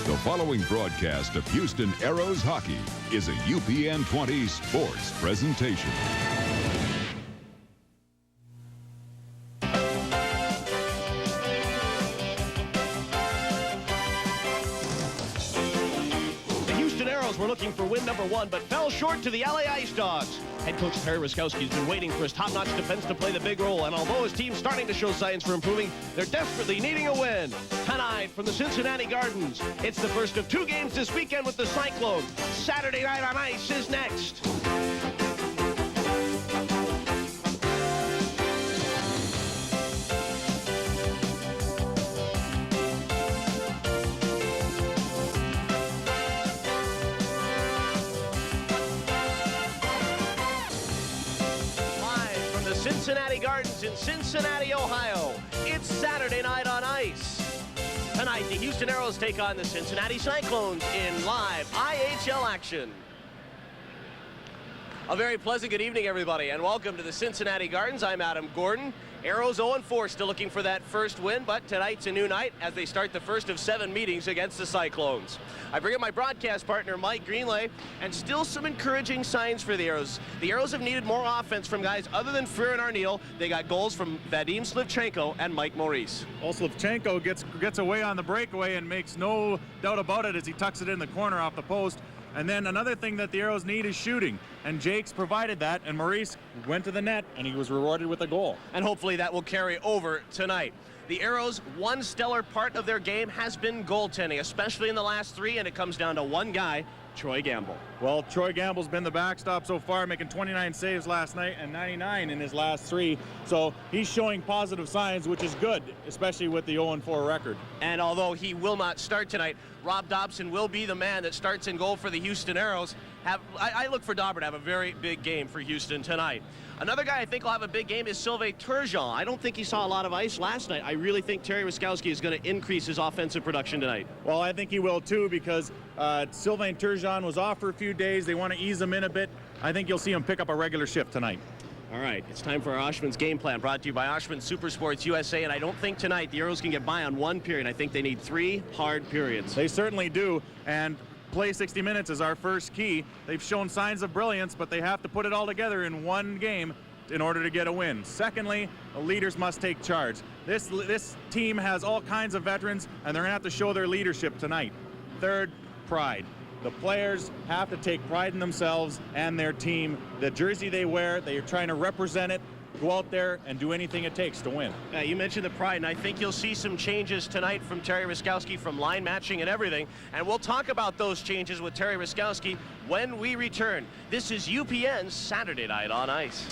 The following broadcast of Houston Aeros hockey is a UPN 20 sports presentation. The Houston Aeros were looking for win number 1, but fell short to the LA Ice Dogs. Head coach Terry Ruskowski has been waiting for his top-notch defense to play the big role, and although his team's starting to show signs for improving, they're desperately needing a win. Tonight from the Cincinnati Gardens, it's the first of 2 games this weekend with the Cyclones. Saturday Night on Ice is next. Cincinnati Gardens in Cincinnati, Ohio. It's Saturday Night on Ice. Tonight, the Houston Aeros take on the Cincinnati Cyclones in live IHL action. A very pleasant good evening, everybody, and welcome to the Cincinnati Gardens. I'm Adam Gordon. Aeros 0-4, still looking for that first win, but tonight's a new night as they start the first of 7 meetings against the Cyclones. I bring in my broadcast partner, Mike Greenlay, and still some encouraging signs for the Aeros. The Aeros have needed more offense from guys other than Freer and Arniel. They got goals from Vadim, Slivchenko, and Mike Maurice. Well, Slivchenko gets away on the breakaway and makes no doubt about it as he tucks it in the corner off the post. And then another thing that the Aeros need is shooting, and Jake's provided that, and Maurice went to the net, and he was rewarded with a goal. And hopefully that will carry over tonight. The Aeros' one stellar part of their game has been goaltending, especially in the last 3, and it comes down to one guy, Troy Gamble. Well, Troy Gamble's been the backstop so far, making 29 saves last night and 99 in his last 3. So he's showing positive signs, which is good, especially with the 0-4 record. And although he will not start tonight, Rob Dopson will be the man that starts in goal for the Houston Aeros. I look for Dobbin to have a very big game for Houston tonight. Another guy I think will have a big game is Sylvain Turgeon. I don't think he saw a lot of ice last night. I really think Terry Ruskowski is going to increase his offensive production tonight. Well, I think he will too, because Sylvain Turgeon was off for a few days. They want to ease him in a bit. I think you'll see him pick up a regular shift tonight. All right, it's time for our Oshman's game plan, brought to you by Oshman Supersports USA, and I don't think tonight the Aeros can get by on 1 period. I think they need 3 hard periods. They certainly do, and play 60 minutes is our first key. They've shown signs of brilliance, but they have to put it all together in 1 game in order to get a win. Secondly, the leaders must take charge. This team has all kinds of veterans, and they're going to have to show their leadership tonight. Third, pride. The players have to take pride in themselves and their team. The jersey they wear, they are trying to represent it. Go out there and do anything it takes to win. You mentioned the pride, and I think you'll see some changes tonight from Terry Ruskowski, from line matching and everything. And we'll talk about those changes with Terry Ruskowski when we return. This is UPN's Saturday Night on Ice.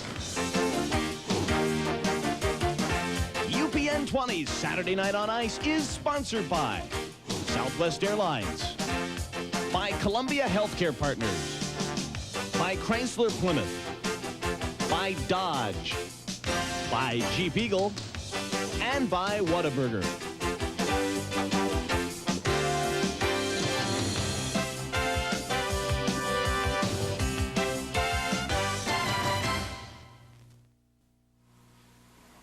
UPN 20's Saturday Night on Ice is sponsored by Southwest Airlines, by Columbia Healthcare Partners, by Chrysler Plymouth, by Dodge, by Jeep Eagle, and by Whataburger.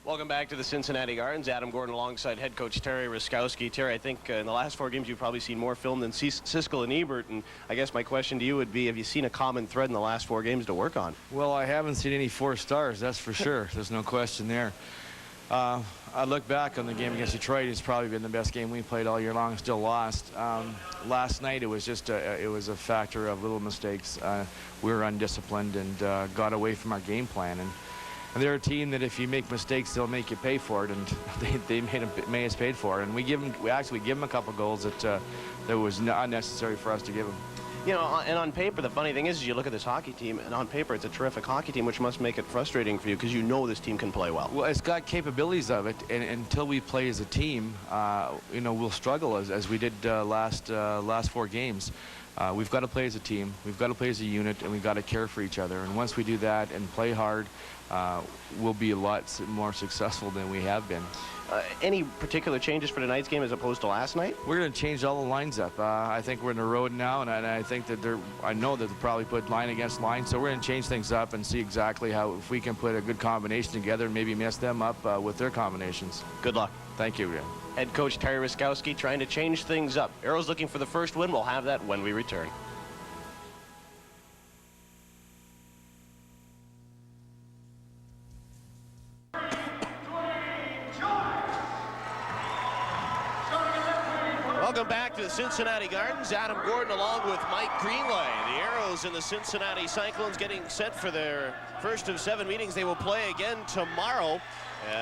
Welcome back to the Cincinnati Gardens. Adam Gordon alongside head coach Terry Ruskowski. Terry, I think in the last 4 games you've probably seen more film than Siskel and Ebert, and I guess my question to you would be, have you seen a common thread in the last 4 games to work on? Well, I haven't seen any 4 stars, that's for sure. There's no question there. I look back on the game against Detroit. It's probably been the best game we played all year long, still lost. Last night it was just it was a factor of little mistakes. We were undisciplined and got away from our game plan. And they're a team that if you make mistakes, they'll make you pay for it, and they made us paid for it. And we actually give them a couple goals that was unnecessary for us to give them. You know, and on paper, the funny thing is you look at this hockey team, and on paper it's a terrific hockey team, which must make it frustrating for you because you know this team can play well. Well, it's got capabilities of it, and until we play as a team, you know, we'll struggle as we did last 4 games. We've got to play as a team, we've got to play as a unit, and we've got to care for each other. And once we do that and play hard, we'll be a lot more successful than we have been. Any particular changes for tonight's game as opposed to last night? We're going to change all the lines up. I think we're in the road now, and I think that I know that they'll probably put line against line, so we're going to change things up and see exactly how, if we can put a good combination together and maybe mess them up with their combinations. Good luck. Thank you, Graeme. Head coach Terry Ruskowski trying to change things up. Aeros looking for the first win. We'll have that when we return. Welcome back to the Cincinnati Gardens. Adam Gordon along with Mike Greenway. The Aeros and the Cincinnati Cyclones getting set for their first of 7 meetings. They will play again tomorrow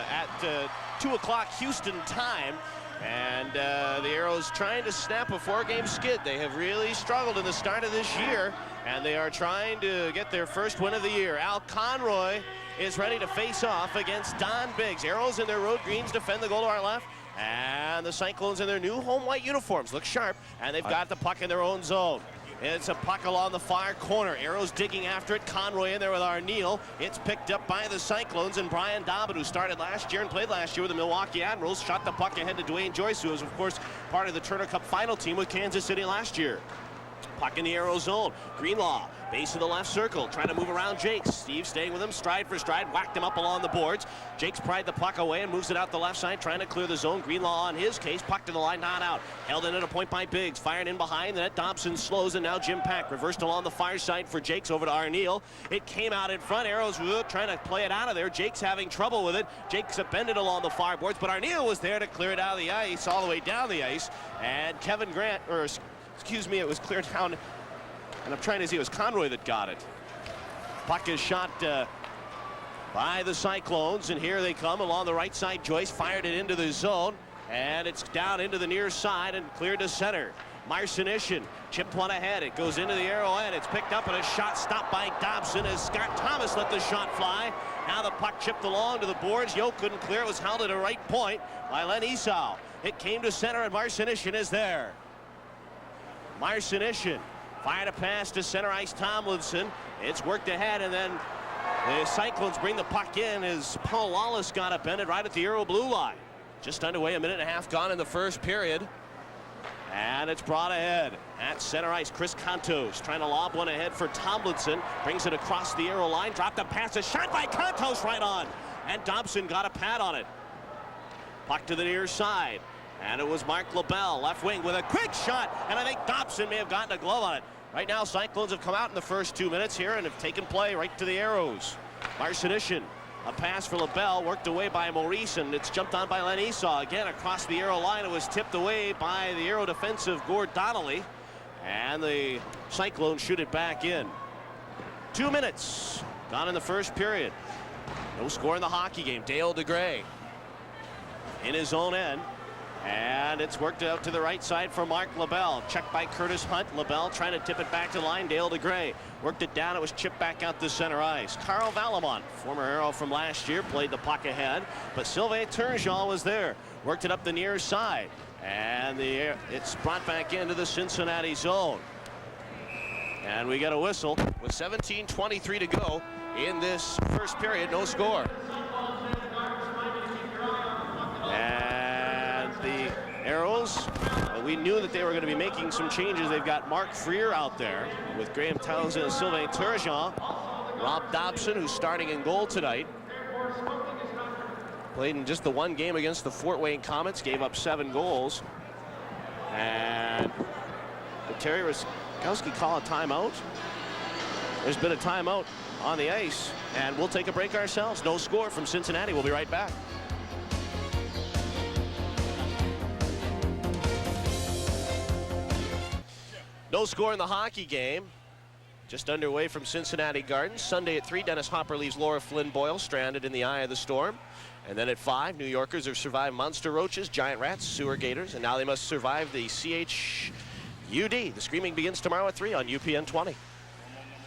at 2 o'clock Houston time. And the Aeros trying to snap a 4-game skid. They have really struggled in the start of this year, and they are trying to get their first win of the year. Al Conroy is ready to face off against Don Biggs. Aeros in their road greens defend the goal to our left. And the Cyclones in their new home white uniforms look sharp, and they've got the puck in their own zone. It's a puck along the far corner. Aeros digging after it. Conroy in there with Arniel. It's picked up by the Cyclones, and Brian Dobbin, who started last year and played last year with the Milwaukee Admirals, shot the puck ahead to Duane Joyce, who was, of course, part of the Turner Cup final team with Kansas City last year. Puck in the Aero zone. Greenlaw, base of the left circle, trying to move around Jakes. Steve staying with him, stride for stride, whacked him up along the boards. Jakes pried the puck away and moves it out the left side, trying to clear the zone. Greenlaw on his case, puck to the line, not out. Held in at a point by Biggs, fired in behind the net. Dopson slows, and now Jim Paek reversed along the far side for Jakes over to Arniel. It came out in front. Aeros trying to play it out of there. Jakes having trouble with it. Jakes bended along the far boards, but Arniel was there to clear it out of the ice, all the way down the ice. And Kevin Grant, or excuse me, it was cleared down. And I'm trying to see, it was Conroy that got it. Puck is shot by the Cyclones, and here they come along the right side. Joyce fired it into the zone, and it's down into the near side and cleared to center. Marcinyshyn chipped one ahead. It goes into the arrowhead. It's picked up, and a shot stopped by Dobson as Scott Thomas let the shot fly. Now the puck chipped along to the boards. Yo couldn't clear. It was held at a right point by Laniel. It came to center, and Marcinyshyn is there. Marcinyshyn fired a pass to center ice Tomlinson. It's worked ahead, and then the Cyclones bring the puck in as Paul Lawless got upended right at the Aero blue line. Just underway, a minute and a half gone in the first period. And it's brought ahead at center ice. Chris Kontos trying to lob one ahead for Tomlinson. Brings it across the Aero line. Dropped a pass. A shot by Kontos right on. And Dobson got a pad on it. Puck to the near side. And it was Marc LaBelle, left wing, with a quick shot. And I think Dobson may have gotten a glove on it. Right now, Cyclones have come out in the first 2 minutes here and have taken play right to the Aeros. Marcinyshyn, a pass for LaBelle, worked away by Maurice, and it's jumped on by Laniel. Again, across the Aero line, it was tipped away by the Aero defensive Gord Donnelly. And the Cyclones shoot it back in. 2 minutes gone in the first period. No score in the hockey game. Dale Degray in his own end. And it's worked out to the right side for Marc LaBelle. Checked by Curtis Hunt. LaBelle trying to tip it back to line. Dale Degray worked it down. It was chipped back out to center ice. Carl Valimont, former Aero from last year, played the puck ahead. But Sylvain Turgeon was there. Worked it up the near side. And it's brought back into the Cincinnati zone. And we get a whistle with 17:23 to go in this first period. No score. The Aeros, we knew that they were going to be making some changes. They've got Mark Freer out there with Graeme Townsend and Sylvain Turgeon. Rob Dopson, who's starting in goal tonight, played in just the one game against the Fort Wayne Comets, gave up 7 goals. And did Terry Ruskowski call a timeout? There's been a timeout on the ice, and we'll take a break ourselves. No score from Cincinnati. We'll be right back. No score in the hockey game. Just underway from Cincinnati Gardens. Sunday at 3, Dennis Hopper leaves Laura Flynn Boyle stranded in the eye of the storm. And then at 5, New Yorkers have survived monster roaches, giant rats, sewer gators, and now they must survive the CHUD. The screaming begins tomorrow at 3 on UPN 20.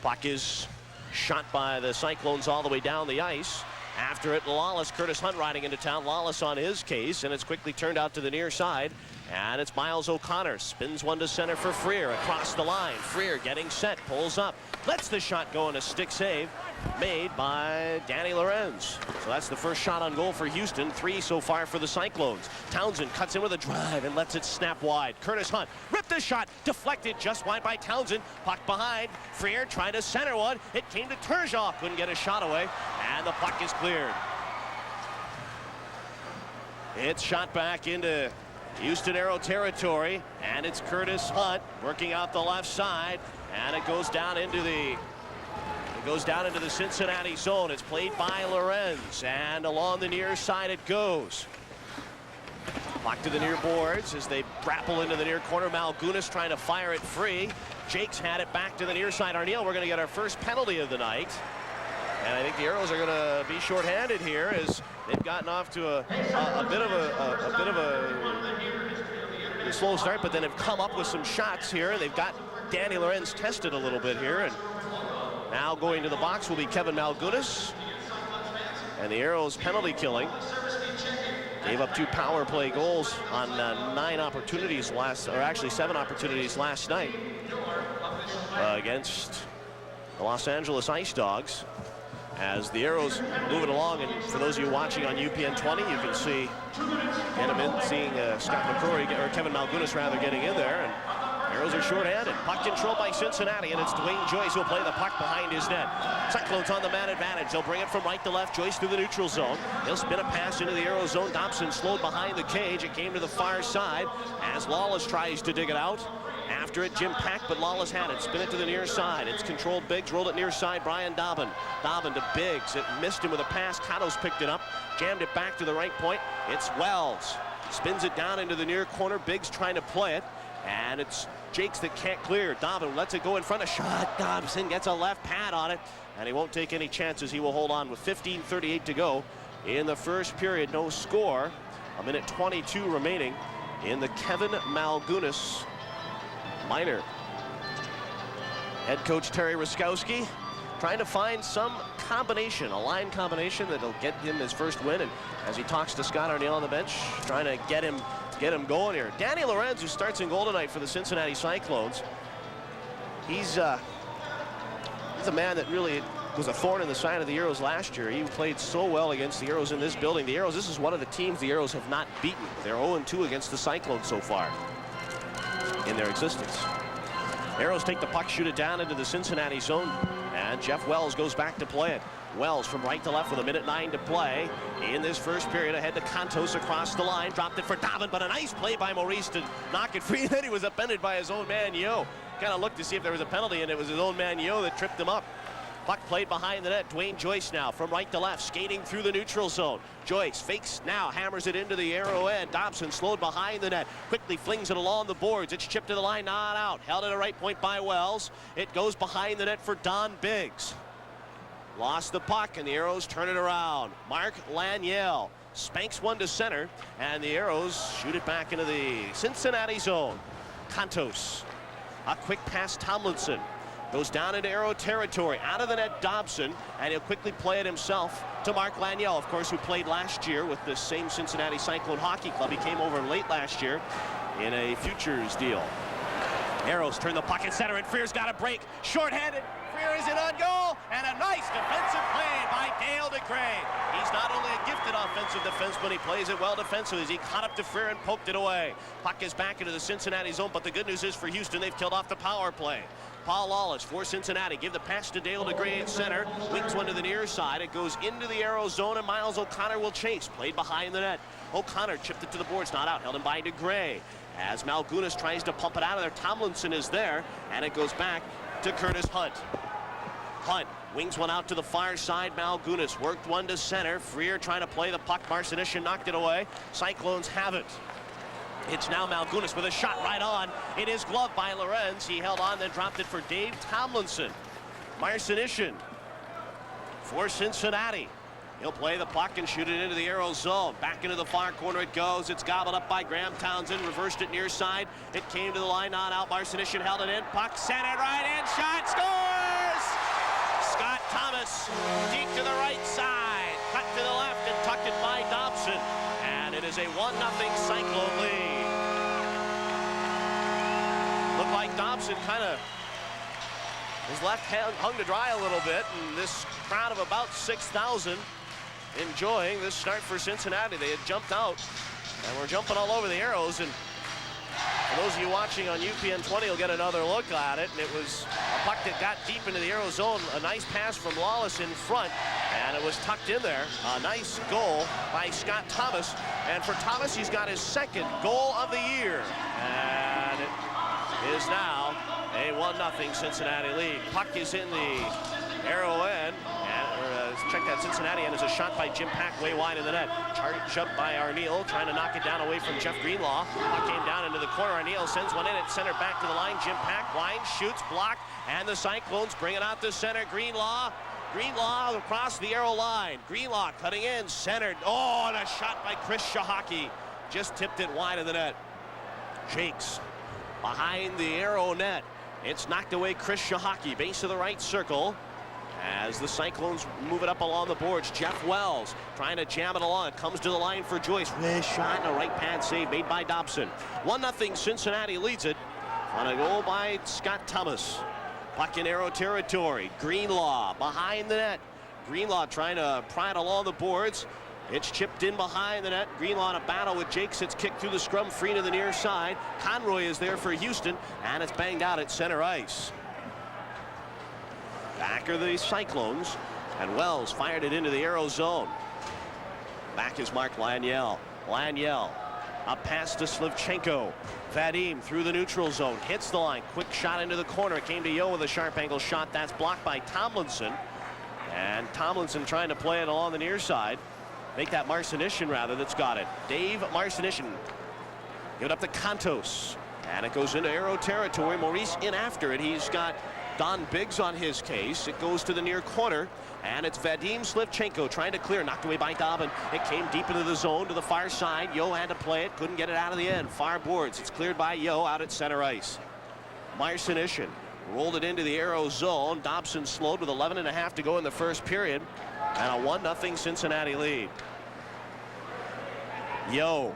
Puck is shot by the Cyclones all the way down the ice. After it, Lawless, Curtis Hunt riding into town. Lawless on his case, and it's quickly turned out to the near side. And it's Myles O'Connor. Spins one to center for Freer. Across the line. Freer getting set. Pulls up. Lets the shot go in a stick save made by Danny Lorenz. So that's the first shot on goal for Houston. 3 so far for the Cyclones. Townsend cuts in with a drive and lets it snap wide. Curtis Hunt ripped the shot. Deflected just wide by Townsend. Puck behind. Freer trying to center one. It came to Turgeon. Couldn't get a shot away. And the puck is cleared. It's shot back into Houston Aero territory, and it's Curtis Hunt working out the left side, and it goes down into the Cincinnati zone. It's played by Lorenz, and along the near side it goes. Back to the near boards as they grapple into the near corner. Malgunas trying to fire it free. Jake's had it back to the near side. Arniel, we're going to get our first penalty of the night. And I think the Aeros are going to be shorthanded here as they've gotten off to a bit of a slow start, but then have come up with some shots here. They've got Danny Lorenz tested a little bit here, and now going to the box will be Kevin Malgunas. And the Aeros penalty killing. Gave up 2 power play goals on 7 opportunities last night against the Los Angeles Ice Dogs. As the Aeros moving along, and for those of you watching on UPN 20, you can see seeing Scott McCrory, or Kevin Malgunas rather, getting in there, and Aeros are shorthanded. Puck controlled by Cincinnati, and it's Duane Joyce who'll play the puck behind his net. Cyclones on the man advantage. They'll bring it from right to left. Joyce through the neutral zone. He'll spin a pass into the Aero zone. Dobson slowed behind the cage. It came to the far side as Lawless tries to dig it out. After it, Jim Paek, but Lawless had it. Spin it to the near side. It's controlled Biggs, rolled it near side. Brian Dobbin. Dobbin to Biggs. It missed him with a pass. Kontos picked it up, jammed it back to the right point. It's Wells. Spins it down into the near corner. Biggs trying to play it, and it's Jakes that can't clear. Dobbin lets it go in front of shot. Dobson gets a left pad on it, and he won't take any chances. He will hold on with 15:38 to go in the first period. No score. 1:22 remaining in the Kevin Malgunas minor. Head coach Terry Ruskowski trying to find some combination, a line combination that'll get him his first win. And as he talks to Scott Arniel on the bench, trying to get him going here. Danny Lorenz, who starts in goal tonight for the Cincinnati Cyclones, he's a man that really was a thorn in the side of the Aeros last year. He played so well against the Aeros in this building. The Aeros, this is one of the teams the Aeros have not beaten. They're 0-2 against the Cyclones so far in their existence. Aeros take the puck, shoot it down into the Cincinnati zone, and Jeff Wells goes back to play it. Wells from right to left with 1:09 to play in this first period. Ahead to Kontos across the line. Dropped it for Dobbin, but a nice play by Maurice to knock it free. Then he was upended by his own man, Yo. Kind of looked to see if there was a penalty, and it was his own man, Yo, that tripped him up. Puck played behind the net. Duane Joyce now from right to left, skating through the neutral zone. Joyce fakes now, hammers it into the Aero end. Dobson slowed behind the net, quickly flings it along the boards. It's chipped to the line, not out. Held at a right point by Wells. It goes behind the net for Don Biggs. Lost the puck, and the Aeros turn it around. Marc Laniel spanks one to center, and the Aeros shoot it back into the Cincinnati zone. Kontos, a quick pass, Tomlinson. Goes down into Aero territory, out of the net Dobson, and he'll quickly play it himself to Marc Laniel, of course, who played last year with the same Cincinnati Cyclone Hockey Club. He came over late last year in a futures deal. Aeros turn the puck at center, and Freer's got a break. Short-handed, Freer is in on goal, and a nice defensive play by Dale Degray. He's not only a gifted offensive defenseman, he plays it well defensively as he caught up to Freer and poked it away. Puck is back into the Cincinnati zone, but the good news is for Houston, they've killed off the power play. Paul Lawless for Cincinnati. Give the pass to Dale Degray at center. Wings one to the near side. It goes into the Aero zone, and Myles O'Connor will chase. Played behind the net. O'Connor chipped it to the boards. Not out. Held in by Degray. As Malgunas tries to pump it out of there, Tomlinson is there, and it goes back to Curtis Hunt. Hunt wings one out to the far side. Malgunas worked one to center. Freer trying to play the puck. Marcinyshyn knocked it away. Cyclones have it. It's now Malgunas with a shot right on. It is gloved by Lorenz. He held on, then dropped it for Dave Tomlinson. Marcinyshyn for Cincinnati. He'll play the puck and shoot it into the Aero zone. Back into the far corner it goes. It's gobbled up by Graeme Townsend. Reversed it near side. It came to the line, not out. Marcinyshyn held it in. Puck sent it right in. Shot scores! Scott Thomas deep to the right side. Cut to the left and tucked it by Dobson. And it is a 1-0 Cyclone lead. Looked like Dobson kind of, his left hand hung to dry a little bit, and this crowd of about 6,000 enjoying this start for Cincinnati. They had jumped out and were jumping all over the Aeros, and for those of you watching on UPN 20 will get another look at it, and it was a puck that got deep into the Aero zone. A nice pass from Lawless in front, and it was tucked in there. A nice goal by Scott Thomas And for Thomas, he's got his second goal of the year. And it is now a 1-0 Cincinnati lead. Puck is in the arrow end. And check that Cincinnati end is a shot by Jim Paek way wide in the net. Charged up by Arniel, trying to knock it down away from Jeff Greenlaw. Puck came down into the corner. Arniel sends one in. It's centered back to the line. Jim Paek winds, shoots, blocked. And the Cyclones bring it out to center. Greenlaw across the arrow line. Greenlaw cutting in, centered. Oh, and a shot by Chris Cichocki. Just tipped it wide of the net. Jakes behind the arrow net. It's knocked away. Chris Cichocki, base of the right circle. As the Cyclones move it up along the boards, Jeff Wells trying to jam it along. Comes to the line for Joyce. Shot and a right pad save made by Dobson. 1-0 Cincinnati leads it on a goal by Scott Thomas. Puck in arrow territory. Greenlaw behind the net. Greenlaw trying to pry it along the boards. It's chipped in behind the net. Greenlaw in a battle with Jakes. It's kicked through the scrum, free to the near side. Conroy is there for Houston, and it's banged out at center ice. Back are the Cyclones, and Wells fired it into the arrow zone. Back is Marc Laniel. Laniel up past to Slivchenko. Vadim through the neutral zone, hits the line. Quick shot into the corner. It came to Yo with a sharp angle shot. That's blocked by Tomlinson. And Tomlinson trying to play it along the near side. Make that Marcinyshyn rather that's got it. Dave Marcinyshyn. Give it up to Kontos. And it goes into arrow territory. Maurice in after it. He's got Don Biggs on his case. It goes to the near corner, and it's Vadim Slivchenko trying to clear, knocked away by Dobbin. It came deep into the zone to the far side. Yo had to play it, couldn't get it out of the end. Far boards. It's cleared by Yo out at center ice. Marcinyshyn rolled it into the arrow zone. Dobson slowed with 11.5 to go in the first period, and a 1-0 Cincinnati lead. Yo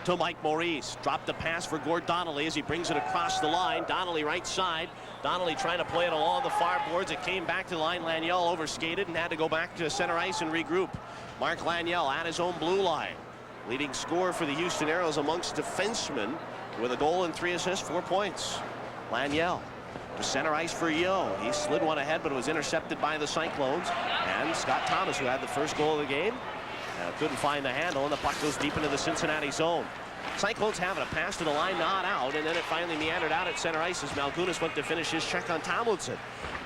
to Mike Maurice. Dropped the pass for Gord Donnelly as he brings it across the line. Donnelly right side. Donnelly trying to play it along the far boards. It came back to the line. Laniel overskated and had to go back to center ice and regroup. Marc Laniel at his own blue line. Leading scorer for the Houston Aeros amongst defensemen with a goal and 3 assists, 4 points. Laniel to center ice for Yo. He slid one ahead, but it was intercepted by the Cyclones. And Scott Thomas, who had the first goal of the game, couldn't find the handle, and the puck goes deep into the Cincinnati zone. Cyclones having a pass to the line, not out, and then it finally meandered out at center ice as Malgunas went to finish his check on Tomlinson.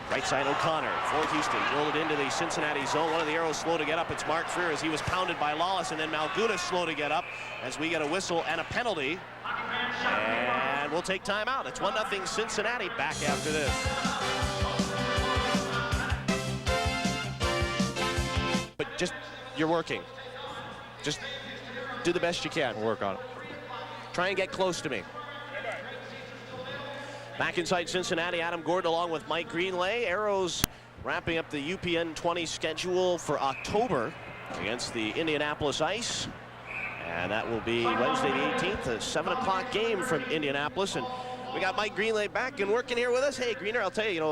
Right side O'Connor for Houston. Rolled it into the Cincinnati zone. One of the Aeros slow to get up. It's Marc Freer as he was pounded by Lawless, and then Malgunas slow to get up as we get a whistle and a penalty. And we'll take time out. It's 1-0 Cincinnati. Back after this. But just, you're working. Just do the best you can. We'll work on it. Try and get close to me. Back inside Cincinnati, Adam Gordon along with Mike Greenlay. Aeros wrapping up the UPN 20 schedule for October against the Indianapolis Ice. And that will be Wednesday the 18th, a 7 o'clock game from Indianapolis. And we got Mike Greenlay back and working here with us. Hey, Greener, I'll tell you,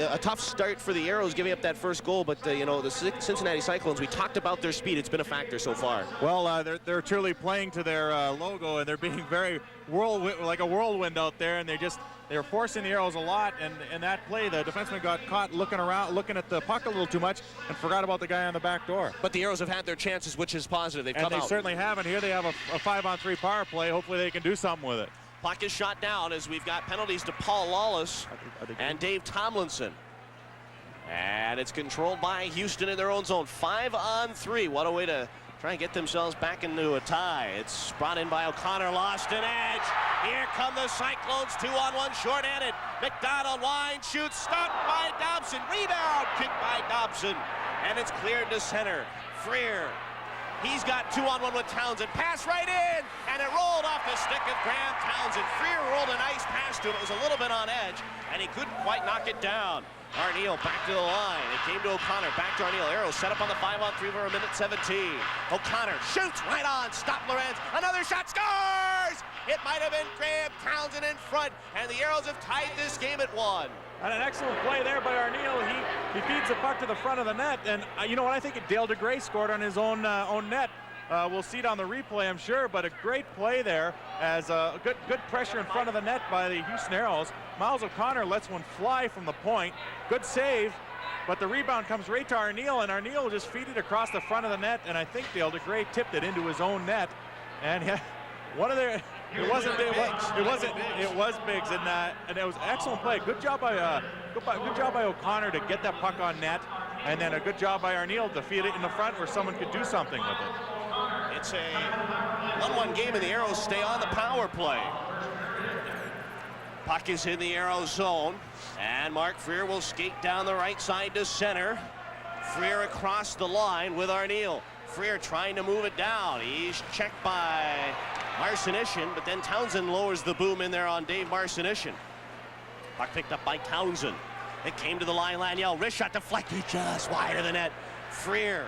a tough start for the Aeros giving up that first goal, but, the Cincinnati Cyclones, we talked about their speed. It's been a factor so far. Well, they're truly playing to their logo, and they're being very like a whirlwind out there, and they're forcing the Aeros a lot, and in that play, the defenseman got caught looking at the puck a little too much and forgot about the guy on the back door. But the Aeros have had their chances, which is positive. They've come out. And they certainly have, and here they have a 5-on-3 power play. Hopefully they can do something with it. Puck is shot down as we've got penalties to Paul Lawless and Dave Tomlinson. And it's controlled by Houston in their own zone. 5-on-3. What a way to try and get themselves back into a tie. It's brought in by O'Connor, lost an edge. Here come the Cyclones, 2-on-1, short-handed. McDonald line, shoots, stopped by Dobson. Rebound, kicked by Dobson. And it's cleared to center. Freer. He's got 2-on-1 with Townsend. Pass right in, and it rolled off the stick of Graeme Townsend. Freer rolled a nice pass to him. It was a little bit on edge, and he couldn't quite knock it down. Arniel back to the line. It came to O'Connor. Back to Arniel. Aeros set up on the 5-on-3 for a minute 17. O'Connor shoots right on. Stop Lorenz. Another shot. Scores! It might have been Graeme Townsend in front, and the Aeros have tied this game at 1. And an excellent play there by Arniel. He feeds the puck to the front of the net, and you know what? I think Dale Degray scored on his own net. We'll see it on the replay, I'm sure, but a great play there as a good pressure in front of the net by the Houston Aeros. Myles O'Connor lets one fly from the point. Good save, but the rebound comes right to Arniel, and Arniel just feed it across the front of the net, and I think Dale Degray tipped it into his own net. And yeah, one of their, it was Biggs, and it was excellent play. Good job by O'Connor to get that puck on net, and then a good job by Arniel to feed it in the front where someone could do something with it. It's a 1-1 game, and the Aeros stay on the power play. Puck is in the Aeros zone, and Marc Freer will skate down the right side to center. Freer across the line with Arniel. Freer trying to move it down. He's checked by Marcinyshyn, but then Townshend lowers the boom in there on Dave Marcinyshyn. Puck picked up by Townshend. It came to the line. Laniel, wrist shot deflected just wide of the net. Freer's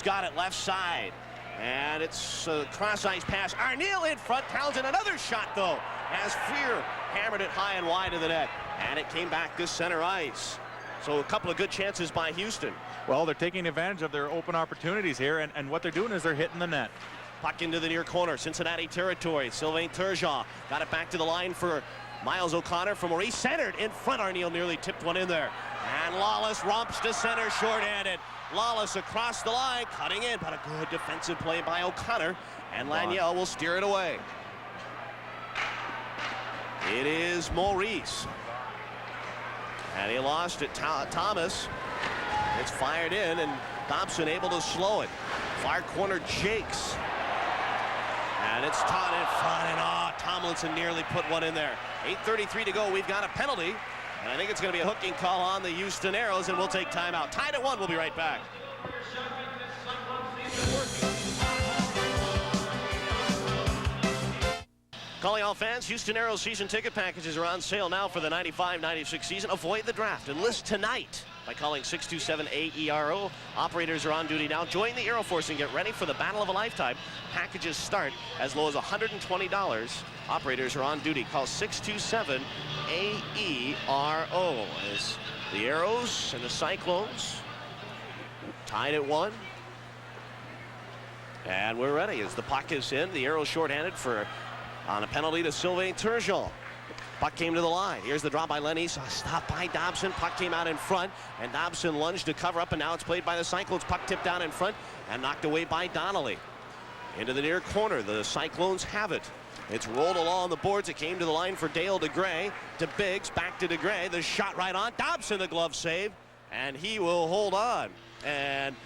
got it left side, and it's a cross-ice pass. Arniel in front. Townshend, another shot though, as Freer hammered it high and wide of the net, and it came back to center ice. So a couple of good chances by Houston. Well, they're taking advantage of their open opportunities here, and what they're doing is they're hitting the net. Puck into the near corner, Cincinnati territory. Sylvain Turgeon got it back to the line for Myles O'Connor for Maurice, centered in front. Arniel nearly tipped one in there. And Lawless romps to center, short-handed. Lawless across the line, cutting in, but a good defensive play by O'Connor, and Laniel will steer it away. It is Maurice. And he lost it. Thomas. It's fired in, and Dopson able to slow it. Far corner, Jakes. And it's taught in front, and Tomlinson nearly put one in there. 8:33 to go. We've got a penalty, and I think it's going to be a hooking call on the Houston Aeros, and we'll take timeout. Tied at 1. We'll be right back. Calling all fans, Houston Aeros season ticket packages are on sale now for the 95-96 season. Avoid the draft. Enlist tonight by calling 627-AERO. Operators are on duty now. Join the Aero Force and get ready for the battle of a lifetime. Packages start as low as $120. Operators are on duty. Call 627-AERO. As the Aeros and the Cyclones tied at 1. And we're ready as the puck is in. The Aeros shorthanded on a penalty to Sylvain Turgeon. Puck came to the line. Here's the draw by Lenny. Stopped by Dobson. Puck came out in front, and Dobson lunged to cover up, and now it's played by the Cyclones. Puck tipped down in front and knocked away by Donnelly. Into the near corner. The Cyclones have it. It's rolled along the boards. It came to the line for Dale Degray. To Biggs. Back to Degray. The shot right on. Dobson, the glove save, and he will hold on. And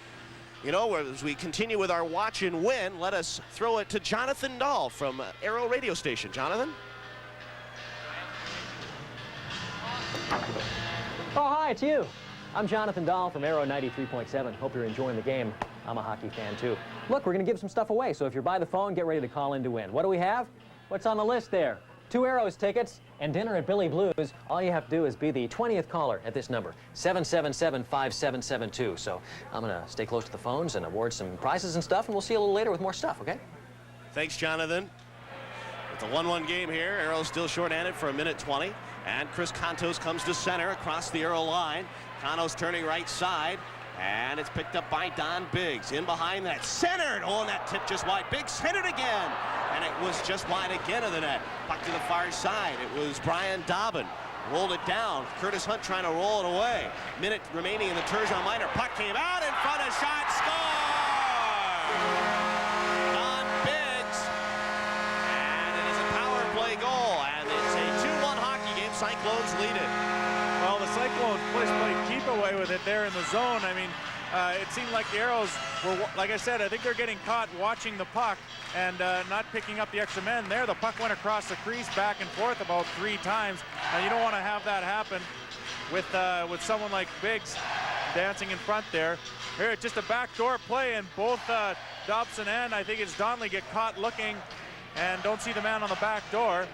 you know, as we continue with our watch and win, let us throw it to Jonathan Dahl from Aero Radio Station. Jonathan? Oh, hi, it's you. I'm Jonathan Dahl from Aero 93.7. Hope you're enjoying the game. I'm a hockey fan, too. Look, we're going to give some stuff away, so if you're by the phone, get ready to call in to win. What do we have? What's on the list there? 2 Aeros tickets and dinner at Billy Blues. All you have to do is be the 20th caller at this number, 777-5772. So I'm going to stay close to the phones and award some prizes and stuff, and we'll see you a little later with more stuff, okay? Thanks, Jonathan. It's a 1-1 game here. Aeros still shorthanded for 1:20. And Chris Kontos comes to center across the Aero line. Kontos turning right side. And it's picked up by Don Biggs. In behind that, centered. Oh, and that tip just wide. Biggs centered again. And it was just wide again of the net. Puck to the far side. It was Brian Dobbin. Rolled it down. Curtis Hunt trying to roll it away. Minute remaining in the Turgeon minor. Puck came out in front of shot. Score! Don Biggs. And it is a power play goal. And it's a 2-1 hockey game. Cyclones lead it. Well, the Cyclones played keep away with it there in the zone. I mean, it seemed like the Aeros were, like I said, I think they're getting caught watching the puck and not picking up the extra men there. The puck went across the crease back and forth about 3 times. And you don't want to have that happen with someone like Biggs dancing in front there. Here, just a backdoor play, and both Dobson and I think it's Donnelly get caught looking and don't see the man on the back door.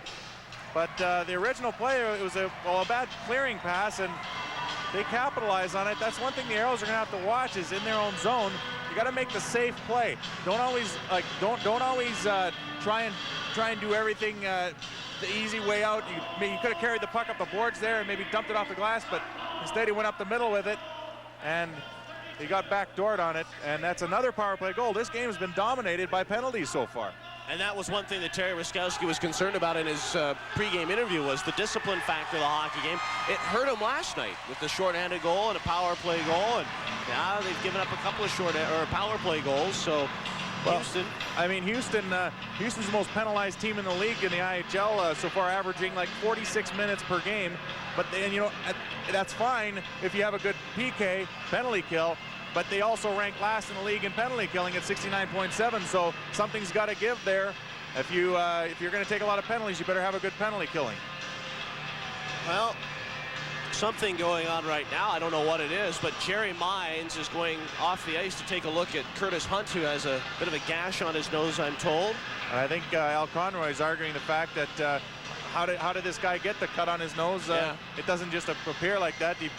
But the original play, it was a bad clearing pass, and they capitalize on it. That's one thing the Aeros are going to have to watch is in their own zone. You got to make the safe play. Don't always try and do everything the easy way out. You could have carried the puck up the boards there and maybe dumped it off the glass, but instead he went up the middle with it, and he got backdoored on it, and that's another power play goal. This game has been dominated by penalties so far. And that was one thing that Terry Ruskowski was concerned about in his pregame interview, was the discipline factor of the hockey game. It hurt him last night with the shorthanded goal and a power play goal, and now they've given up a couple of power play goals. So Houston. I mean, Houston's the most penalized team in the league in the IHL so far, averaging like 46 minutes per game. But then, you know, that's fine if you have a good PK, penalty kill. But they also rank last in the league in penalty killing at 69.7. So something's got to give there. If you're going to take a lot of penalties, you better have a good penalty killing. Well, something going on right now. I don't know what it is, but Jerry Mines is going off the ice to take a look at Curtis Hunt, who has a bit of a gash on his nose, I'm told. I think Al Conroy is arguing the fact that how did this guy get the cut on his nose? It doesn't just appear like that. He's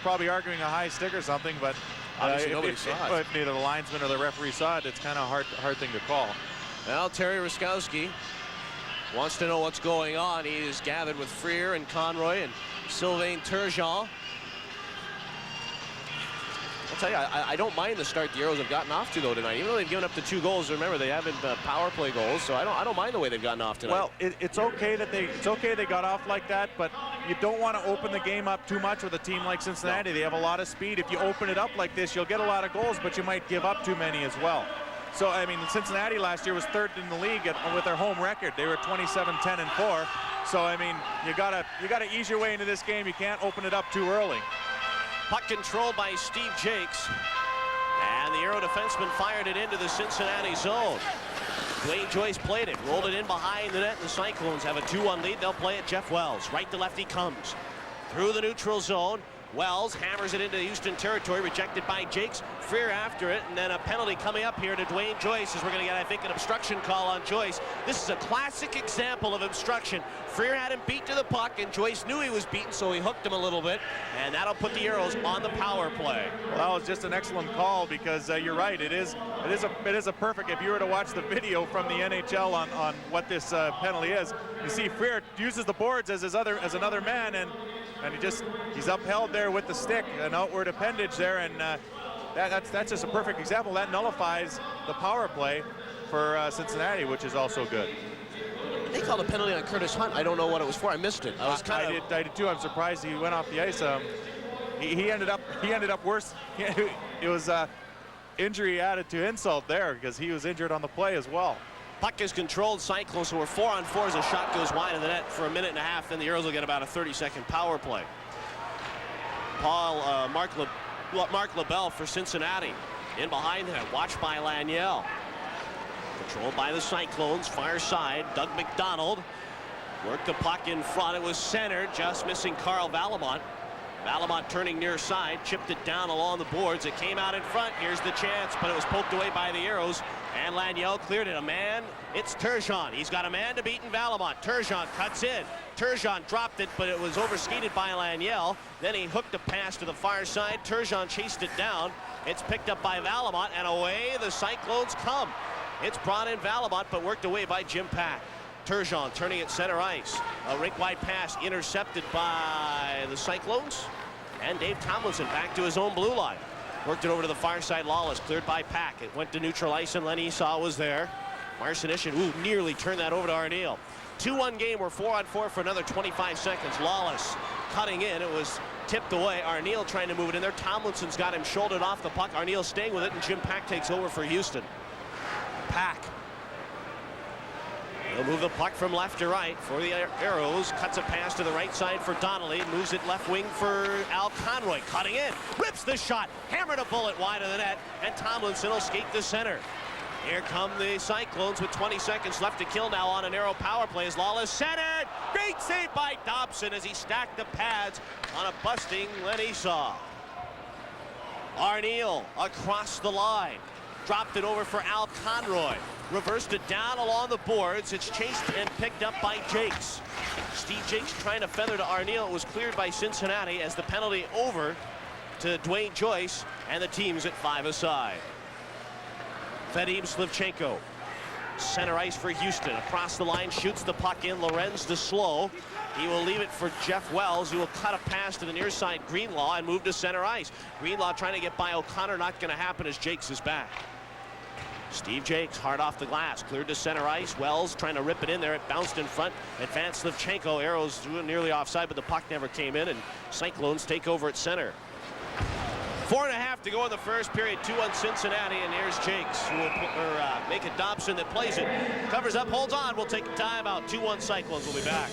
probably arguing a high stick or something, but obviously nobody saw it. If neither the linesman or the referee saw it, it's kind of a hard thing to call. Well, Terry Ruskowski wants to know what's going on. He is gathered with Freer and Conroy and Sylvain Turgeon. I'll tell you, I don't mind the start the Aeros have gotten off to though tonight. Even though they've given up the 2 goals, remember they haven't power play goals, so I don't mind the way they've gotten off tonight. Well, it's okay they got off like that, but you don't want to open the game up too much with a team like Cincinnati. No. They have a lot of speed. If you open it up like this, you'll get a lot of goals, but you might give up too many as well. So, I mean, Cincinnati last year was 3rd in the league with their home record. They were 27-10-4. So, I mean, you gotta ease your way into this game. You can't open it up too early. Puck controlled by Steve Jakes. And the Aero defenseman fired it into the Cincinnati zone. Duane Joyce played it, rolled it in behind the net, and the Cyclones have a 2-1 lead. They'll play it Jeff Wells. Right to left he comes. Through the neutral zone. Wells hammers it into Houston territory, rejected by Jakes. Freer after it, and then a penalty coming up here to Duane Joyce as we're going to get, I think, an obstruction call on Joyce. This is a classic example of obstruction. Freer had him beat to the puck, and Joyce knew he was beaten, so he hooked him a little bit, and that'll put the Aeros on the power play. Well, that was just an excellent call because you're right. It is a perfect. If you were to watch the video from the NHL on what this penalty is, you see Freer uses the boards as another man, and he's upheld there with the stick, an outward appendage there, and that's just a perfect example. That nullifies the power play for Cincinnati, which is also good. They called a penalty on Curtis Hunt. I don't know what it was for. I missed it. I did too. I'm surprised he went off the ice. He ended up worse. It was injury added to insult there because he was injured on the play as well. Puck is controlled. Cyclones, so we're 4-on-4 as a shot goes wide of the net for a minute and a half. Then the Aeros will get about a 30-second power play. Marc LaBelle for Cincinnati. In behind the net, watched by Laniel. Controlled by the Cyclones, far side. Doug McDonald worked the puck in front. It was centered, just missing Carl Valimont. Valimont turning near side, chipped it down along the boards. It came out in front. Here's the chance, but it was poked away by the Aeros. And Laniel cleared it. A man, it's Turgeon. He's got a man to beat in Valimont. Turgeon cuts in. Turgeon dropped it, but it was overskated by Laniel. Then he hooked a pass to the far side. Turgeon chased it down. It's picked up by Valimont, and away the Cyclones come. It's brought in Valimont, but worked away by Jim Paek. Turgeon turning at center ice. A rink-wide pass intercepted by the Cyclones. And Dave Tomlinson back to his own blue line. Worked it over to the far side. Lawless cleared by Paek. It went to neutral ice, and Lenny Saw was there. Marcinyshyn, nearly turned that over to Arniel. 2-1 game. We're 4-on-4 for another 25 seconds. Lawless cutting in. It was tipped away. Arniel trying to move it in there. Tomlinson's got him shouldered off the puck. Arniel staying with it, and Jim Paek takes over for Houston. Paek. He'll move the puck from left to right for the Aeros. Cuts a pass to the right side for Donnelly. Moves it left wing for Al Conroy. Cutting in. Rips the shot. Hammered a bullet wide of the net. And Tomlinson will skate to center. Here come the Cyclones with 20 seconds left to kill now on an Aero power play as Lawless centered. Great save by Dobson as he stacked the pads on a busting Lenny Saw. Arniel across the line. Dropped it over for Al Conroy. Reversed it down along the boards. It's chased and picked up by Jakes. Steve Jakes trying to feather to Arniel. It was cleared by Cincinnati as the penalty over to Duane Joyce, and the team's at 5 aside. Vadim Slivchenko. Center ice for Houston. Across the line, shoots the puck in. Lorenz to slow. He will leave it for Jeff Wells, who will cut a pass to the near side Greenlaw and move to center ice. Greenlaw trying to get by O'Connor. Not going to happen as Jakes is back. Steve Jakes hard off the glass, cleared to center ice. Wells trying to rip it in there. It bounced in front. Advanced Slivchenko. Aeros nearly offside, but the puck never came in, and Cyclones take over at center. 4.5 to go in the first period. 2-1 Cincinnati, and here's Jakes, who will make it Dopson that plays it. Covers up, holds on. We'll take a timeout. 2-1 Cyclones. We'll be back.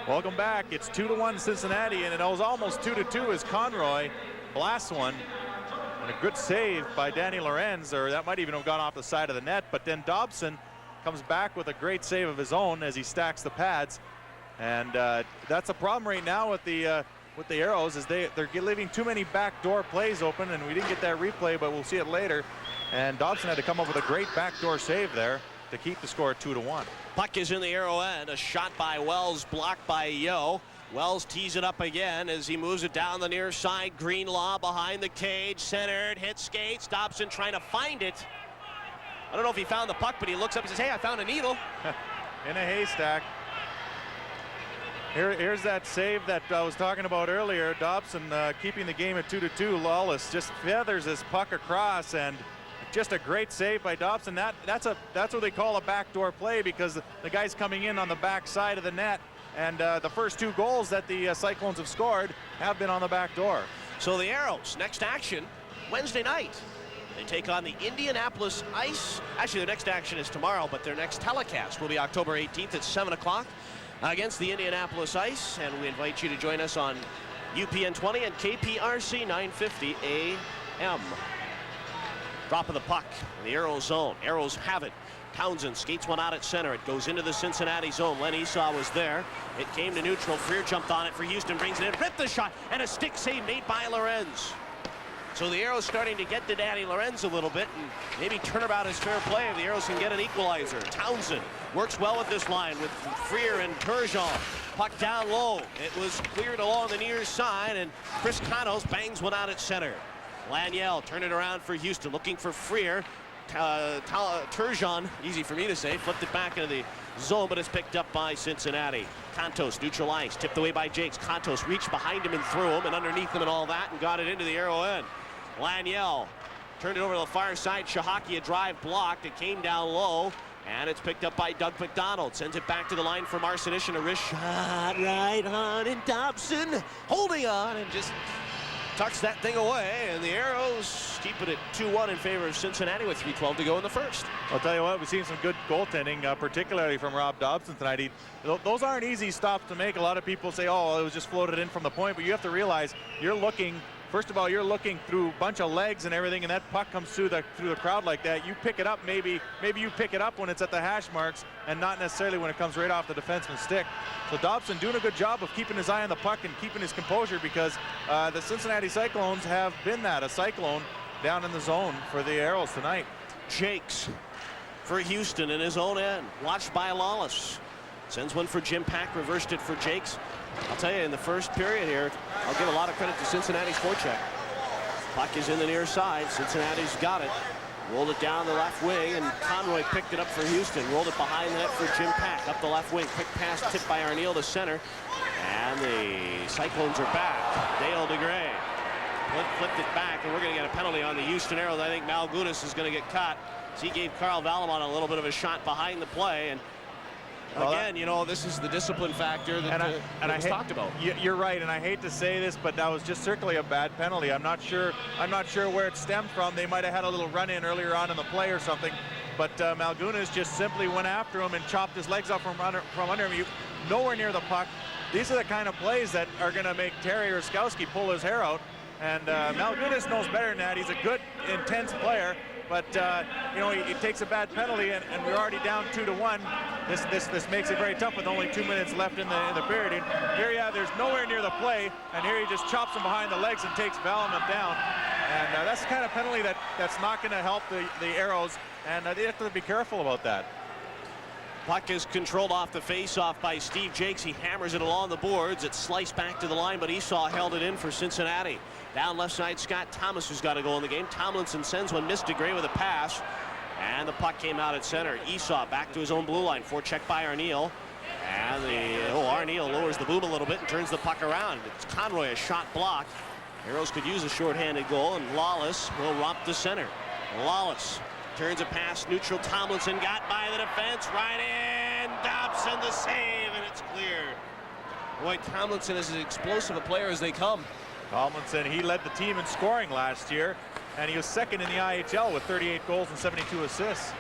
Welcome back. It's 2-1 Cincinnati, and it was almost 2-2 as Conroy blasts one. And a good save by Danny Lorenz, or that might even have gone off the side of the net. But then Dobson comes back with a great save of his own as he stacks the pads. And that's a problem right now with the Aeros, is they're leaving too many backdoor plays open, and we didn't get that replay, but we'll see it later. And Dobson had to come up with a great backdoor save there to keep the score at 2-1. Puck is in the Aero end. A shot by Wells, blocked by Yo. Wells tees it up again as he moves it down the near side. Greenlaw behind the cage, centered, hit skates. Dobson trying to find it. I don't know if he found the puck, but he looks up and says, hey, I found a needle. In a haystack. Here's that save that I was talking about earlier. Dobson keeping the game at 2-2. Lawless just feathers his puck across, and just a great save by Dobson. That's what they call a backdoor play, because the guy's coming in on the back side of the net, and the first 2 goals that the Cyclones have scored have been on the back door. So the Aeros, next action Wednesday night. They take on the Indianapolis Ice. Actually, their next action is tomorrow, but their next telecast will be October 18th at 7 o'clock. Against the Indianapolis Ice, and we invite you to join us on UPN 20 and KPRC 950 AM. Drop of the puck in the Aero zone. Aeros have it. Townsend skates one out at center. It goes into the Cincinnati zone. Len Esau was there. It came to neutral. Freer jumped on it for Houston, brings it in, ripped the shot, and a stick save made by Lorenz. So the Aeros starting to get to Danny Lorenz a little bit, and maybe turn about his fair play if the Aeros can get an equalizer. Townsend works well with this line with Freer and Turgeon. Puck down low. It was cleared along the near side, and Chris Kontos bangs one out at center. Laniel turned it around for Houston, looking for Freer. Turgeon, easy for me to say, flipped it back into the zone, but it's picked up by Cincinnati. Kontos, neutral ice, tipped away by Jakes. Kontos reached behind him and through him and underneath him and all that, and got it into the Aero end. Laniel turned it over to the far side. Cichocki, a drive blocked. It came down low, and it's picked up by Doug McDonald. Sends it back to the line for Marcinyshyn. A wrist shot right on, and Dobson holding on and just tucks that thing away, and the Aeros keep it at 2-1 in favor of Cincinnati with 3:12 to go in the first. I'll tell you what, we've seen some good goaltending, particularly from Rob Dobson tonight. Those aren't easy stops to make. A lot of people say, oh, it was just floated in from the point, but you have to realize you're looking, first of all, you're looking through a bunch of legs and everything, and that puck comes through the crowd like that. You pick it up, maybe you pick it up when it's at the hash marks, and not necessarily when it comes right off the defenseman's stick. So Dobson doing a good job of keeping his eye on the puck and keeping his composure, because the Cincinnati Cyclones have been a cyclone down in the zone for the Aeros tonight. Jakes for Houston in his own end, watched by Lawless. Sends one for Jim Paek, reversed it for Jakes. I'll tell you, in the first period here, I'll give a lot of credit to Cincinnati's forecheck. Puck is in the near side. Cincinnati's got it. Rolled it down the left wing, and Conroy picked it up for Houston. Rolled it behind the net for Jim Paek. Up the left wing. Quick pass tipped by Arniel to center. And the Cyclones are back. Dale Degray flipped it back, and we're going to get a penalty on the Houston Aeros. I think Malgunas is going to get caught. So he gave Carl Valimont a little bit of a shot behind the play. And again, you know, this is the discipline factor that was talked about. You're right, and I hate to say this, but that was just certainly a bad penalty. I'm not sure where it stemmed from. They might have had a little run-in earlier on in the play or something, but Malgunas just simply went after him and chopped his legs off from under him. Nowhere near the puck. These are the kind of plays that are going to make Terry Ruskowski pull his hair out, and Malgunas knows better than that. He's a good, intense player. But you know, he takes a bad penalty, and we're already down 2-1. This makes it very tough with only 2 minutes left in the period. And here, yeah, there's nowhere near the play, and here he just chops him behind the legs and takes Valimont down. And that's the kind of penalty that's not going to help the Aeros, and they have to be careful about that. Puck is controlled off the face-off by Steve Jakes. He hammers it along the boards. It's sliced back to the line, but Esau held it in for Cincinnati. Down left side, Scott Thomas, who's got a goal in the game. Tomlinson sends one, missed Degray with a pass, and the puck came out at center. Esau back to his own blue line. Forecheck by Arniel, and Arniel lowers the boom a little bit and turns the puck around. It's Conroy, a shot blocked. Aeros could use a shorthanded goal, and Lawless will romp to center. Lawless turns a pass neutral. Tomlinson got by the defense, right in. Dopson the save, and it's cleared. Boy, Tomlinson is as explosive a player as they come. Tomlinson, he led the team in scoring last year, and he was second in the IHL with 38 goals and 72 assists.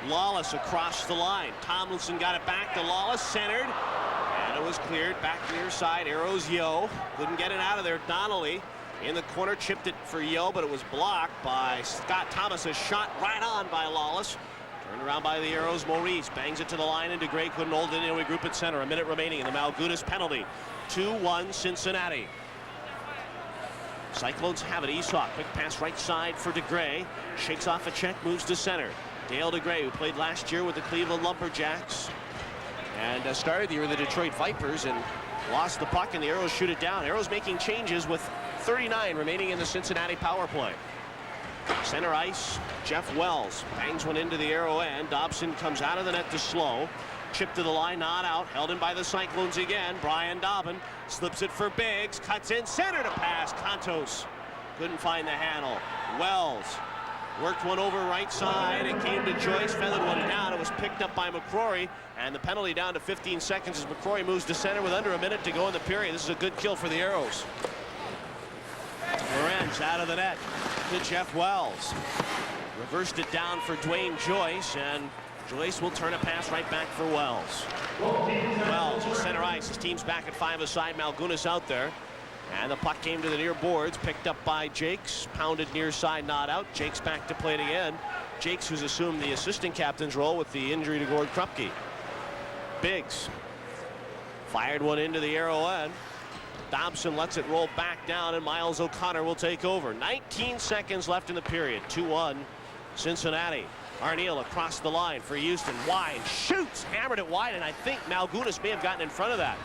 Lawless across the line. Tomlinson got it back to Lawless, centered, and it was cleared back near side. Aeros Yo couldn't get it out of there. Donnelly in the corner chipped it for Yo, but it was blocked by Scott Thomas. A shot right on by Lawless. Turned around by the Aeros. Maurice bangs it to the line, and Degray couldn't hold it. We group at center. A minute remaining in the Malgunas penalty. 2-1 Cincinnati. Cyclones have it. Esau, quick pass right side for Degray. Shakes off a check, moves to center. Dale Degray, who played last year with the Cleveland Lumberjacks and started the year with the Detroit Vipers and lost the puck, and the Aeros shoot it down. Aeros making changes with 39 remaining in the Cincinnati power play. Center ice, Jeff Wells bangs one into the Aero end. Dobson comes out of the net to slow. Chip to the line, not out. Held in by the Cyclones again. Brian Dobbin slips it for Biggs. Cuts in center to pass. Kontos couldn't find the handle. Wells worked one over right side. It came to Joyce. Feathered one down. It was picked up by McCrory. And the penalty down to 15 seconds as McCrory moves to center with under a minute to go in the period. This is a good kill for the Aeros. Lorenz out of the net to Jeff Wells. Reversed it down for Duane Joyce, and Joyce will turn a pass right back for Wells. Wells at center ice. His team's back at 5-a-side. Malgunas out there. And the puck came to the near boards, picked up by Jakes, pounded near side, not out. Jakes back to play it again. Jakes, who's assumed the assistant captain's role with the injury to Gord Krupke. Biggs fired one into the arrow end. Dobson lets it roll back down, and Myles O'Connor will take over. 19 seconds left in the period. 2-1 Cincinnati. Arniel across the line for Houston. Wide, shoots, hammered it wide, and I think Malgunas may have gotten in front of that.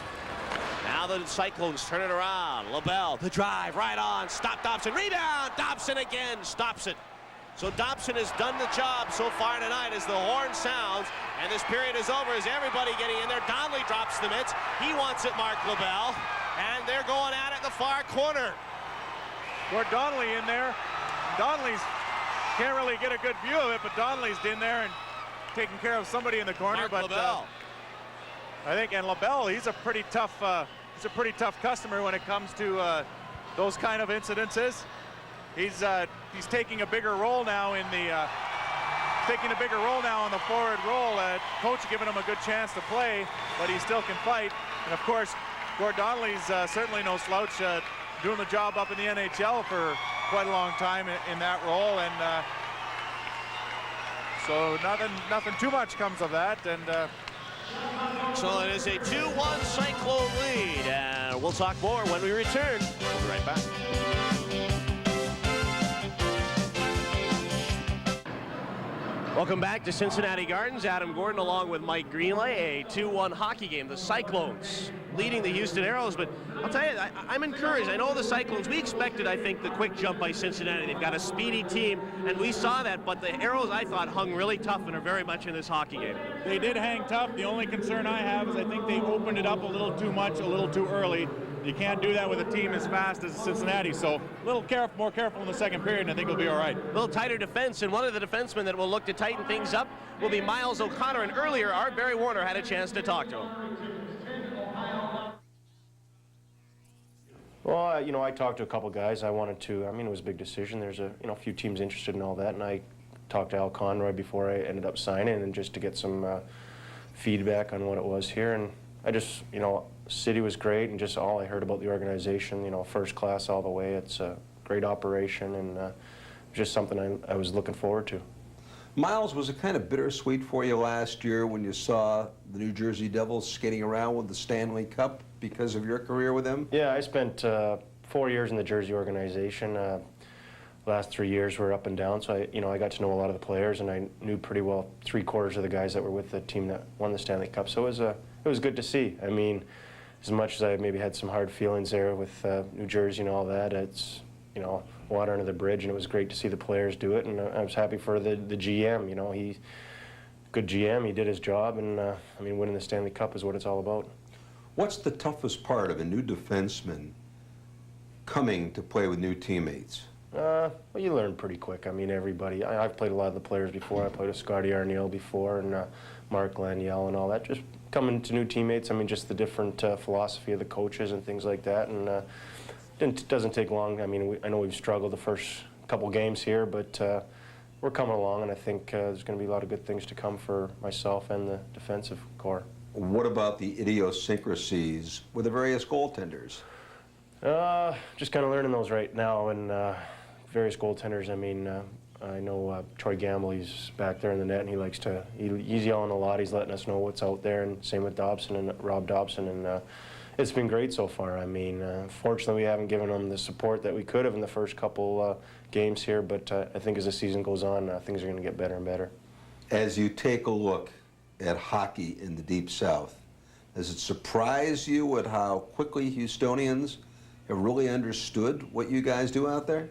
Now the Cyclones turn it around. LaBelle, the drive, right on. Stop Dobson. Rebound. Dobson again stops it. So Dobson has done the job so far tonight as the horn sounds. And this period is over as everybody getting in there. Donnelly drops the mitts. He wants it, Marc LaBelle. And they're going at it in the far corner. Gord Donnelly in there. Donnelly's can't really get a good view of it, but Donnelly's in there and taking care of somebody in the corner. Marc LaBelle. I think, and LaBelle, he's a pretty tough customer when it comes to those kind of incidences. He's taking a bigger role now in the on the forward role. Coach giving him a good chance to play, but he still can fight. And of course, Gord Donnelly's certainly no slouch, doing the job up in the NHL for quite a long time in that role, and so nothing too much comes of that. And so it is a 2-1 Cyclone lead, and we'll talk more when we return. We'll be right back. Welcome back to Cincinnati Gardens. Adam Gordon along with Mike Greenlay. A 2-1 hockey game. The Cyclones leading the Houston Aeros, but I'll tell you, I'm encouraged. I know the Cyclones, we expected, I think, the quick jump by Cincinnati. They've got a speedy team, and we saw that, but the Aeros, I thought, hung really tough and are very much in this hockey game. They did hang tough. The only concern I have is I think they opened it up a little too much, a little too early. You can't do that with a team as fast as Cincinnati, so a little more careful in the second period, and I think we'll be all right. A little tighter defense, and one of the defensemen that will look to tighten things up will be Myles O'Connor, and earlier, our Barry Warner had a chance to talk to him. Well, you know, I talked to a couple guys. I wanted to, I mean, it was a big decision. There's a few teams interested in all that, and I talked to Al Conroy before I ended up signing, and just to get some feedback on what it was here. And I just, city was great, and just all I heard about the organization, first class all the way. It's a great operation, and just something I was looking forward to. Myles, was it kind of bittersweet for you last year when you saw the New Jersey Devils skating around with the Stanley Cup because of your career with them? Yeah, I spent 4 years in the Jersey organization. Last 3 years were up and down, so I got to know a lot of the players, and I knew pretty well 3/4 of the guys that were with the team that won the Stanley Cup. So it was good to see. I mean, as much as I maybe had some hard feelings there with New Jersey and all that, it's water under the bridge, and it was great to see the players do it, and I was happy for the GM. He good GM, he did his job, and I mean, winning the Stanley Cup is what it's all about. What's the toughest part of a new defenseman coming to play with new teammates? Well, you learn pretty quick. I mean, everybody. I've played a lot of the players before. I played with Scotty Arniel before, and Marc, Laniel, and all that. Just coming to new teammates. I mean, just the different philosophy of the coaches and things like that. And it doesn't take long. I mean, I know we've struggled the first couple games here, but we're coming along, and I think there's going to be a lot of good things to come for myself and the defensive core. What about the idiosyncrasies with the various goaltenders? Just kind of learning those right now, and various goaltenders. I mean, I know Troy Gamble, he's back there in the net, and he's yelling a lot. He's letting us know what's out there, and same with Dobson and Rob Dobson, and it's been great so far. I mean, fortunately, we haven't given them the support that we could have in the first couple games here, but I think as the season goes on, things are going to get better and better. As you take a look at hockey in the Deep South, does it surprise you at how quickly Houstonians have really understood what you guys do out there?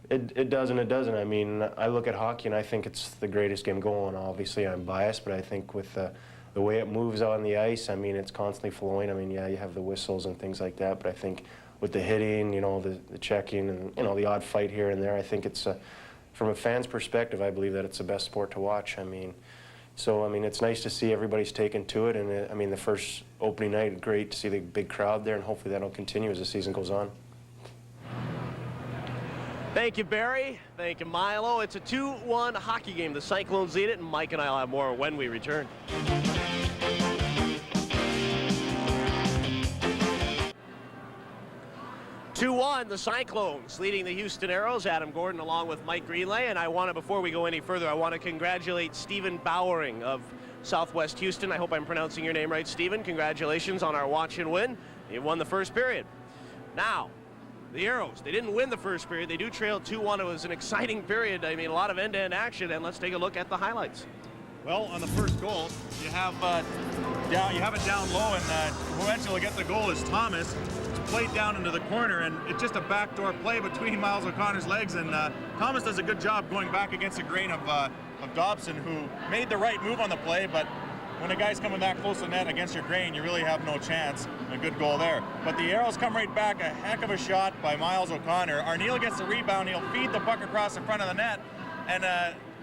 It does and it doesn't. I mean, I look at hockey and I think it's the greatest game going. Obviously, I'm biased, but I think with the way it moves on the ice, I mean, it's constantly flowing. I mean, yeah, you have the whistles and things like that, but I think with the hitting, you know, the checking and, you know, the odd fight here and there, I think it's, from a fan's perspective, I believe that it's the best sport to watch. I mean, so, I mean, it's nice to see everybody's taken to it, and I mean, the first opening night, great to see the big crowd there, and hopefully that'll continue as the season goes on. Thank you, Barry. Thank you, Milo. It's a 2-1 hockey game. The Cyclones lead it, and Mike and I will have more when we return. The Cyclones leading the Houston Aeros. Adam Gordon along with Mike Greenlay. And I want to, before we go any further, I want to congratulate Stephen Bowering of Southwest Houston. I hope I'm pronouncing your name right, Stephen. Congratulations on our watch and win. You won the first period. Now, the Aeros, they didn't win the first period. They do trail 2-1. It was an exciting period. I mean, a lot of end-to-end action. And let's take a look at the highlights. Well, on the first goal, you have it down low, and who eventually will get the goal is Thomas. It's played down into the corner, and it's just a backdoor play between Myles O'Connor's legs, and Thomas does a good job going back against the grain of Dobson, who made the right move on the play, but when a guy's coming that close to the net against your grain, you really have no chance. A good goal there. But the Aeros come right back, a heck of a shot by Myles O'Connor. Arniel gets the rebound, he'll feed the puck across the front of the net, and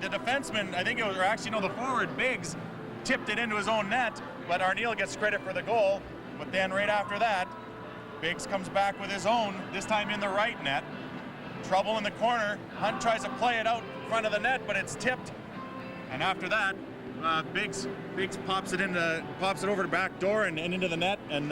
the defenseman, I think it was, or actually no, the forward, Biggs, tipped it into his own net, but Arniel gets credit for the goal. But then right after that, Biggs comes back with his own, this time in the right net. Trouble in the corner. Hunt tries to play it out in front of the net, but it's tipped. And after that, Biggs pops it over the back door and into the net, and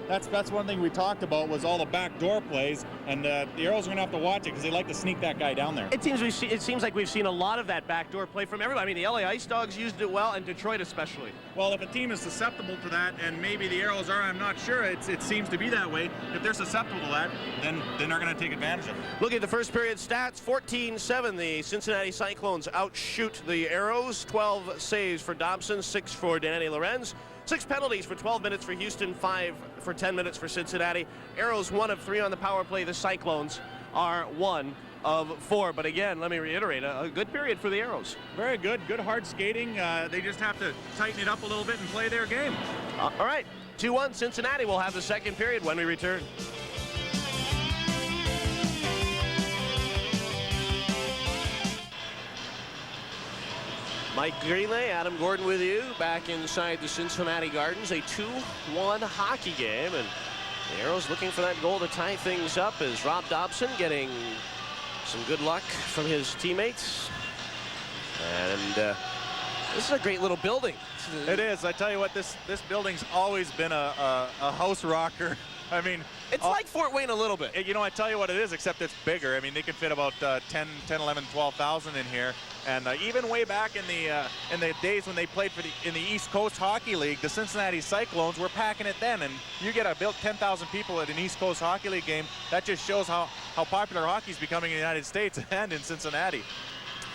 that's one thing we talked about was all the back door plays, and the Aeros are going to have to watch it because they like to sneak that guy down there. It seems like we've seen a lot of that backdoor play from everybody. I mean, the LA Ice Dogs used it well, and Detroit especially. Well, if a team is susceptible to that, and maybe the Aeros are, I'm not sure. It seems to be that way. If they're susceptible to that, then they're going to take advantage of it. Look at the first period stats: 14-7. The Cincinnati Cyclones outshoot the Aeros. 12 saves for Dobson, 6 for Danny Lorenz. 6 penalties for 12 minutes for Houston, 5 for 10 minutes for Cincinnati. Aeros 1 of 3 on the power play. The Cyclones are 1 of 4. But again, let me reiterate, a good period for the Aeros. Very good hard skating. They just have to tighten it up a little bit and play their game. All right, 2-1 Cincinnati. We'll have the second period when we return. Mike Greenlay, Adam Gordon with you, back inside the Cincinnati Gardens. A 2-1 hockey game, and the Aeros looking for that goal to tie things up as Rob Dobson getting some good luck from his teammates. And this is a great little building. It is. I tell you what, this building's always been a house rocker. I mean, it's like Fort Wayne a little bit. You know, I tell you what it is, except it's bigger. I mean, they can fit about 10, 11, 12,000 in here. And even way back in the days when they played in the East Coast Hockey League, the Cincinnati Cyclones were packing it then. And you get 10,000 people at an East Coast Hockey League game. That just shows how popular hockey's becoming in the United States and in Cincinnati.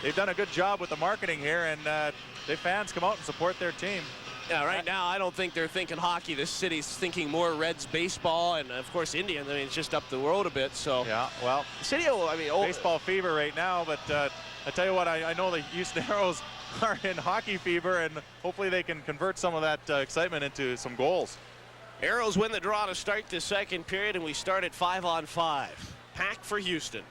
They've done a good job with the marketing here, and the fans come out and support their team. Yeah, right now I don't think they're thinking hockey. This city's thinking more Reds baseball, and of course Indians. I mean, it's just up the road a bit. So yeah, well, city. I mean, baseball fever right now. But I tell you what, I know the Houston Aeros are in hockey fever, and hopefully they can convert some of that excitement into some goals. Aeros win the draw to start the second period, and we start at 5-on-5. Paek for Houston.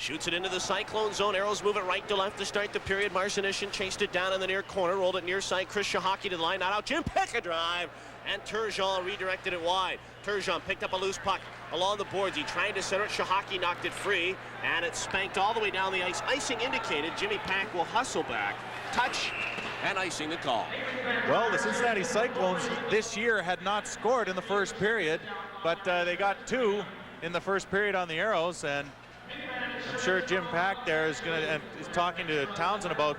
Shoots it into the Cyclone zone. Aeros move it right to left to start the period. Marcinyshyn chased it down in the near corner. Rolled it near side. Cichocki to the line. Not out. Jim Paek a drive. And Turgeon redirected it wide. Turgeon picked up a loose puck along the boards. He tried to center it. Cichocki knocked it free. And it spanked all the way down the ice. Icing indicated. Jimmy Paek will hustle back. Touch. And icing the call. Well, the Cincinnati Cyclones this year had not scored in the first period, but they got 2 in the first period on the Aeros, and I'm sure Jim Paek there is talking to Townshend about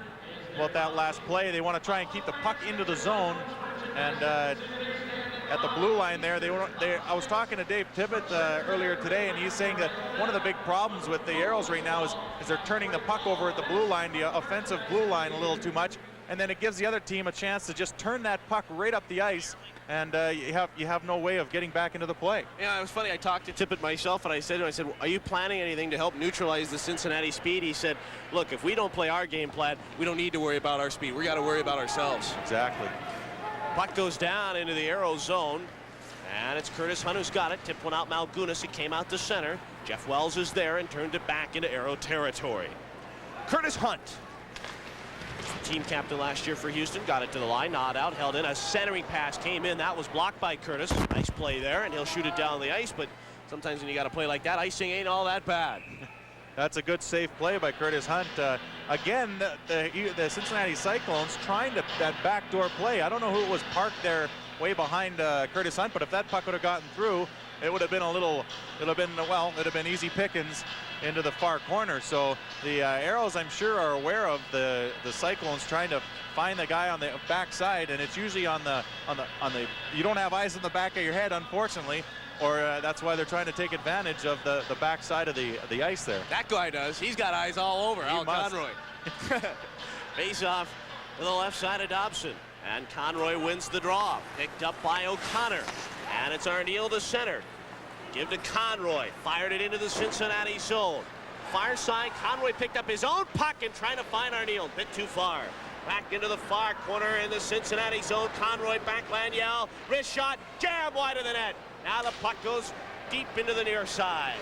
that last play. They want to try and keep the puck into the zone, and at the blue line there, I was talking to Dave Tibbett earlier today, and he's saying that one of the big problems with the Aeros right now is they're turning the puck over at the blue line, the offensive blue line, a little too much, and then it gives the other team a chance to just turn that puck right up the ice, and you have no way of getting back into the play. Yeah, it was funny. I talked to Tippett myself, and I said, are you planning anything to help neutralize the Cincinnati speed? He said, look, if we don't play our game plan, we don't need to worry about our speed. We got to worry about ourselves. Exactly. Puck goes down into the Aeros zone, and it's Curtis Hunt who's got it. Tipped one out Malgunas. It came out to center. Jeff Wells is there and turned it back into Aero territory. Curtis Hunt, team captain last year for Houston, got it to the line, not out, held in. A centering pass came in. That was blocked by Curtis. Nice play there, and he'll shoot it down the ice, but sometimes when you got to play like that, icing ain't all that bad. That's a good safe play by Curtis Hunt. Again, the Cincinnati Cyclones trying that backdoor play. I don't know who was parked there way behind Curtis Hunt, but if that puck would have gotten through, it would have been it'd have been easy pickings into the far corner. So the Aeros, I'm sure, are aware of the Cyclones trying to find the guy on the backside, and it's usually on the you don't have eyes in the back of your head, unfortunately, or that's why they're trying to take advantage of the backside of the ice there. That guy does. He's got eyes all over. Al Conroy. Face off to the left side of Dobson, and Conroy wins the draw. Picked up by O'Connor, and it's Arniel to center. Give to Conroy. Fired it into the Cincinnati zone. Far side, Conroy picked up his own puck and trying to find Arniel. Bit too far. Back into the far corner in the Cincinnati zone. Conroy back, Laniel. Wrist shot, jam wide of the net. Now the puck goes deep into the near side,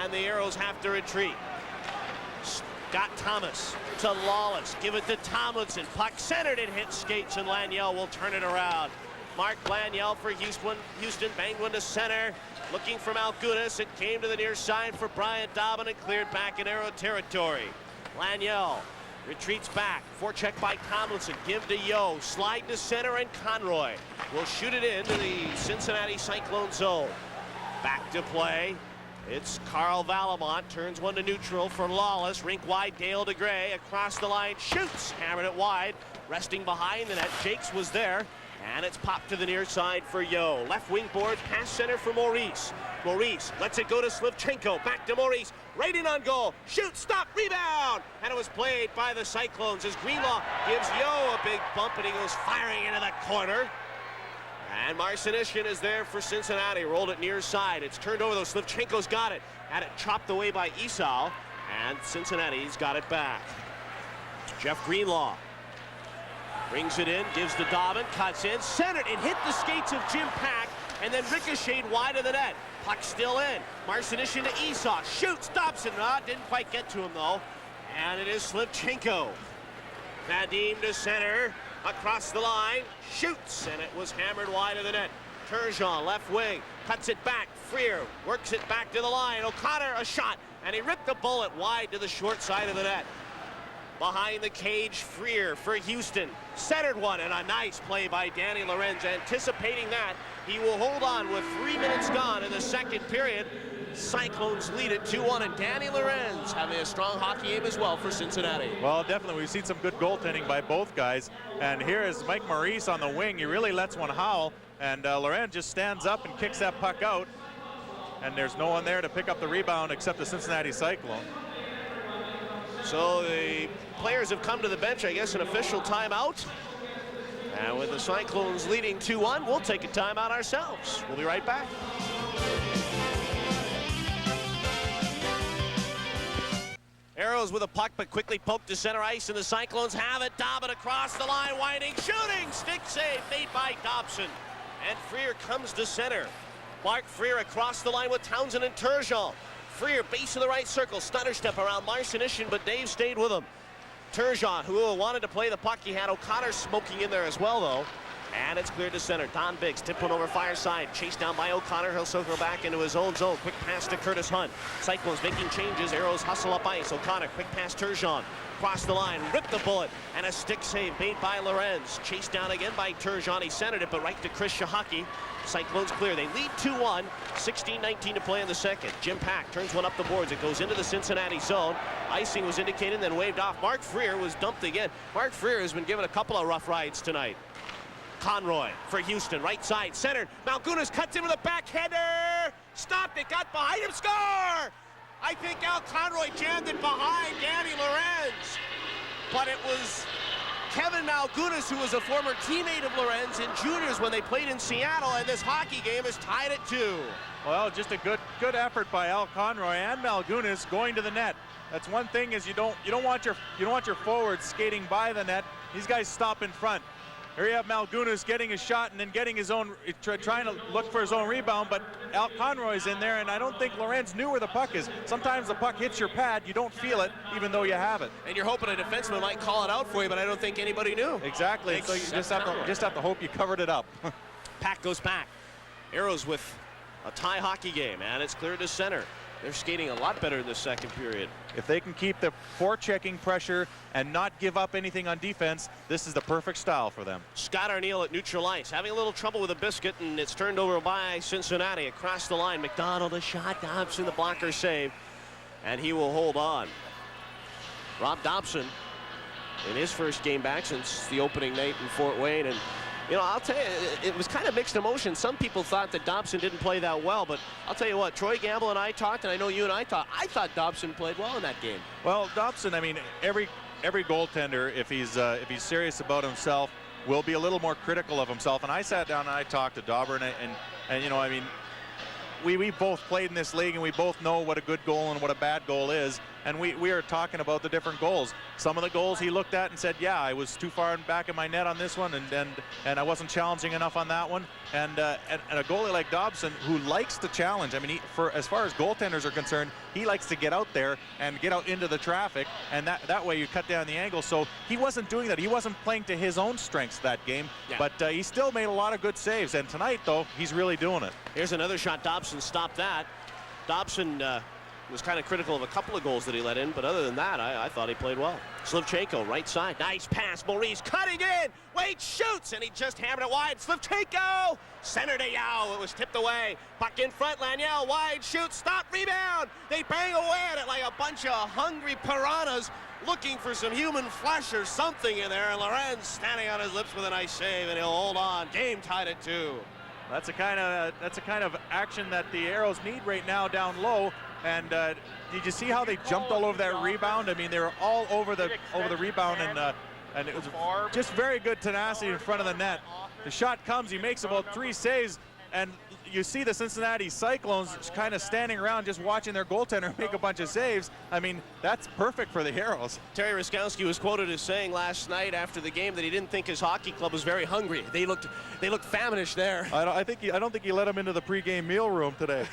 and the Aeros have to retreat. Scott Thomas to Lawless. Give it to Tomlinson. Puck centered and hit skates, and Laniel will turn it around. Marc Laniel for Houston banged one to center. Looking for Malgunas. It came to the near side for Brian Dobbin and cleared back in Aero territory. Laniel retreats back. Forecheck by Tomlinson. Give to Yo. Slide to center, and Conroy will shoot it into the Cincinnati Cyclone zone. Back to play. It's Carl Valimont. Turns one to neutral for Lawless. Rink wide, Dale Degray across the line. Shoots. Hammered it wide. Resting behind the net. Jakes was there. And it's popped to the near side for Yo. Left wing boards, pass center for Maurice. Maurice lets it go to Slivchenko. Back to Maurice. Right in on goal. Shoot, stop, rebound. And it was played by the Cyclones as Greenlaw gives Yo a big bump, and he goes firing into that corner. And Marcinyshyn is there for Cincinnati. Rolled it near side. It's turned over though. Slivchenko's got it. Had it chopped away by Esau. And Cincinnati's got it back. Jeff Greenlaw brings it in, gives to Dobbin, cuts in, centered, and hit the skates of Jim Paek, and then ricocheted wide of the net. Puck still in. Marcinyshyn to Esau. Shoots. Dopson. Didn't quite get to him, though. And it is Slivchenko. Vadim to center. Across the line. Shoots. And it was hammered wide of the net. Turgeon, left wing. Cuts it back. Freer works it back to the line. O'Connor, a shot. And he ripped the bullet wide to the short side of the net. Behind the cage, Freer for Houston. Centered one, and a nice play by Danny Lorenz. Anticipating that, he will hold on with 3 minutes gone in the second period. Cyclones lead it 2-1, and Danny Lorenz having a strong hockey game as well for Cincinnati. Well, definitely. We've seen some good goaltending by both guys. And here is Mike Maurice on the wing. He really lets one howl, and Lorenz just stands up and kicks that puck out. And there's no one there to pick up the rebound except the Cincinnati Cyclone. So the players have come to the bench, I guess, an official timeout. And with the Cyclones leading 2-1, we'll take a timeout ourselves. We'll be right back. Aeros with a puck, but quickly poked to center ice, and the Cyclones have it. Dobbin across the line, winding, shooting, stick save made by Dobson. And Freer comes to center. Marc Freer across the line with Townshend and Turgeon. Freer, base of the right circle, stutter step around Marcinyshyn, but Dave stayed with him. Turgeon, who wanted to play the puck, he had O'Connor smoking in there as well, though. And it's cleared to center. Don Biggs, tipped one over far side. Chased down by O'Connor. He'll circle back into his own zone. Quick pass to Curtis Hunt. Cyclones making changes. Aeros hustle up ice. O'Connor, quick pass Turgeon. Cross the line, ripped the bullet, and a stick save made by Lorenz. Chased down again by Turgeon. He centered it, but right to Cichocki. Cyclones clear. They lead 2-1. 16-19 to play in the second. Jim Paek turns one up the boards. It goes into the Cincinnati zone. Icing was indicated, then waved off. Marc Freer was dumped again. Marc Freer has been given a couple of rough rides tonight. Conroy for Houston, right side, centered. Malgunas cuts in with a backhander. Stopped it, got behind him, score! I think Al Conroy jammed it behind Danny Lorenz. But it was Kevin Malgunas, who was a former teammate of Lorenz in juniors when they played in Seattle, and this hockey game has tied it 2. Well, just a good effort by Al Conroy and Malgunas going to the net. That's one thing, is you don't want your forwards skating by the net. These guys stop in front. Here you have Malgunas getting a shot and then getting his own, trying to look for his own rebound, but Al Conroy's in there, and I don't think Lorenz knew where the puck is. Sometimes the puck hits your pad, you don't feel it, even though you have it. And you're hoping a defenseman might call it out for you, but I don't think anybody knew. Exactly, so you just have to hope you covered it up. Paek goes back. Aeros with a tie hockey game, and it's cleared to center. They're skating a lot better in the second period. If they can keep the forechecking pressure and not give up anything on defense, this is the perfect style for them. Scott Arniel at neutral ice, having a little trouble with a biscuit, and it's turned over by Cincinnati across the line. McDonald a shot, Dobson the blocker save, and he will hold on. Rob Dobson in his first game back since the opening night in Fort Wayne, and you know, I'll tell you, it was kind of mixed emotions. Some people thought that Dopson didn't play that well, but I'll tell you what, Troy Gamble and I talked, and I know you and I thought Dopson played well in that game. Well, Dopson, I mean, every goaltender, if he's serious about himself, will be a little more critical of himself. And I sat down and I talked to Dobbin, and you know, I mean, we both played in this league, and we both know what a good goal and what a bad goal is. And we are talking about the different goals. Some of the goals he looked at and said, yeah, I was too far in back of my net on this one, and I wasn't challenging enough on that one. And a goalie like Dobson, who likes to challenge, I mean, as far as goaltenders are concerned, he likes to get out there and get out into the traffic, and that way you cut down the angle. So he wasn't doing that. He wasn't playing to his own strengths that game, yeah. But he still made a lot of good saves. And tonight, though, he's really doing it. Here's another shot. Dobson stopped that. Dobson was kind of critical of a couple of goals that he let in, but other than that, I thought he played well. Slivchenko, right side, nice pass. Maurice cutting in. Wade shoots, and he just hammered it wide. Slivchenko, center to Yao. It was tipped away. Puck in front. Laniel wide shoots. Stop. Rebound. They bang away at it like a bunch of hungry piranhas looking for some human flesh or something in there. And Lorenz standing on his lips with a nice save, and he'll hold on. Game tied at 2. That's a kind of action that the Aeros need right now down low. And did you see how they jumped all over that rebound? I mean, they were all over the rebound, and it was just very good tenacity in front of the net. The shot comes, he makes about 3 saves, and you see the Cincinnati Cyclones kind of standing around just watching their goaltender make a bunch of saves. I mean, that's perfect for the Aeros. Terry Ruskowski was quoted as saying last night after the game that he didn't think his hockey club was very hungry. They looked faminish there. I don't think he let them into the pregame meal room today,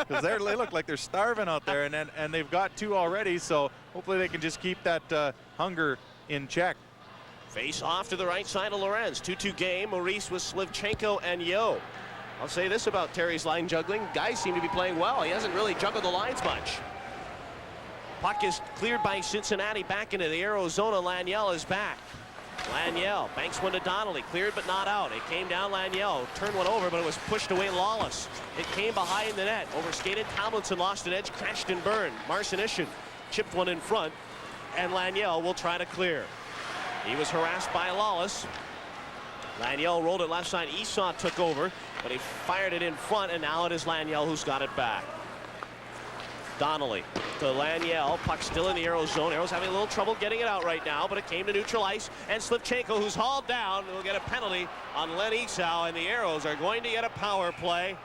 because they look like they're starving out there, and they've got 2 already. So hopefully they can just keep that hunger in check. Face off to the right side of Lorenz. 2-2 game. Maurice with Slivchenko and Yo. I'll say this about Terry's line juggling. Guys seem to be playing well. He hasn't really juggled the lines much. Puck is cleared by Cincinnati back into the Aeros zone. Laniel is back. Laniel banks one to Donnelly. Cleared but not out. It came down Laniel. Turned one over, but it was pushed away Lawless. It came behind the net. Overskated. Tomlinson lost an edge. Crashed and burned. Marcinyshyn chipped one in front. And Laniel will try to clear. He was harassed by Lawless. Laniel rolled it left side. Esau took over, but he fired it in front, and now it is Laniel who's got it back. Donnelly to Laniel. Puck still in the Aeros zone. Aeros having a little trouble getting it out right now, but it came to neutral ice, and Slivchenko, who's hauled down, will get a penalty on Len Esau, and the Aeros are going to get a power play.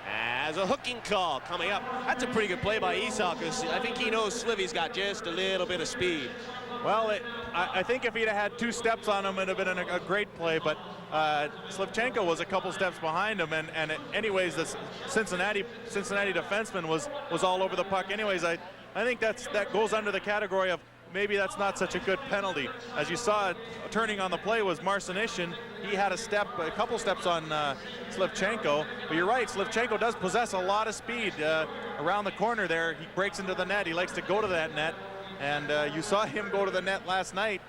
as a hooking call coming up. That's a pretty good play by Esau, because I think he knows Slivy's got just a little bit of speed. Well, I think if he'd have had 2 steps on him, it'd have been a great play, but Slivchenko was a couple steps behind him, and anyways, the Cincinnati defenseman was all over the puck. Anyways, I think that goes under the category of maybe that's not such a good penalty. As you saw, turning on the play was Marcinyshyn. He had a couple steps on Slivchenko. But you're right, Slivchenko does possess a lot of speed around the corner there. He breaks into the net. He likes to go to that net. And you saw him go to the net last night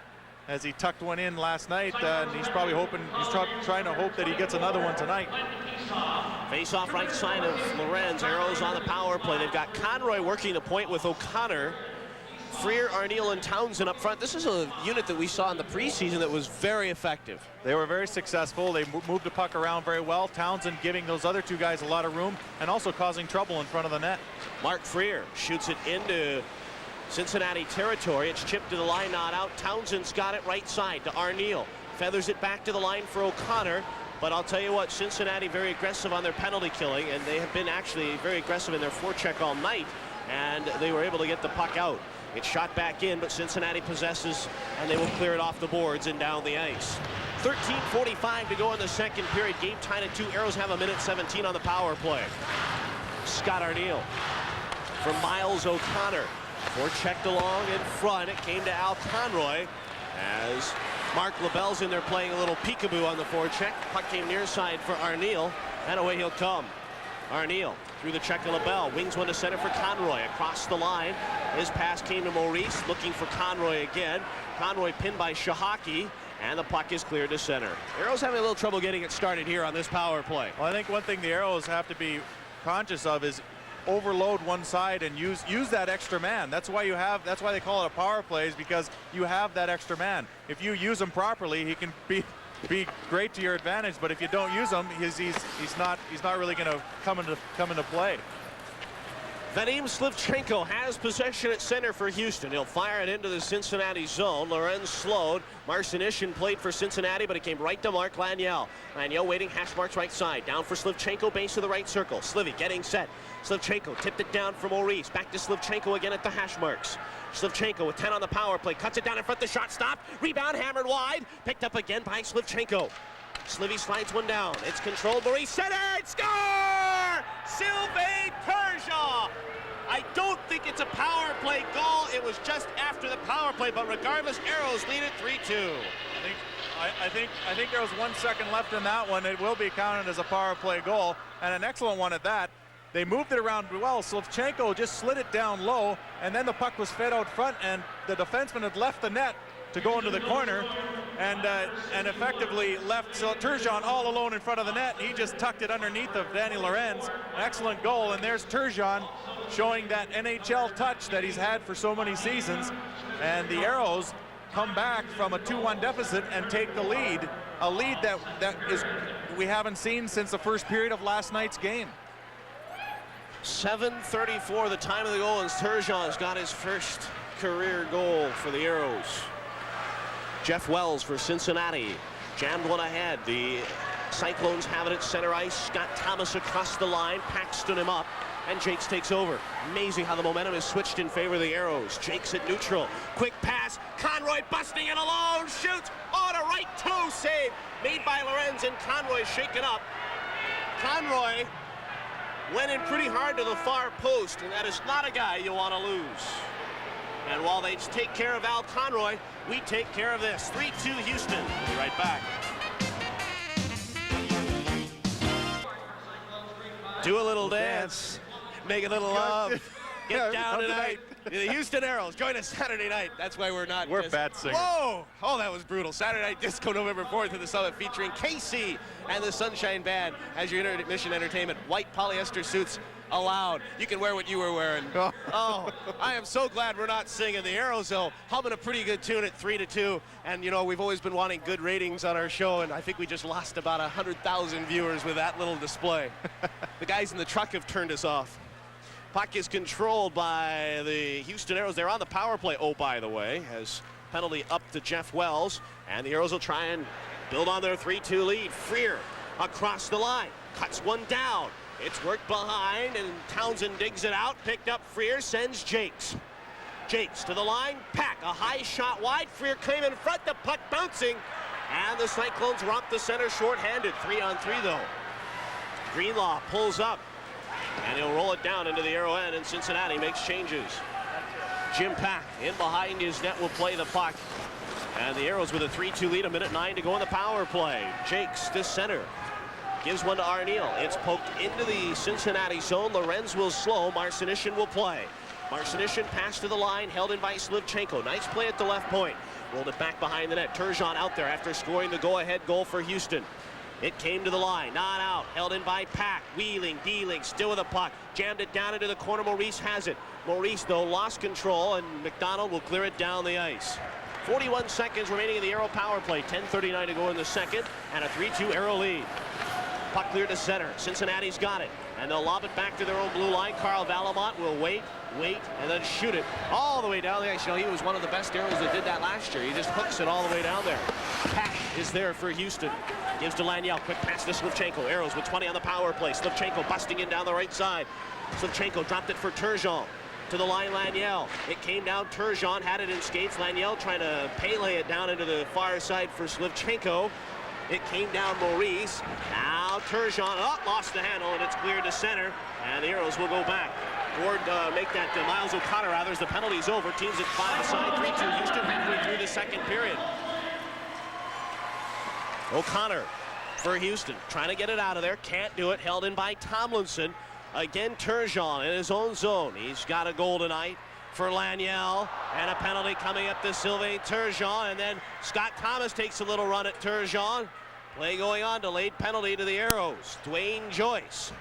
as he tucked one in last night. And he's probably trying to hope that he gets another one tonight. Face off right side of Lorenz. Aeros on the power play. They've got Conroy working the point with O'Connor. Freer, Arniel, and Townshend up front. This is a unit that we saw in the preseason that was very effective. They were very successful. They moved the puck around very well. Townshend giving those other 2 guys a lot of room and also causing trouble in front of the net. Marc Freer shoots it into Cincinnati territory. It's chipped to the line, not out. Townsend's got it right side to Arniel. Feathers it back to the line for O'Connor. But I'll tell you what, Cincinnati very aggressive on their penalty killing, and they have been actually very aggressive in their forecheck all night, and they were able to get the puck out. It's shot back in, but Cincinnati possesses, and they will clear it off the boards and down the ice. 13:45 to go in the second period. Game tied at 2. Aeros have 1:17 on the power play. Scott Arniel from Myles O'Connor. Forechecked along in front. It came to Al Conroy as Marc LaBelle's in there playing a little peekaboo on the forecheck. Puck came near side for Arniel, and away he'll come. Arniel through the check of LaBelle. Wings one to center for Conroy. Across the line. His pass came to Maurice, looking for Conroy again. Conroy pinned by Cichocki, and the puck is cleared to center. Aeros having a little trouble getting it started here on this power play. Well, I think one thing the Aeros have to be conscious of is overload one side and use that extra man. That's why they call it a power play, is because you have that extra man. If you use him properly, he can be great to your advantage, but if you don't use him, he's not really going to come into play. Vadim Slivchenko has possession at center for Houston. He'll fire it into the Cincinnati zone. Lorenz slowed. Marcinyshyn played for Cincinnati, but it came right to Marc Laniel. Laniel waiting, hash marks right side. Down for Slivchenko, base of the right circle. Slivy getting set. Slivchenko tipped it down for Maurice. Back to Slivchenko again at the hash marks. Slivchenko with 10 on the power play. Cuts it down in front. The shot stopped. Rebound hammered wide. Picked up again by Slivchenko. Slivy slides one down. It's controlled. Maurice centered. Score! Sylvain Turgeon. I don't think it's a power play goal. It was just after the power play, but regardless, Aeros lead it 3-2. I think there was 1 second left in that one. It will be counted as a power play goal, and an excellent one at that. They moved it around well. Slivchenko just slid it down low, and then the puck was fed out front, and the defenseman had left the net to go into the corner, and effectively left Turgeon all alone in front of the net. He just tucked it underneath of Danny Lorenz. An excellent goal, and there's Turgeon showing that NHL touch that he's had for so many seasons. And the Aeros come back from a 2-1 deficit and take the lead, a lead that we haven't seen since the first period of last night's game. 7:34 the time of the goal, and Turgeon's got his first career goal for the Aeros. Jeff Wells for Cincinnati jammed one ahead. The Cyclones have it at center ice. Scott Thomas across the line. Paek stood him up, and Jakes takes over. Amazing how the momentum is switched in favor of the Aeros. Jakes at neutral. Quick pass. Conroy busting it alone. Shoots on a right toe save made by Lorenz, and Conroy shaken up. Conroy went in pretty hard to the far post, and that is not a guy you want to lose. And while they take care of Al Conroy, we take care of this. 3-2 Houston. We'll be right back. Do a little dance. Make a little love. Get down tonight. The Houston Aeros join us Saturday night. That's why we're bad singers. Whoa! Oh, that was brutal. Saturday Night Disco, November 4th at the Summit, featuring KC and the Sunshine Band as your intermission entertainment. White polyester suits allowed. You can wear what you were wearing. Oh, I am so glad we're not singing. The Aeros, though, humming a pretty good tune at 3-2. And, you know, we've always been wanting good ratings on our show, and I think we just lost about 100,000 viewers with that little display. The guys in the truck have turned us off. Puck is controlled by the Houston Aeros. They're on the power play, oh, by the way, as penalty up to Jeff Wells. And the Aeros will try and build on their 3-2 lead. Freer across the line, cuts one down. It's worked behind, and Townshend digs it out. Picked up Freer, sends Jakes. Jakes to the line. Paek, a high shot wide. Freer came in front, the puck bouncing. And the Cyclones romp the center shorthanded. 3-on-3 though. Greenlaw pulls up, and he'll roll it down into the arrow end, and Cincinnati makes changes. Jim Paek in behind his net will play the puck. And the Aeros with a 3-2 lead, 1:09 to go in the power play. Jakes to center. Gives one to Arniel. It's poked into the Cincinnati zone. Lorenz will slow. Marcinyshyn will play. Marcinyshyn passed to the line, held in by Slivchenko. Nice play at the left point. Rolled it back behind the net. Turgeon out there after scoring the go-ahead goal for Houston. It came to the line, not out. Held in by Paek. Wheeling, dealing, still with the puck. Jammed it down into the corner. Maurice has it. Maurice, though, lost control, and McDonald will clear it down the ice. 41 seconds remaining in the Aero power play. 10:39 to go in the second, and a 3-2 Aero lead. Puck clear to center. Cincinnati's got it, and they'll lob it back to their own blue line. Valimont will wait, and then shoot it all the way down the ice. You know, he was one of the best Aeros that did that last year. He just hooks it all the way down there. Paek is there for Houston. Gives to Laniel. Quick pass to Slivchenko. Aeros with 20 on the power play. Slivchenko busting in down the right side. Slivchenko dropped it for Turgeon. To the line, Laniel. It came down. Turgeon had it in skates. Laniel trying to Pele it down into the far side for Slivchenko. It came down Maurice. Now Turgeon lost the handle, and it's cleared to center. And the Aeros will go back. Ward make that Myles O'Connor rather as the penalty's over. Teams at 5 aside. 3-2 Houston halfway through the second period. O'Connor for Houston. Trying to get it out of there. Can't do it. Held in by Tomlinson. Again, Turgeon in his own zone. He's got a goal tonight for Laniel, and a penalty coming up to Sylvain Turgeon, and then Scott Thomas takes a little run at Turgeon. Play going on, delayed penalty to the Aeros. Duane Joyce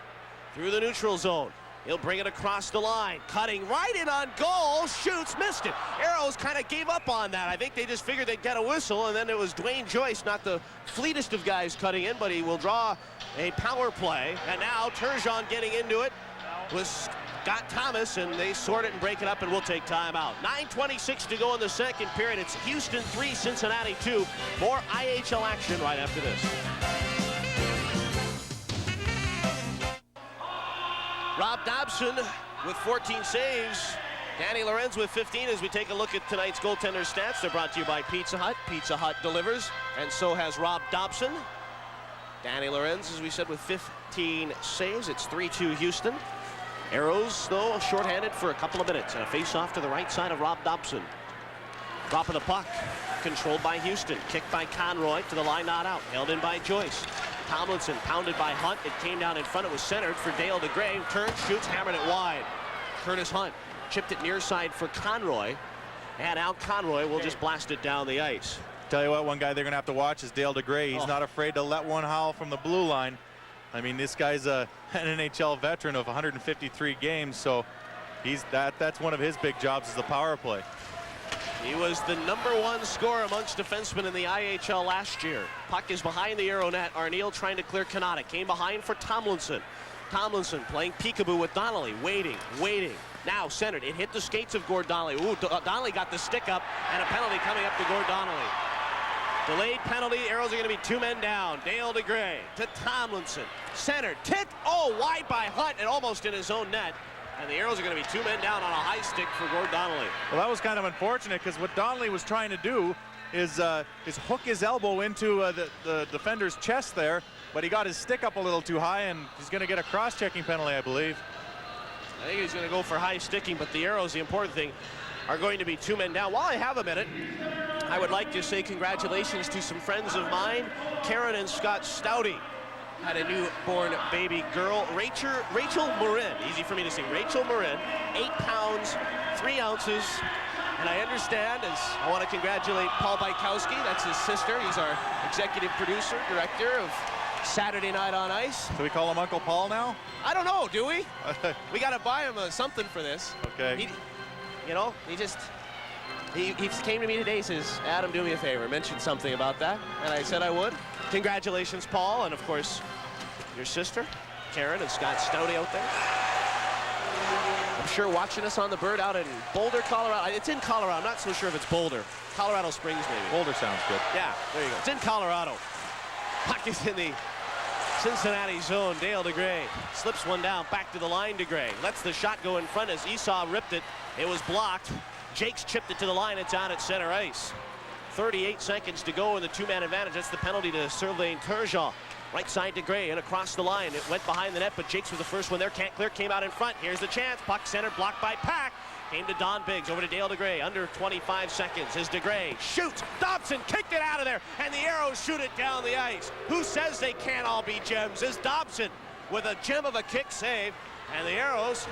through the neutral zone. He'll bring it across the line, cutting right in on goal, shoots, missed it. Aeros kind of gave up on that. I think they just figured they'd get a whistle, and then it was Duane Joyce, not the fleetest of guys cutting in, but he will draw a power play. And now Turgeon getting into it was Scott Thomas, and they sort it and break it up, and we'll take timeout. 9:26 to go in the second period. It's Houston 3, Cincinnati 2. More IHL action right after this. Rob Dobson with 14 saves. Danny Lorenz with 15 as we take a look at tonight's goaltender stats. They're brought to you by Pizza Hut. Pizza Hut delivers, and so has Rob Dobson. Danny Lorenz, as we said, with 15 saves. It's 3-2 Houston. Aeros, though, shorthanded for a couple of minutes, and a face-off to the right side of Rob Dobson. Drop of the puck, controlled by Houston. Kicked by Conroy to the line, not out. Held in by Joyce. Tomlinson pounded by Hunt. It came down in front. It was centered for Dale Degray. Turns, shoots, hammered it wide. Curtis Hunt chipped it near side for Conroy. And out Conroy will just blast it down the ice. Tell you what, one guy they're going to have to watch is Dale Degray. He's not afraid to let one howl from the blue line. I mean, this guy's an NHL veteran of 153 games, so that's one of his big jobs is the power play. He was the #1 scorer amongst defensemen in the IHL last year. Puck is behind the Aero net. Arniel trying to clear Kanata. Came behind for Tomlinson. Tomlinson playing peekaboo with Donnelly. Waiting. Now centered. It hit the skates of Gord Donnelly. Ooh, Donnelly got the stick up, and a penalty coming up to Gord Donnelly. Delayed penalty. Aeros are going to be 2 men down. Dale Degray to Tomlinson. Centered. Tipped. Oh, wide by Hunt and almost in his own net. And the Aeros are going to be 2 men down on a high stick for Gord Donnelly. Well, that was kind of unfortunate because what Donnelly was trying to do is hook his elbow into the defender's chest there, but he got his stick up a little too high, and he's going to get a cross-checking penalty, I believe. I think he's going to go for high sticking, but the Aeros, the important thing, are going to be 2 men down. While I have a minute, I would like to say congratulations to some friends of mine. Karen and Scott Stouty had a newborn baby girl. Rachel Marin, easy for me to say, Rachel Marin, 8 pounds, 3 ounces. And I understand, as I want to congratulate Paul Bykowski, that's his sister. He's our executive producer, director of Saturday Night on Ice. Do we call him Uncle Paul now? I don't know, do we? We got to buy him something for this. Okay. He came to me today, he says, Adam, do me a favor, mention something about that. And I said I would. Congratulations, Paul, and of course, your sister, Karen, and Scott Stouty out there. I'm sure watching us on the Bird out in Boulder, Colorado. It's in Colorado. I'm not so sure if it's Boulder. Colorado Springs, maybe. Boulder sounds good. Yeah, there you go. It's in Colorado. Puck is in the Cincinnati zone, Dale Degray slips one down, back to the line. Degray lets the shot go in front as Esau ripped it. It was blocked. Jakes chipped it to the line. It's out at center ice. 38 seconds to go in the two-man advantage. That's the penalty to Sylvain Turgeon. Right side Degray and across the line. It went behind the net, but Jakes was the first one there. Can't clear, came out in front. Here's the chance. Puck center, blocked by Paek. Came to Don Biggs, over to Dale Degray. Under 25 seconds as Degray shoots. Dobson kicked it out of there, and the Aeros shoot it down the ice. Who says they can't all be gems? Is Dobson with a gem of a kick save, and the Aeros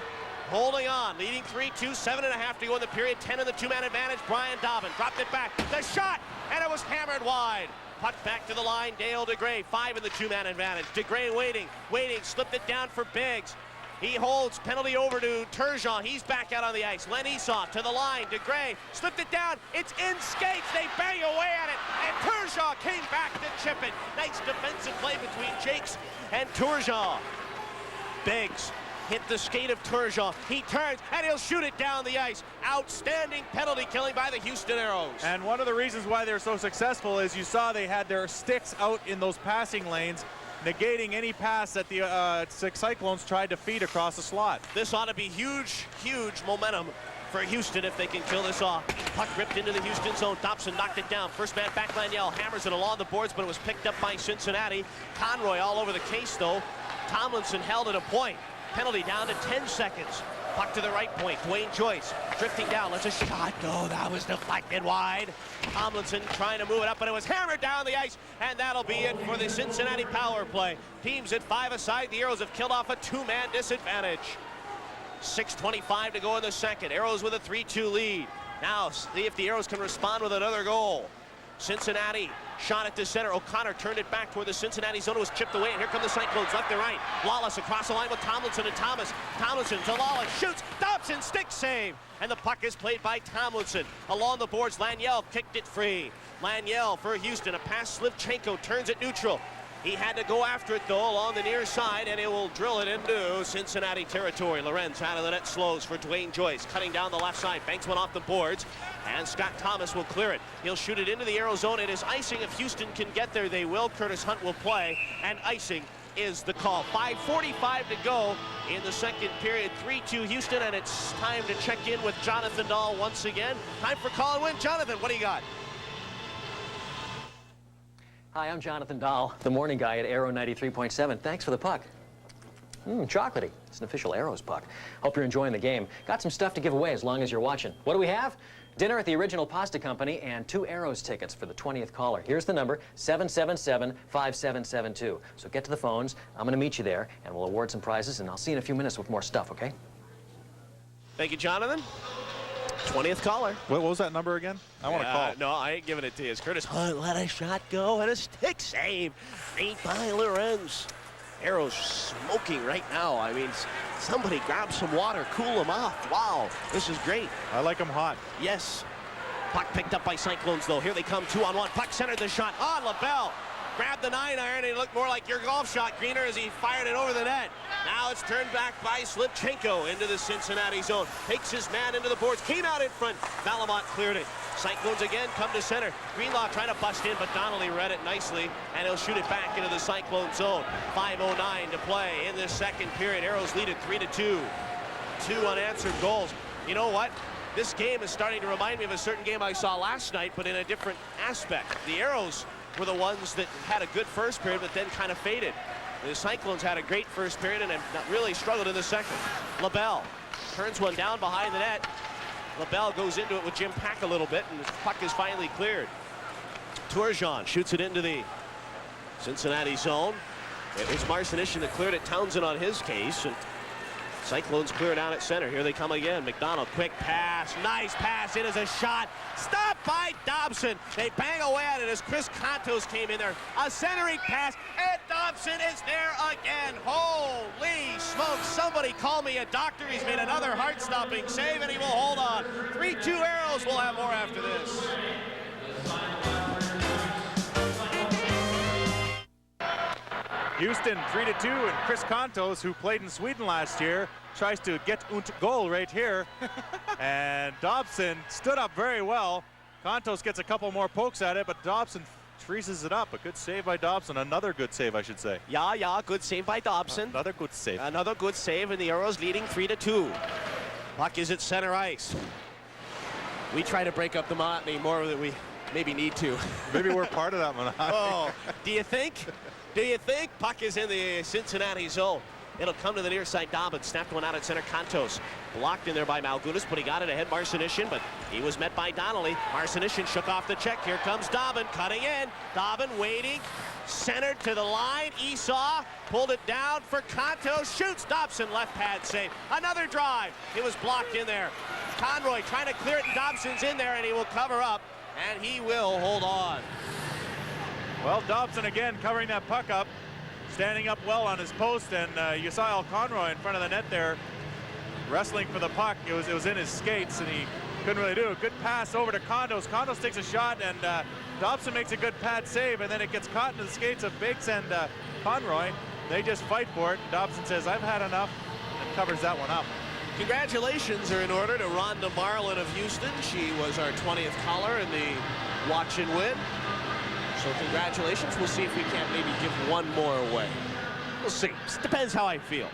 holding on, leading 3-2, 7.5 to go in the period, 10 in the two-man advantage. Brian Dobbin dropped it back. The shot, and it was hammered wide. Puck back to the line, Dale Degray, 5 in the two-man advantage. Degray waiting, slipped it down for Biggs. He holds, penalty over to Turgeon. He's back out on the ice. Len Esau to the line. Degray slipped it down. It's in skates. They bang away at it. And Turgeon came back to chip it. Nice defensive play between Jakes and Turgeon. Biggs hit the skate of Turgeon. He turns, and he'll shoot it down the ice. Outstanding penalty killing by the Houston Aeros. And one of the reasons why they're so successful is you saw they had their sticks out in those passing lanes, negating any pass that the Cyclones tried to feed across the slot. This ought to be huge, huge momentum for Houston if they can kill this off. Puck ripped into the Houston zone. Dopson knocked it down. First man back, Laniel hammers it along the boards, but it was picked up by Cincinnati. Conroy all over the case, though. Tomlinson held at a point. Penalty down to 10 seconds. Puck to the right point. Duane Joyce drifting down. Lets a shot go. That was deflected wide. Tomlinson trying to move it up, but it was hammered down the ice, and that'll be it for the Cincinnati power play. Teams at 5 aside. The Aeros have killed off a two-man disadvantage. 6:25 to go in the second. Aeros with a 3-2 lead. Now see if the Aeros can respond with another goal. Cincinnati shot it to center. O'Connor turned it back toward the Cincinnati zone. It was chipped away, and here come the Cyclones left and right. Lawless across the line with Tomlinson and Thomas. Tomlinson to Lawless, shoots. Dobson stick save, and the puck is played by Tomlinson. Along the boards, Laniel kicked it free. Laniel for Houston. A pass, Slivchenko turns it neutral. He had to go after it, though, along the near side, and it will drill it into Cincinnati territory. Lorenz out of the net, slows for Duane Joyce, cutting down the left side. Banks one off the boards, and Scott Thomas will clear it. He'll shoot it into the Aero zone. It is icing. If Houston can get there, they will. Curtis Hunt will play, and icing is the call. 5:45 to go in the second period. 3-2 Houston, and it's time to check in with Jonathan Dahl once again. Time for call and win. Jonathan, what do you got? Hi, I'm Jonathan Dahl, the morning guy at Aero 93.7. Thanks for the puck. Chocolatey. It's an official Aeros puck. Hope you're enjoying the game. Got some stuff to give away as long as you're watching. What do we have? Dinner at the Original Pasta Company and 2 Aeros tickets for the 20th caller. Here's the number, 777-5772. So get to the phones. I'm going to meet you there, and we'll award some prizes, and I'll see you in a few minutes with more stuff, okay? Thank you, Jonathan. 20th caller. What was that number again? I want to call. No, I ain't giving it to you. It's Curtis Hunt. Let a shot go and a stick save made by Lorenz. Aeros smoking right now. I mean, somebody grab some water, cool them off. Wow, this is great. I like them hot. Yes. Puck picked up by Cyclones, though. Here they come, 2-on-1. Puck centered the shot on LaBelle. Grabbed the 9-iron, and it looked more like your golf shot, Greener, as he fired it over the net. Now it's turned back by Slivchenko into the Cincinnati zone. Takes his man into the boards. Came out in front. Valimont cleared it. Cyclones again come to center. Greenlaw trying to bust in, but Donnelly read it nicely, and he'll shoot it back into the Cyclone zone. 5:09 to play in this second period. Aeros lead it 3-2. 2 unanswered goals. You know what? This game is starting to remind me of a certain game I saw last night, but in a different aspect. The Aeros were the ones that had a good first period, but then kind of faded. The Cyclones had a great first period and have really struggled in the second. LaBelle turns one down behind the net. LaBelle goes into it with Jim Paek a little bit, and the puck is finally cleared. Turgeon shoots it into the Cincinnati zone. It was Marcinyshyn that cleared it. Townshend on his case. And Cyclones clear down at center. Here they come again. McDonald, quick pass. Nice pass. It is a shot. Stopped by Dobson. They bang away at it as Chris Kontos came in there. A centering pass, and Dobson is there again. Holy smokes. Somebody call me a doctor. He's made another heart-stopping save, and he will hold on. 3-2 Aeros. We'll have more after this. Houston 3-2, and Chris Kontos, who played in Sweden last year, tries to get und goal right here. And Dobson stood up very well. Kontos gets a couple more pokes at it, but Dobson freezes it up. A good save by Dobson. Another good save, I should say. Yeah, good save by Dobson. Another good save. Another good save, and the Aeros leading 3-2. Puck is at center ice. We try to break up the monotony more than we maybe need to. Maybe we're part of that monotony. Oh, do you think? Do you think? Puck is in the Cincinnati zone. It'll come to the near side. Dobbin snapped one out at center. Kontos blocked in there by Malgunas, but he got it ahead Marcinyshyn, but he was met by Donnelly. Marcinyshyn shook off the check. Here comes Dobbin cutting in. Dobbin waiting. Centered to the line. Esau pulled it down for Kontos. Shoots. Dobson left pad save. Another drive. It was blocked in there. Conroy trying to clear it, and Dobson's in there, and he will cover up, and he will hold on. Well, Dobson again covering that puck up, standing up well on his post, and you saw Al Conroy in front of the net there wrestling for the puck. It was in his skates, and he couldn't really do it. Good pass over to Kontos. Kontos takes a shot, and Dobson makes a good pad save, and then it gets caught in the skates of Paek and Conroy. They just fight for it. Dobson says, "I've had enough," and covers that one up. Congratulations are in order to Rhonda Marlin of Houston. She was our 20th caller in the watch and win. So congratulations. We'll see if we can't maybe give one more away. We'll see. It depends how I feel.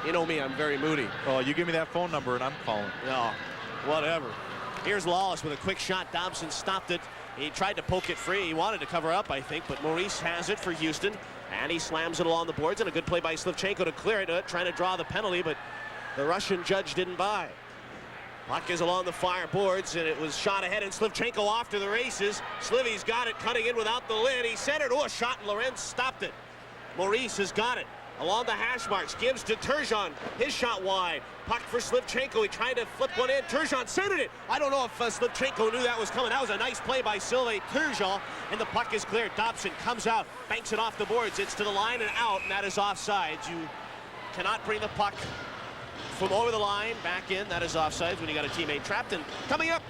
You know me, I'm very moody. Oh, you give me that phone number and I'm calling. No, whatever. Here's Lawless with a quick shot. Dobson stopped it. He tried to poke it free. He wanted to cover up, I think, but Maurice has it for Houston, and he slams it along the boards, and a good play by Slivchenko to clear it, trying to draw the penalty, but the Russian judge didn't buy. Puck is along the far boards, and it was shot ahead, and Slivchenko off to the races. Slivy's got it, cutting in without the lid. He centered. Oh, a shot, and Lorenz stopped it. Maurice has got it. Along the hash marks, gives to Turgeon. His shot wide. Puck for Slivchenko. He tried to flip one in. Turgeon centered it. I don't know if Slivchenko knew that was coming. That was a nice play by Sylvain. Turgeon, and the puck is cleared. Dobson comes out, banks it off the boards. It's to the line and out, and that is offsides. You cannot bring the puck from over the line back in. That is offsides when you got a teammate trapped. And coming up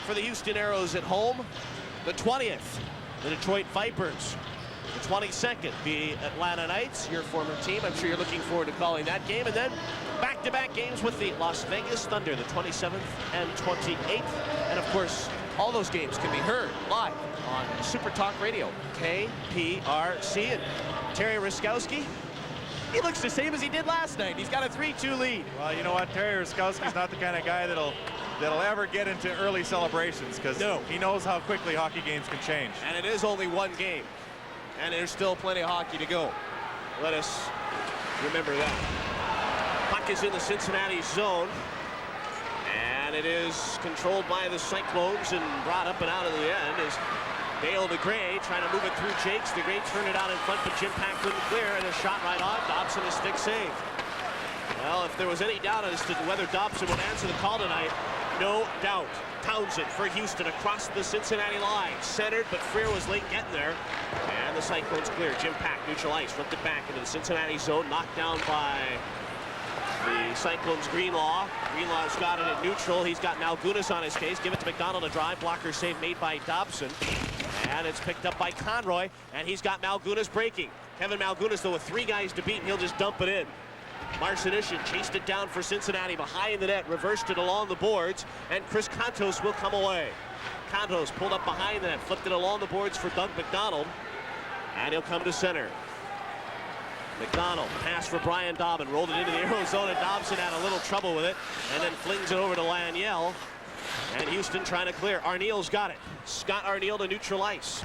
for the Houston Aeros at home, the 20th, the Detroit Vipers. The 22nd, the Atlanta Knights, your former team. I'm sure you're looking forward to calling that game. And then back-to-back games with the Las Vegas Thunder, the 27th and 28th. And, of course, all those games can be heard live on Super Talk Radio, KPRC. And Terry Ruskowski, he looks the same as he did last night. He's got a 3-2 lead. Well, you know what? Terry Ruskowski's not the kind of guy that'll ever get into early celebrations, because he knows how quickly hockey games can change. And it is only one game. And there's still plenty of hockey to go. Let us remember that. Puck is in the Cincinnati zone. And it is controlled by the Cyclones and brought up and out of the end as Dale Degray trying to move it through Jakes. Degray turned it out in front, but Jim Paek couldn't clear, and a shot right on. Dobson, a stick save. Well, if there was any doubt as to whether Dobson would answer the call tonight, no doubt. Townshend for Houston across the Cincinnati line. Centered, but Freer was late getting there. And the Cyclones clear. Jim Paek, neutral ice, flipped it back into the Cincinnati zone. Knocked down by the Cyclones' Greenlaw. Greenlaw's got it at neutral. He's got Malgunas on his case. Give it to McDonald, a drive. Blocker save made by Dobson. And it's picked up by Conroy. And he's got Malgunas breaking. Kevin Malgunas, though, with 3 guys to beat, and he'll just dump it in. Marcinyshyn chased it down for Cincinnati behind the net, reversed it along the boards, and Chris Kontos will come away. Kontos pulled up behind the net, flipped it along the boards for Doug McDonald, and he'll come to center. McDonald, pass for Brian Dobbin, rolled it into the Aeros zone, and Dobson had a little trouble with it, and then flings it over to Laniel, and Houston trying to clear. Arniel's got it. Scott Arniel to neutral ice.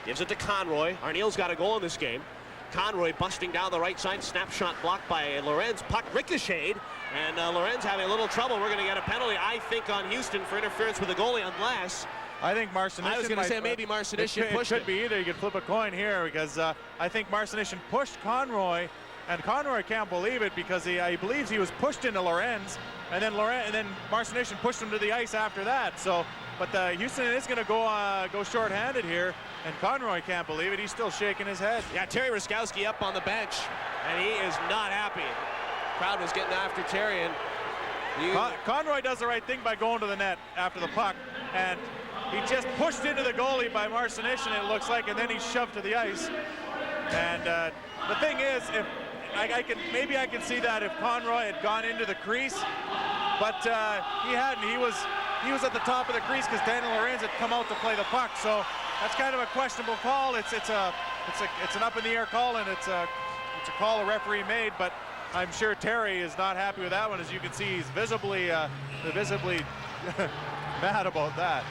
Gives it to Conroy. Arniel's got a goal in this game. Conroy busting down the right side, snapshot blocked by Lorenz. Puck ricocheted, and Lorenz having a little trouble. We're going to get a penalty, I think, on Houston for interference with the goalie, unless... I think Marcinyshyn... I was going to say maybe Marcinyshyn pushed it. It could be either. You could flip a coin here, because I think Marcinyshyn pushed Conroy, and Conroy can't believe it, because he believes he was pushed into Lorenz, and then Marcinyshyn pushed him to the ice after that. So, but Houston is going to go shorthanded here. And Conroy can't believe it. He's still shaking his head. Yeah, Terry Ruskowski up on the bench, and he is not happy. Crowd was getting after Terry, and Conroy does the right thing by going to the net after the puck, and he just pushed into the goalie by Marcinyshyn, it looks like, and then he's shoved to the ice. And the thing is, if maybe I can see that if Conroy had gone into the crease, but he hadn't. He was at the top of the crease because Daniel Lorenz had come out to play the puck. So that's kind of a questionable call. It's an up in the air call, and it's a call the referee made, but I'm sure Terry is not happy with that one. As you can see, he's visibly mad about that.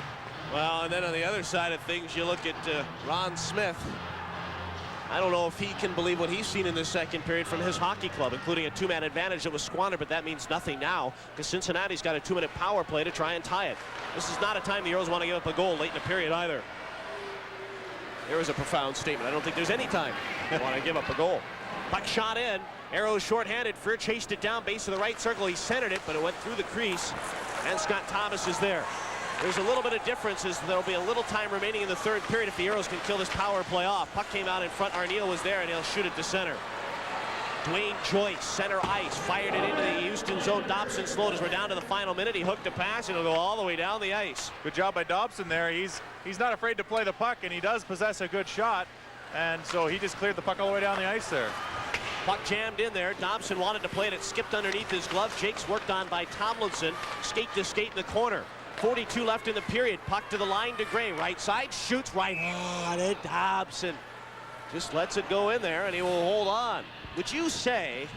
Well, and then on the other side of things, you look at Ron Smith. I don't know if he can believe what he's seen in the second period from his hockey club, including a two-man advantage that was squandered, but that means nothing now because Cincinnati's got a 2-minute power play to try and tie it. This is not a time the Aeros want to give up a goal late in the period either. There was a profound statement. I don't think there's any time they want to give up a goal. Puck shot in. Aeros shorthanded. Freer chased it down base of the right circle. He centered it, but it went through the crease, and Scott Thomas is there. There's a little bit of difference as there'll be a little time remaining in the third period if the Aeros can kill this power play off. Puck came out in front. Arniel was there, and he'll shoot it to center. Duane Joyce, center ice, fired it into the Houston zone. Dopson slowed as we're down to the final minute. He hooked a pass, and it'll go all the way down the ice. Good job by Dobson there. He's not afraid to play the puck, and he does possess a good shot, and so he just cleared the puck all the way down the ice there. Puck jammed in there. Dobson wanted to play it. It skipped underneath his glove. Jake's worked on by Tomlinson. Skate to skate in the corner. 42 left in the period. Puck to the line. Degray right side. Shoots right on it. Dobson just lets it go in there, and he will hold on. Would you say,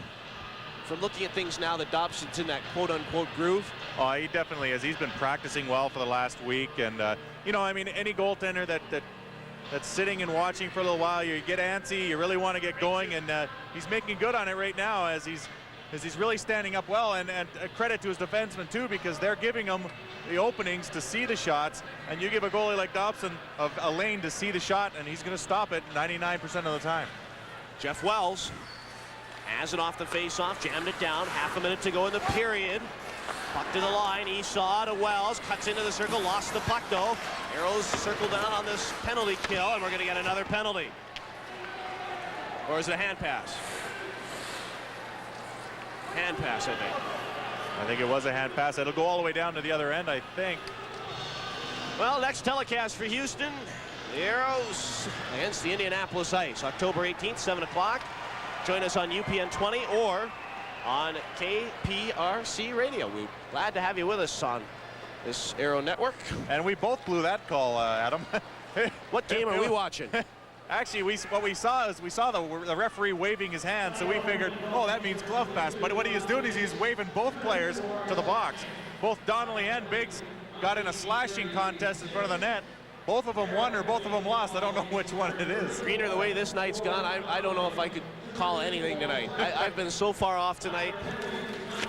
from looking at things now, that Dobson's in that quote-unquote groove? Oh, he definitely is. He's been practicing well for the last week, and you know, I mean, any goaltender that's sitting and watching for a little while, you get antsy, you really want to get going, and he's making good on it right now as he's really standing up well, and a credit to his defensemen too, because they're giving him the openings to see the shots, and you give a goalie like Dobson a lane to see the shot, and he's going to stop it 99% of the time. Jeff Wells has it off the face-off, jammed it down, half a minute to go in the period. Puck to the line, Esau to Wells, cuts into the circle, lost the puck though. Aeros circle down on this penalty kill, and we're going to get another penalty. Or is it a hand pass? Hand pass, I think. I think it was a hand pass. It'll go all the way down to the other end, I think. Well, next telecast for Houston, the Aeros against the Indianapolis Ice, October 18th, 7 o'clock. Join us on UPN 20 or on KPRC Radio. We're glad to have you with us on this Aero network. And we both blew that call, Adam. What game are we watching? Actually, what we saw the referee waving his hand, so we figured, oh, that means glove pass. But what he is doing is he's waving both players to the box. Both Donnelly and Biggs got in a slashing contest in front of the net. Both of them won or both of them lost. I don't know which one it is. Greener, the way this night's gone, I don't know if I could call anything tonight. I've been so far off tonight,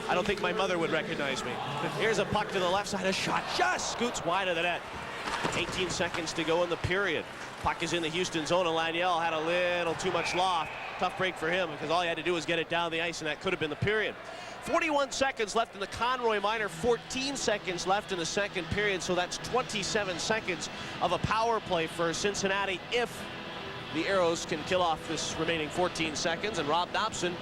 I don't think my mother would recognize me. Here's a puck to the left side, a shot just scoots wide of the net. 18 seconds to go in the period. Puck is in the Houston zone, and Laniel had a little too much loft. Tough break for him because all he had to do was get it down the ice, and that could have been the period. 41 seconds left in the Conroy minor, 14 seconds left in the second period, so that's 27 seconds of a power play for Cincinnati if the Aeros can kill off this remaining 14 seconds, and Rob Dopson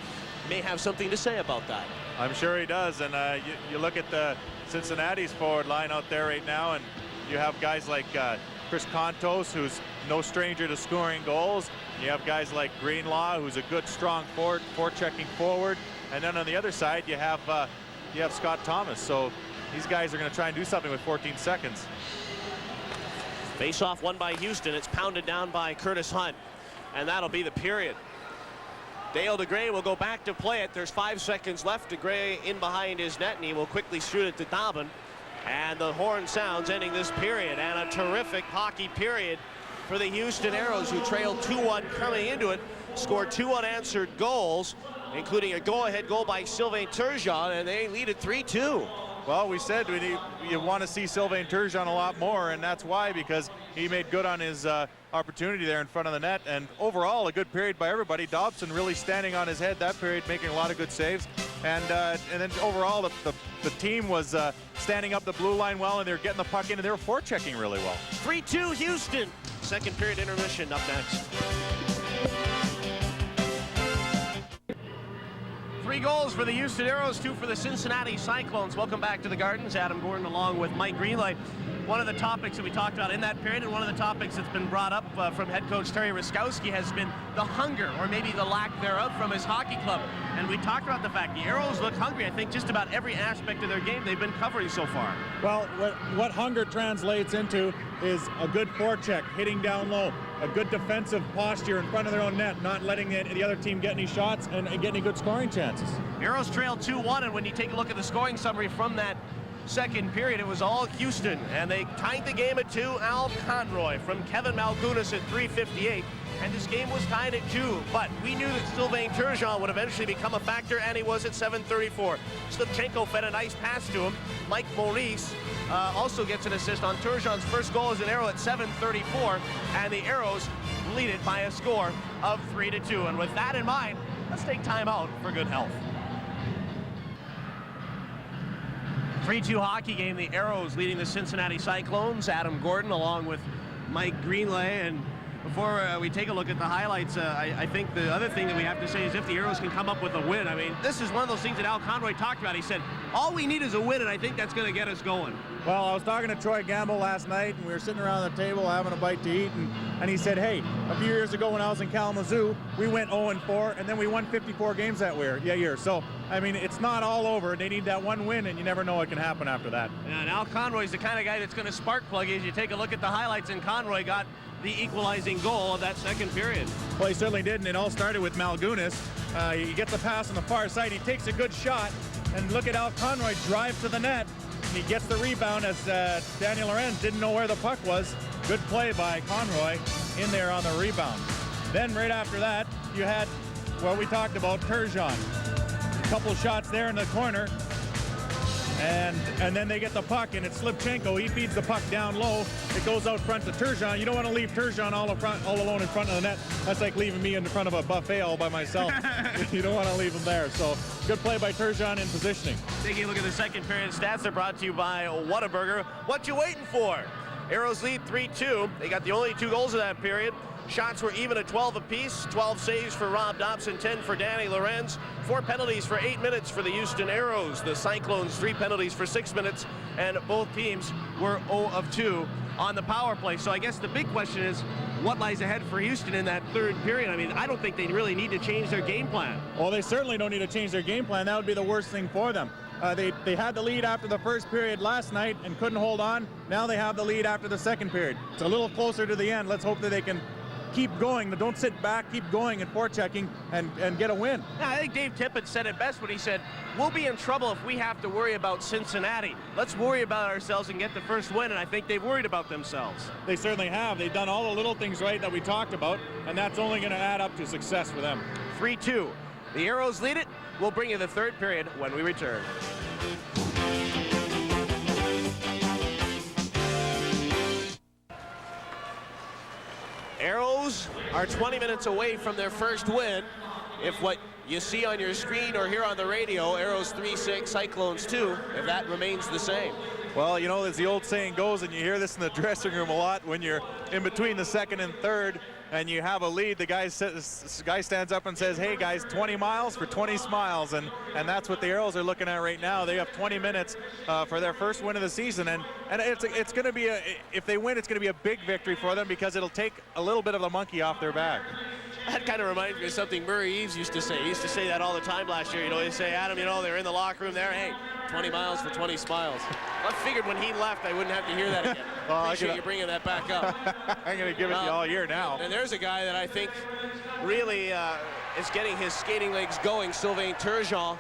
may have something to say about that. I'm sure he does, and you look at the Cincinnati's forward line out there right now, and you have guys like Chris Kontos, who's no stranger to scoring goals. You have guys like Greenlaw, who's a good, strong forechecking forward. And then on the other side, you have Scott Thomas. So these guys are going to try and do something with 14 seconds. Face-off won by Houston. It's pounded down by Curtis Hunt, and that'll be the period. Dale Degray will go back to play it. There's 5 seconds left. Degray in behind his net, and he will quickly shoot it to Dobbin. And the horn sounds ending this period, and a terrific hockey period for the Houston Aeros, who trailed 2-1 coming into it, scored 2 unanswered goals, including a go-ahead goal by Sylvain Turgeon, and they lead it 3-2. Well, we said you want to see Sylvain Turgeon a lot more, and that's why, because he made good on his opportunity there in front of the net. And overall, a good period by everybody. Dobson really standing on his head that period, making a lot of good saves. And then overall, the team was standing up the blue line well, and they were getting the puck in, and they were forechecking really well. 3-2 Houston. Second period intermission up next. 3 goals for the Houston Aeros, 2 for the Cincinnati Cyclones. Welcome back to the Gardens. Adam Gordon along with Mike Greenlight. One of the topics that we talked about in that period, and one of the topics that's been brought up from head coach Terry Ruskowski, has been the hunger, or maybe the lack thereof, from his hockey club. And we talked about the fact the Aeros look hungry. I think just about every aspect of their game they've been covering so far. Well, what hunger translates into is a good forecheck, hitting down low, a good defensive posture in front of their own net, not letting the other team get any shots and get any good scoring chances. Aeros trailed 2-1, and when you take a look at the scoring summary from that second period, it was all Houston, and they tied the game at 2. Al Conroy from Kevin Malgunas at 3:58, and this game was tied at 2, but we knew that Sylvain Turgeon would eventually become a factor, and he was at 7:34. Slivchenko fed a nice pass to him. Maurice also gets an assist on Turgeon's first goal as an Aero at 7:34, and the Aeros lead it by a score of 3-2. And with that in mind, let's take time out for good health. 3-2 hockey game. The Aeros leading the Cincinnati Cyclones. Adam Gordon along with Mike Greenlay. And before we take a look at the highlights, I think the other thing that we have to say is if the Aeros can come up with a win. I mean, this is one of those things that Al Conroy talked about. He said, all we need is a win, and I think that's going to get us going. Well, I was talking to Troy Gamble last night, and we were sitting around the table having a bite to eat, and he said, hey, a few years ago when I was in Kalamazoo, we went 0-4, and then we won 54 games that year. So, I mean, it's not all over. They need that one win, and you never know what can happen after that. Yeah, and Al Conroy's the kind of guy that's going to spark plug you as you take a look at the highlights, and Conroy got the equalizing goal of that second period. Well, he certainly did, and it all started with Malgunas. He gets a pass on the far side. He takes a good shot, and look at Al Conroy drive to the net. He gets the rebound as Daniel Lorenz didn't know where the puck was. Good play by Conroy in there on the rebound. Then right after that, you had what we talked about, Turgeon. A couple shots there in the corner. And then they get the puck, and it's Slivchenko. He feeds the puck down low. It goes out front to Turgeon. You don't want to leave Turgeon all alone in front of the net. That's like leaving me in front of a buffet all by myself. You don't want to leave him there. So good play by Turgeon in positioning. Taking a look at the second period stats are brought to you by Whataburger. What you waiting for? Aeros lead 3-2. They got the only 2 goals of that period. Shots were even at 12 apiece. 12 saves for Rob Dopson, 10 for Danny Lorenz. 4 penalties for 8 minutes for the Houston Aeros. The Cyclones 3 penalties for 6 minutes, and both teams were 0 of 2 on the power play. So I guess the big question is, what lies ahead for Houston in that third period? I mean, I don't think they really need to change their game plan. Well, they certainly don't need to change their game plan. That would be the worst thing for them. They had the lead after the first period last night and couldn't hold on. Now they have the lead after the second period. It's a little closer to the end. Let's hope that they can keep going. Don't sit back, keep going and forechecking and get a win. Yeah, I think Dave Tippett said it best when he said, we'll be in trouble if we have to worry about Cincinnati. Let's worry about ourselves and get the first win, and I think they've worried about themselves. They certainly have. They've done all the little things right that we talked about, and that's only going to add up to success for them. 3-2. The Aeros lead it. We'll bring you the third period when we return. Aeros are 20 minutes away from their first win. If what you see on your screen or hear on the radio, Aeros 3-6, Cyclones 2, if that remains the same. Well, you know, as the old saying goes, and you hear this in the dressing room a lot, when you're in between the second and third and you have a lead, the guy stands up and says, hey guys, 20 miles for 20 smiles, and that's what the Aeros are looking at right now. They have 20 minutes for their first win of the season, and it's going to be if they win, it's going to be a big victory for them because it'll take a little bit of the monkey off their back. That kind of reminds me of something Murray Eves used to say. He used to say that all the time last year. You know, he'd say, Adam, you know, they're in the locker room there. Hey, 20 miles for 20 smiles. I figured when he left, I wouldn't have to hear that again. Well, appreciate you bringing that back up. I'm going to give it to you all year now. And there's a guy that I think really is getting his skating legs going, Sylvain Turgeon.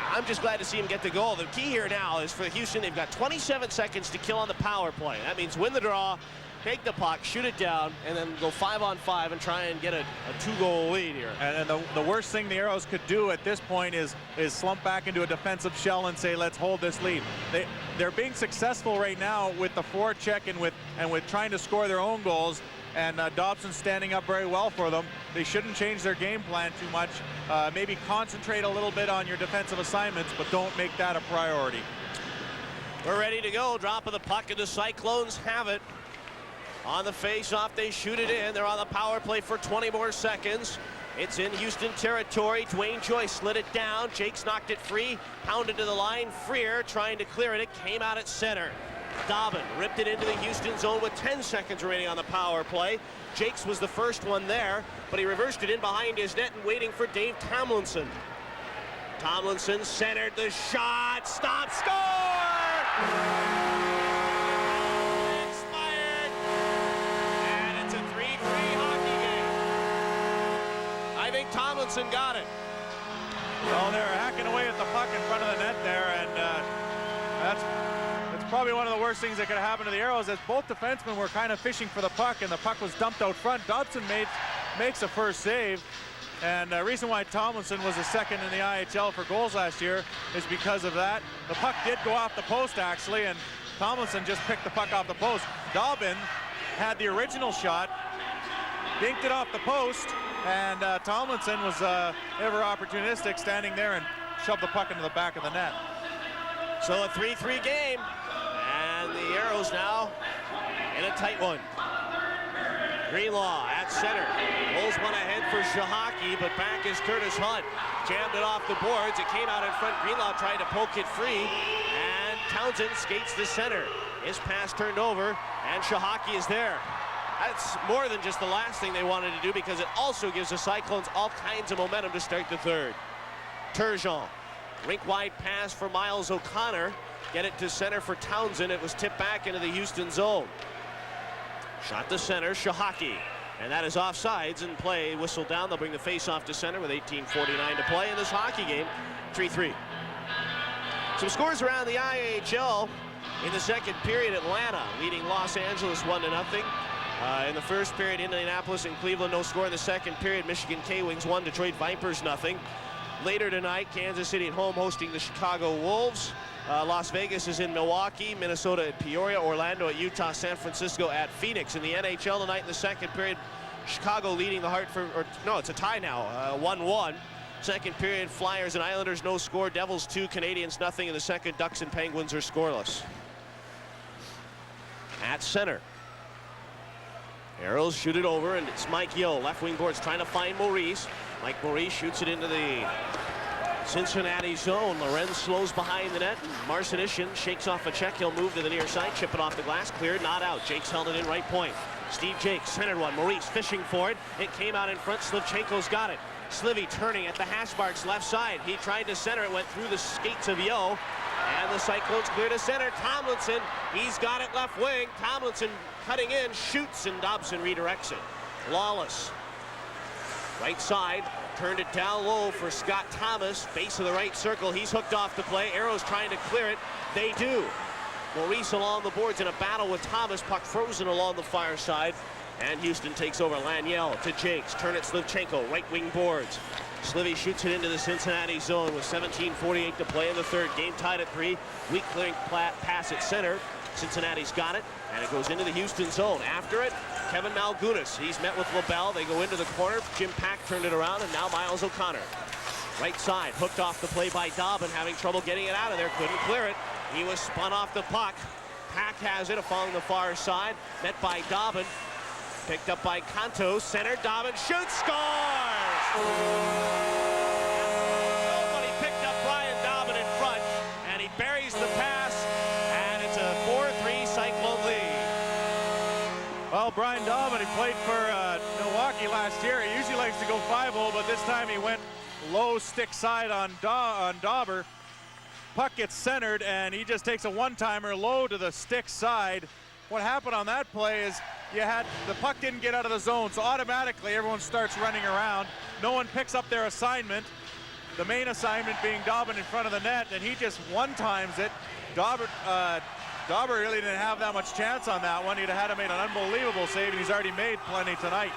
I'm just glad to see him get the goal. The key here now is for Houston, they've got 27 seconds to kill on the power play. That means win the draw, take the puck, shoot it down, and then go 5-on-5 and try and get a 2-goal lead here. And the worst thing the Aeros could do at this point is slump back into a defensive shell and say, let's hold this lead. They're being successful right now with the forecheck and with trying to score their own goals. And Dobson's standing up very well for them. They shouldn't change their game plan too much. Maybe concentrate a little bit on your defensive assignments, but don't make that a priority. We're ready to go. Drop of the puck, and the Cyclones have it. On the face-off, they shoot it in. They're on the power play for 20 more seconds. It's in Houston territory. Duane Joyce slid it down. Jakes knocked it free, pounded to the line. Freer trying to clear it. It came out at center. Dobbin ripped it into the Houston zone with 10 seconds remaining on the power play. Jakes was the first one there, but he reversed it in behind his net and waiting for Dave Tomlinson. Tomlinson centered the shot. Stop, score! think Tomlinson got it. Well, they're hacking away at the puck in front of the net there, and that's probably one of the worst things that could have happened to the Aeros, as both defensemen were kind of fishing for the puck, and the puck was dumped out front. Dopson makes a first save, and the reason why Tomlinson was a second in the IHL for goals last year is because of that. The puck did go off the post, actually, and Tomlinson just picked the puck off the post. Dobbin had the original shot, dinked it off the post, and Tomlinson was ever opportunistic, standing there and shoved the puck into the back of the net. So a 3-3 game, and the Aeros now in a tight one. Greenlaw at center, pulls one ahead for Cichocki, but back is Curtis Hunt. Jammed it off the boards, it came out in front. Greenlaw tried to poke it free, and Townshend skates to center. His pass turned over, and Cichocki is there. That's more than just the last thing they wanted to do, because it also gives the Cyclones all kinds of momentum to start the third. Turgeon, rink-wide pass for Myles O'Connor. Get it to center for Townshend. It was tipped back into the Houston zone. Shot to center, Cichocki. And that is offsides, and play whistled down. They'll bring the face-off to center with 18:49 to play in this hockey game. 3-3. Some scores around the IHL. In the second period, Atlanta leading Los Angeles 1-0. In the first period, Indianapolis and Cleveland no score. In the second period, Michigan K-Wings 1, Detroit Vipers 0. Later tonight, Kansas City at home hosting the Chicago Wolves. Las Vegas is in Milwaukee, Minnesota at Peoria, Orlando at Utah, San Francisco at Phoenix. In the NHL tonight in the second period, Chicago leading the Hartford, it's a tie now, 1-1. Second period, Flyers and Islanders no score, Devils 2, Canadians 0. In the second, Ducks and Penguins are scoreless. At center, Aeros shoot it over, and it's Mike Yeo, left wing boards, trying to find Maurice. Maurice shoots it into the Cincinnati zone. Lorenz slows behind the net. Marcinyshyn shakes off a check. He'll move to the near side, chip it off the glass, cleared, not out. Jake's held it in right point. Steve Jakes centered one. Maurice fishing for it. It came out in front. Slivchenko's got it. Slivy turning at the hash marks left side. He tried to center it, went through the skates of Yeo, and the Cyclones clear to center. Tomlinson, he's got it left wing. Tomlinson cutting in, shoots, and Dobson redirects it. Lawless, right side, turned it down low for Scott Thomas, base of the right circle. He's hooked off the play. Aeros trying to clear it. They do. Maurice along the boards in a battle with Thomas. Puck frozen along the far side. And Houston takes over. Laniel to Jakes. Turn it Slivchenko, right wing boards. Slivy shoots it into the Cincinnati zone with 17:48 to play in the third. Game tied at 3. Weak clearing pass at center. Cincinnati's got it, and it goes into the Houston zone. After it, Kevin Malgunas. He's met with LaBelle. They go into the corner. Jim Paek turned it around, and now Myles O'Connor. Right side, hooked off the play by Dobbin, having trouble getting it out of there. Couldn't clear it. He was spun off the puck. Paek has it along the far side. Met by Dobbin. Picked up by Kontos. Center, Dobbin shoots, scores! Nobody picked up Brian Dobbin in front, and he buries the pass, and it's a 4-3 Cyclone lead. Well, Brian Dobbin, he played for Milwaukee last year. He usually likes to go 5-0, but this time he went low stick side on Dauber. Puck gets centered, and he just takes a one-timer low to the stick side. What happened on that play is the puck didn't get out of the zone, so automatically everyone starts running around. No one picks up their assignment. The main assignment being Dobbin in front of the net, and he just one-times it. Dauber really didn't have that much chance on that one. He'd have had to made an unbelievable save, and he's already made plenty tonight.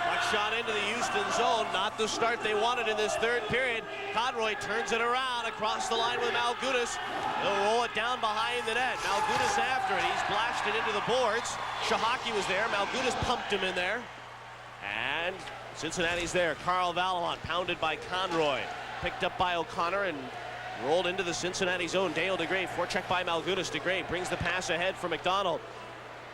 Puck shot into the Houston zone, not the start they wanted in this third period. Conroy turns it around across the line with Malgunas. He'll roll it down behind the net. Malgunas after it. He's blasted it into the boards. Cichocki was there. Malgunas pumped him in there. And Cincinnati's there. Carl Valimont pounded by Conroy. Picked up by O'Connor and rolled into the Cincinnati zone. Dale Degray, forecheck by Malgunas. Degray brings the pass ahead for McDonald.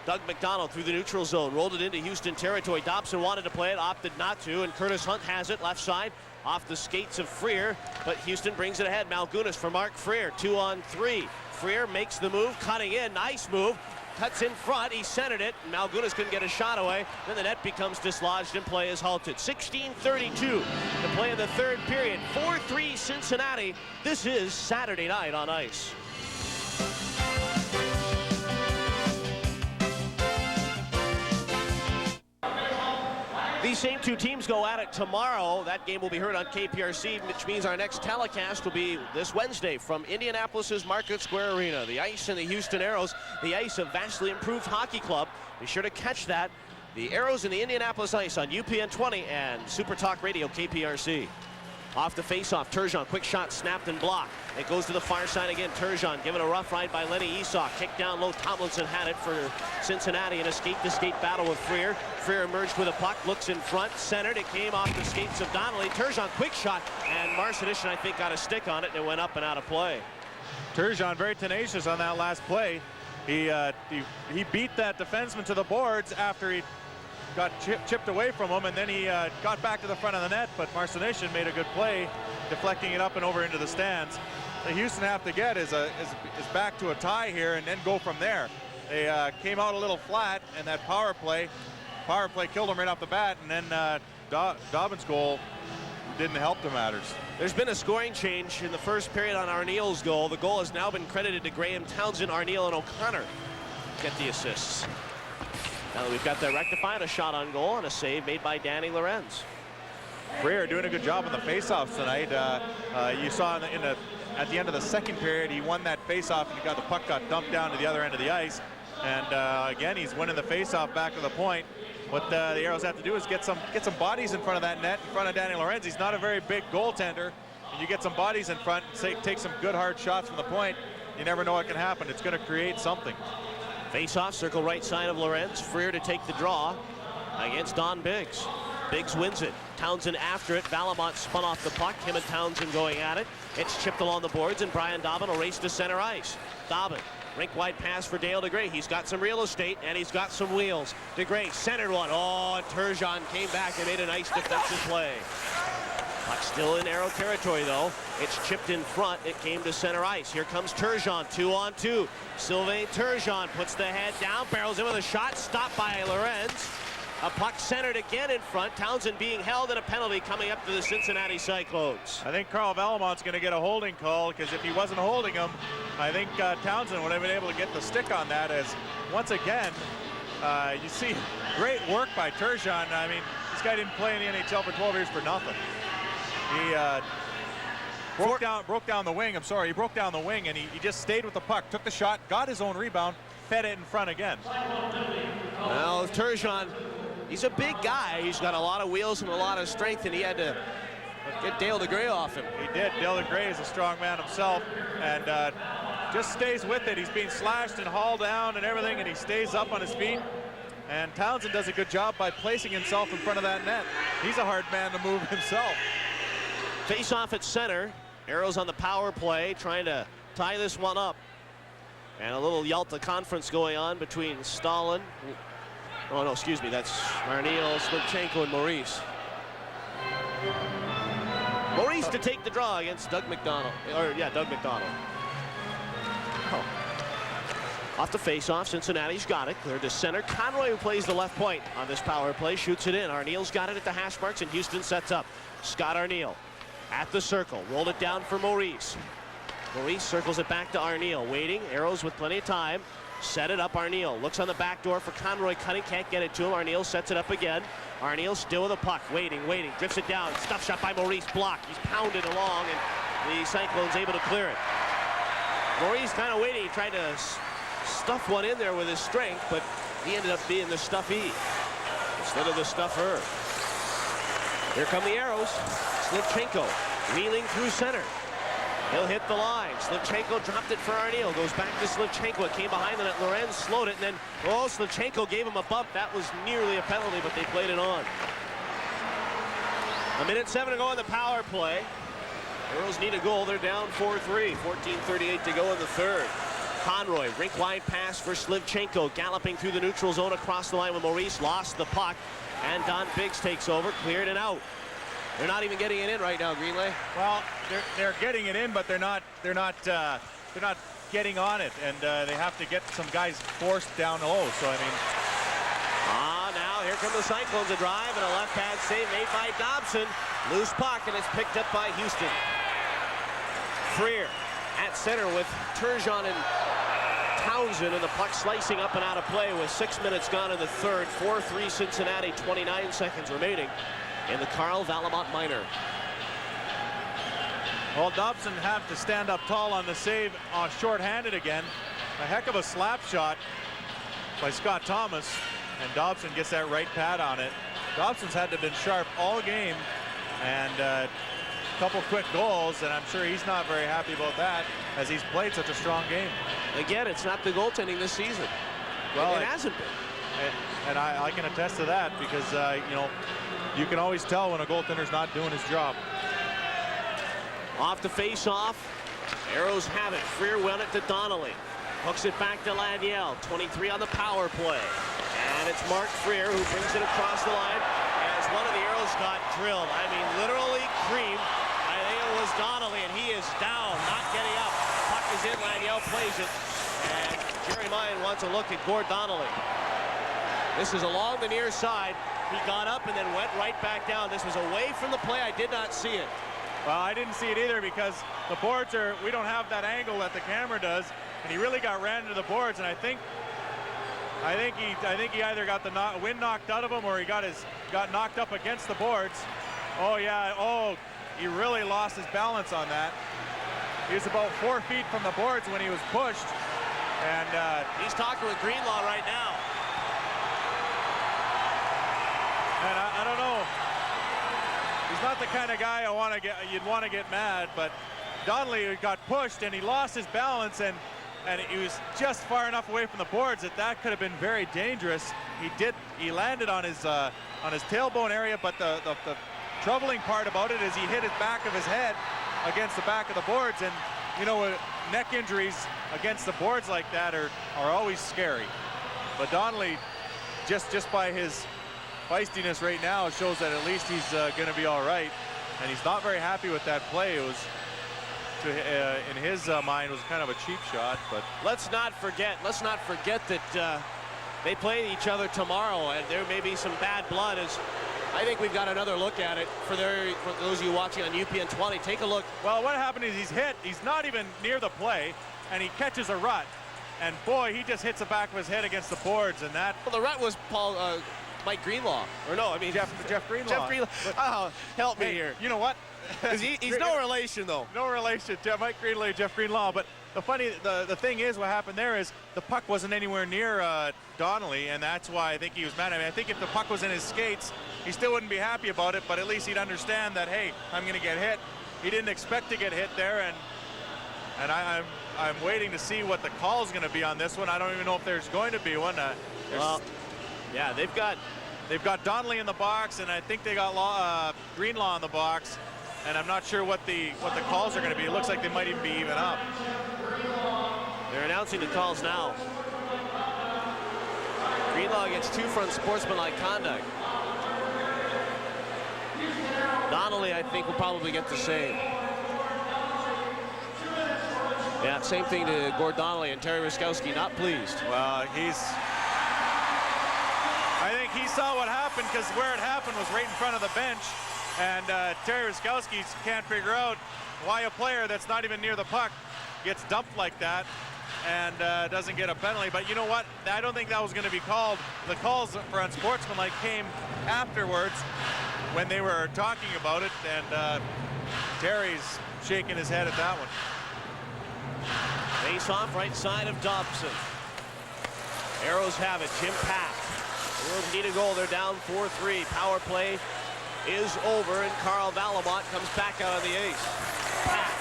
Doug McDonald through the neutral zone, rolled it into Houston territory. Dobson wanted to play it, opted not to, and Curtis Hunt has it left side off the skates of Freer, but Houston brings it ahead. Malgunas for Marc Freer, 2-on-3. Freer makes the move, cutting in, nice move, cuts in front, he centered it, and Malgunas couldn't get a shot away. Then the net becomes dislodged and play is halted. 16:32 to play in the third period. 4-3 Cincinnati. This is Saturday night on ice. The These same two teams go at it tomorrow. That game will be heard on KPRC, which means our next telecast will be this Wednesday from Indianapolis's Market Square Arena. The ice and the Houston Aeros, the ice of vastly improved hockey club. Be sure to catch that. The Aeros and the Indianapolis Ice on UPN 20 and Super Talk Radio KPRC. Off the face-off, Turgeon, quick shot, snapped and blocked. It goes to the far side again. Turgeon given a rough ride by Lenny Esau. Kick down low. Tomlinson had it for Cincinnati. An escape-to-skate battle with Freer. Freer emerged with a puck, looks in front, centered. It came off the skates of Donnelly. Turgeon, quick shot, and Marcinyshyn, I think, got a stick on it, and it went up and out of play. Turgeon very tenacious on that last play. He beat that defenseman to the boards after he got chipped away from him, and then he got back to the front of the net, but Marcinyshyn made a good play, deflecting it up and over into the stands. The Houston have to get is back to a tie here and then go from there. They came out a little flat, and that power play killed them right off the bat, and then Dobbin's goal didn't help the matters. There's been a scoring change in the first period on Arniel's goal. The goal has now been credited to Graeme, Townshend, Arniel, and O'Connor get the assists. Now that we've got that rectified, a shot on goal and a save made by Danny Lorenz. Freer doing a good job on the faceoffs tonight. You saw at the end of the second period, he won that faceoff, and the puck got dumped down to the other end of the ice. And again, he's winning the faceoff back to the point. What the Aeros have to do is get some bodies in front of that net, in front of Danny Lorenz. He's not a very big goaltender. And you get some bodies in front and take some good hard shots from the point, you never know what can happen. It's going to create something. Face-off, circle right side of Lorenz. Freer to take the draw against Don Biggs. Biggs wins it. Townshend after it. Valimont spun off the puck. Him and Townshend going at it. It's chipped along the boards, and Brian Dobbin will race to center ice. Dobbin, rink-wide pass for Dale Degray. He's got some real estate, and he's got some wheels. Degray centered one. Oh, and Turgeon came back and made a nice defensive play. Puck still in Aero territory, though. It's chipped in front. It came to center ice. Here comes Turgeon, 2-on-2. Sylvain Turgeon puts the head down, barrels in with a shot, stopped by Lorenz. A puck centered again in front. Townshend being held, and a penalty coming up to the Cincinnati Cyclones. I think Carl Valimont's going to get a holding call, because if he wasn't holding him, I think Townshend would have been able to get the stick on that, as once again, you see great work by Turgeon. I mean, this guy didn't play in the NHL for 12 years for nothing. He broke down the wing. I'm sorry, he broke down the wing, and he just stayed with the puck, took the shot, got his own rebound, fed it in front again. Well, Turgeon, he's a big guy. He's got a lot of wheels and a lot of strength, and he had to get Dale Degray off him. He did. Dale Degray is a strong man himself, and just stays with it. He's being slashed and hauled down and everything, and he stays up on his feet. And Townshend does a good job by placing himself in front of that net. He's a hard man to move himself. Face off at center. Aeros on the power play, trying to tie this one up. And a little Yalta conference going on between Stalin. Oh, no, excuse me. That's Arniel, Slivchenko, and Maurice. Maurice to take the draw against Doug McDonald. Doug McDonald. Oh. Off the face-off, Cincinnati's got it. Cleared to center. Conroy, who plays the left point on this power play, shoots it in. Arniel's got it at the hash marks, and Houston sets up. Scott Arniel at the circle. Rolled it down for Maurice. Maurice circles it back to Arniel. Waiting. Aeros with plenty of time. Set it up. Arniel looks on the back door for Conroy. Cutting, can't get it to him. Arniel sets it up again. Arniel still with a puck. Waiting. Drifts it down. Stuff shot by Maurice. Blocked. He's pounded along, and the Cyclones able to clear it. Maurice kind of waiting. He tried to stuff one in there with his strength, but he ended up being the stuffy instead of the stuffer. Here come the Aeros. Slivchenko wheeling through center. He'll hit the line. Slivchenko dropped it for Arniel. Goes back to Slivchenko. It came behind the net. Lorenz slowed it, and then, Slivchenko gave him a bump. That was nearly a penalty, but they played it on. 1:07 to go in the power play. Aeros need a goal. They're down 4-3. 14:38 to go in the third. Conroy, rink-wide pass for Slivchenko. Galloping through the neutral zone across the line with Maurice. Lost the puck, and Don Biggs takes over. Cleared it out. They're not even getting it in right now, Greenlay. Well, they're getting it in, but they're not getting on it, and they have to get some guys forced down low. So I mean, now here come the Cyclones. A drive and a left-hand save made by Dobson. Loose puck, and it's picked up by Houston. Freer at center with Turgeon and Townshend, and the puck slicing up and out of play with 6 minutes gone in the third. 4-3 Cincinnati, 29 seconds remaining in the Carl Valimont minor. Well, Dopson have to stand up tall on the save, short-handed again. A heck of a slap shot by Scott Thomas, and Dopson gets that right pad on it. Dobson's had to have been sharp all game, and a couple quick goals, and I'm sure he's not very happy about that, as he's played such a strong game. Again, it's not the goaltending this season. Well, it hasn't been. And I can attest to that, because you know, you can always tell when a goaltender's not doing his job. Off the face-off, Aeros have it. Freer won it to Donnelly. Hooks it back to Laniel. 23 on the power play. And it's Marc Freer who brings it across the line as one of the Aeros got drilled. I mean, literally creamed. I think it was Donnelly, and he is down, not getting up. Puck is in, Laniel plays it. And Jerry Mine wants a look at Gord Donnelly. This is along the near side. He got up and then went right back down. This was away from the play. I did not see it. Well, I didn't see it either, because the boards are, we don't have that angle that the camera does, and he really got ran into the boards, and I think he either got the wind knocked out of him, or he got knocked up against the boards. Oh yeah, oh, he really lost his balance on that. He was about 4 feet from the boards when he was pushed, and he's talking with Greenlaw right now. And I don't know. He's not the kind of guy you'd want to get mad, but Donnelly got pushed and he lost his balance, and he was just far enough away from the boards that could have been very dangerous. He landed on his tailbone area, but the troubling part about it is he hit the back of his head against the back of the boards, and you know, neck injuries against the boards like that are always scary. But Donnelly, just by his feistiness right now, shows that at least he's going to be all right, and he's not very happy with that play. It was, in his mind, was kind of a cheap shot. But let's not forget that they play each other tomorrow, and there may be some bad blood. As I think we've got another look at it for those of you watching on UPN 20. Take a look. Well, what happened is he's hit. He's not even near the play, and he catches a rut, and boy, he just hits the back of his head against the boards, and that. Well, the rut was Mike Greenlaw, or no, I mean Jeff Greenlaw. Jeff Greenlaw. Oh, help me here. You know what? He's no relation, though. No relation to Mike Greenlaw, Jeff Greenlaw. But the thing is, what happened there is the puck wasn't anywhere near Donnelly, and that's why I think he was mad. I mean, I think if the puck was in his skates, he still wouldn't be happy about it, but at least he'd understand that, hey, I'm going to get hit. He didn't expect to get hit there, and I'm waiting to see what the call is going to be on this one. I don't even know if there's going to be one. Well, yeah, they've got Donnelly in the box, and I think they got Greenlaw in the box, and I'm not sure what the calls are going to be. It looks like they might even be even up. They're announcing the calls now. Greenlaw gets 2 for unsportsmanlike conduct. Donnelly, I think, will probably get the same. Yeah, same thing to Gord Donnelly, and Terry Ruskowski not pleased. Well, I think he saw what happened, because where it happened was right in front of the bench, and Terry Ruskowski can't figure out why a player that's not even near the puck gets dumped like that and doesn't get a penalty. But you know what? I don't think that was going to be called. The calls for unsportsmanlike came afterwards when they were talking about it, and Terry's shaking his head at that one. Face off right side of Dobson. Aeros have it. Jim Paek. Aeros need a goal. They're down 4-3. Power play is over, and Carl Valimont comes back out of the ace. Paek.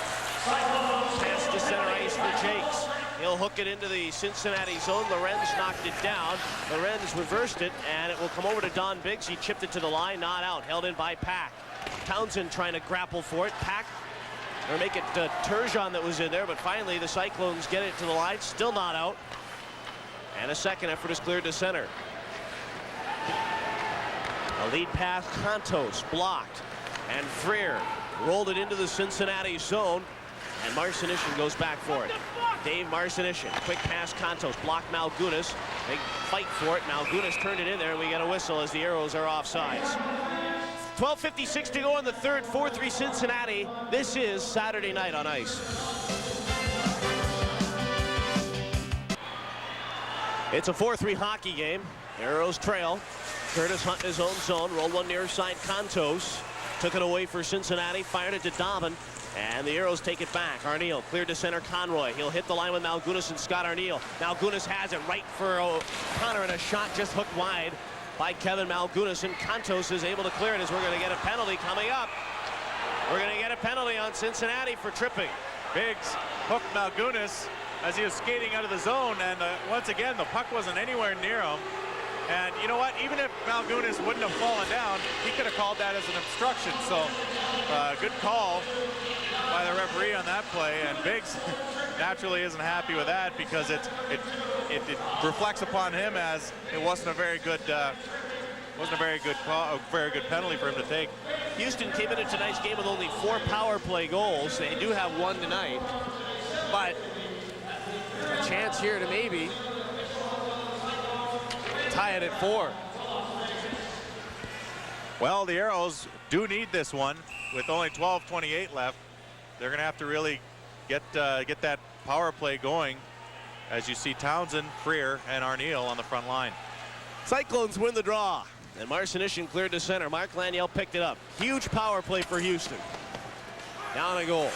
Pass to center ice for Jakes. He'll hook it into the Cincinnati zone. Lorenz knocked it down. Lorenz reversed it, and it will come over to Don Biggs. He chipped it to the line, not out. Held in by Paek. Townshend trying to grapple for it. Paek, or make it Turgeon that was in there, but finally the Cyclones get it to the line. Still not out. And a second effort is cleared to center. A lead pass, Kontos blocked, and Freer rolled it into the Cincinnati zone, and Marcinyshyn goes back for it. Dave Marcinyshyn, quick pass, Kontos blocked Malgunas. Big fight for it. Malgunas turned it in there, and we get a whistle as the Aeros are offsides. 12:56 to go in the third. 4-3 Cincinnati. This is Saturday night on ice. It's a 4-3 hockey game. Aeros trail. Curtis Hunt in his own zone. Rolled one near side. Kontos took it away for Cincinnati. Fired it to Dobbin. And the Aeros take it back. Arniel cleared to center. Conroy. He'll hit the line with Malgunas and Scott Arniel. Malgunas has it right for O'Connor, and a shot just hooked wide by Kevin Malgunas. And Kontos is able to clear it as we're going to get a penalty coming up. We're going to get a penalty on Cincinnati for tripping. Biggs hooked Malgunas as he was skating out of the zone, and once again the puck wasn't anywhere near him. And you know what, even if Malgunas wouldn't have fallen down, he could have called that as an obstruction. So good call by the referee on that play, and Biggs naturally isn't happy with that because it reflects upon him as it wasn't a very good penalty for him to take. Houston came into tonight's game with only 4 power play goals. They do have 1 tonight, but a chance here to maybe tie it at 4. Well, the Aeros do need this one with only 12:28 left. They're going to have to really get that power play going, as you see Townshend, Freer, and Arniel on the front line. Cyclones win the draw, and Marcinyshyn cleared to center. Marc Laniel picked it up. Huge power play for Houston. Down a goal.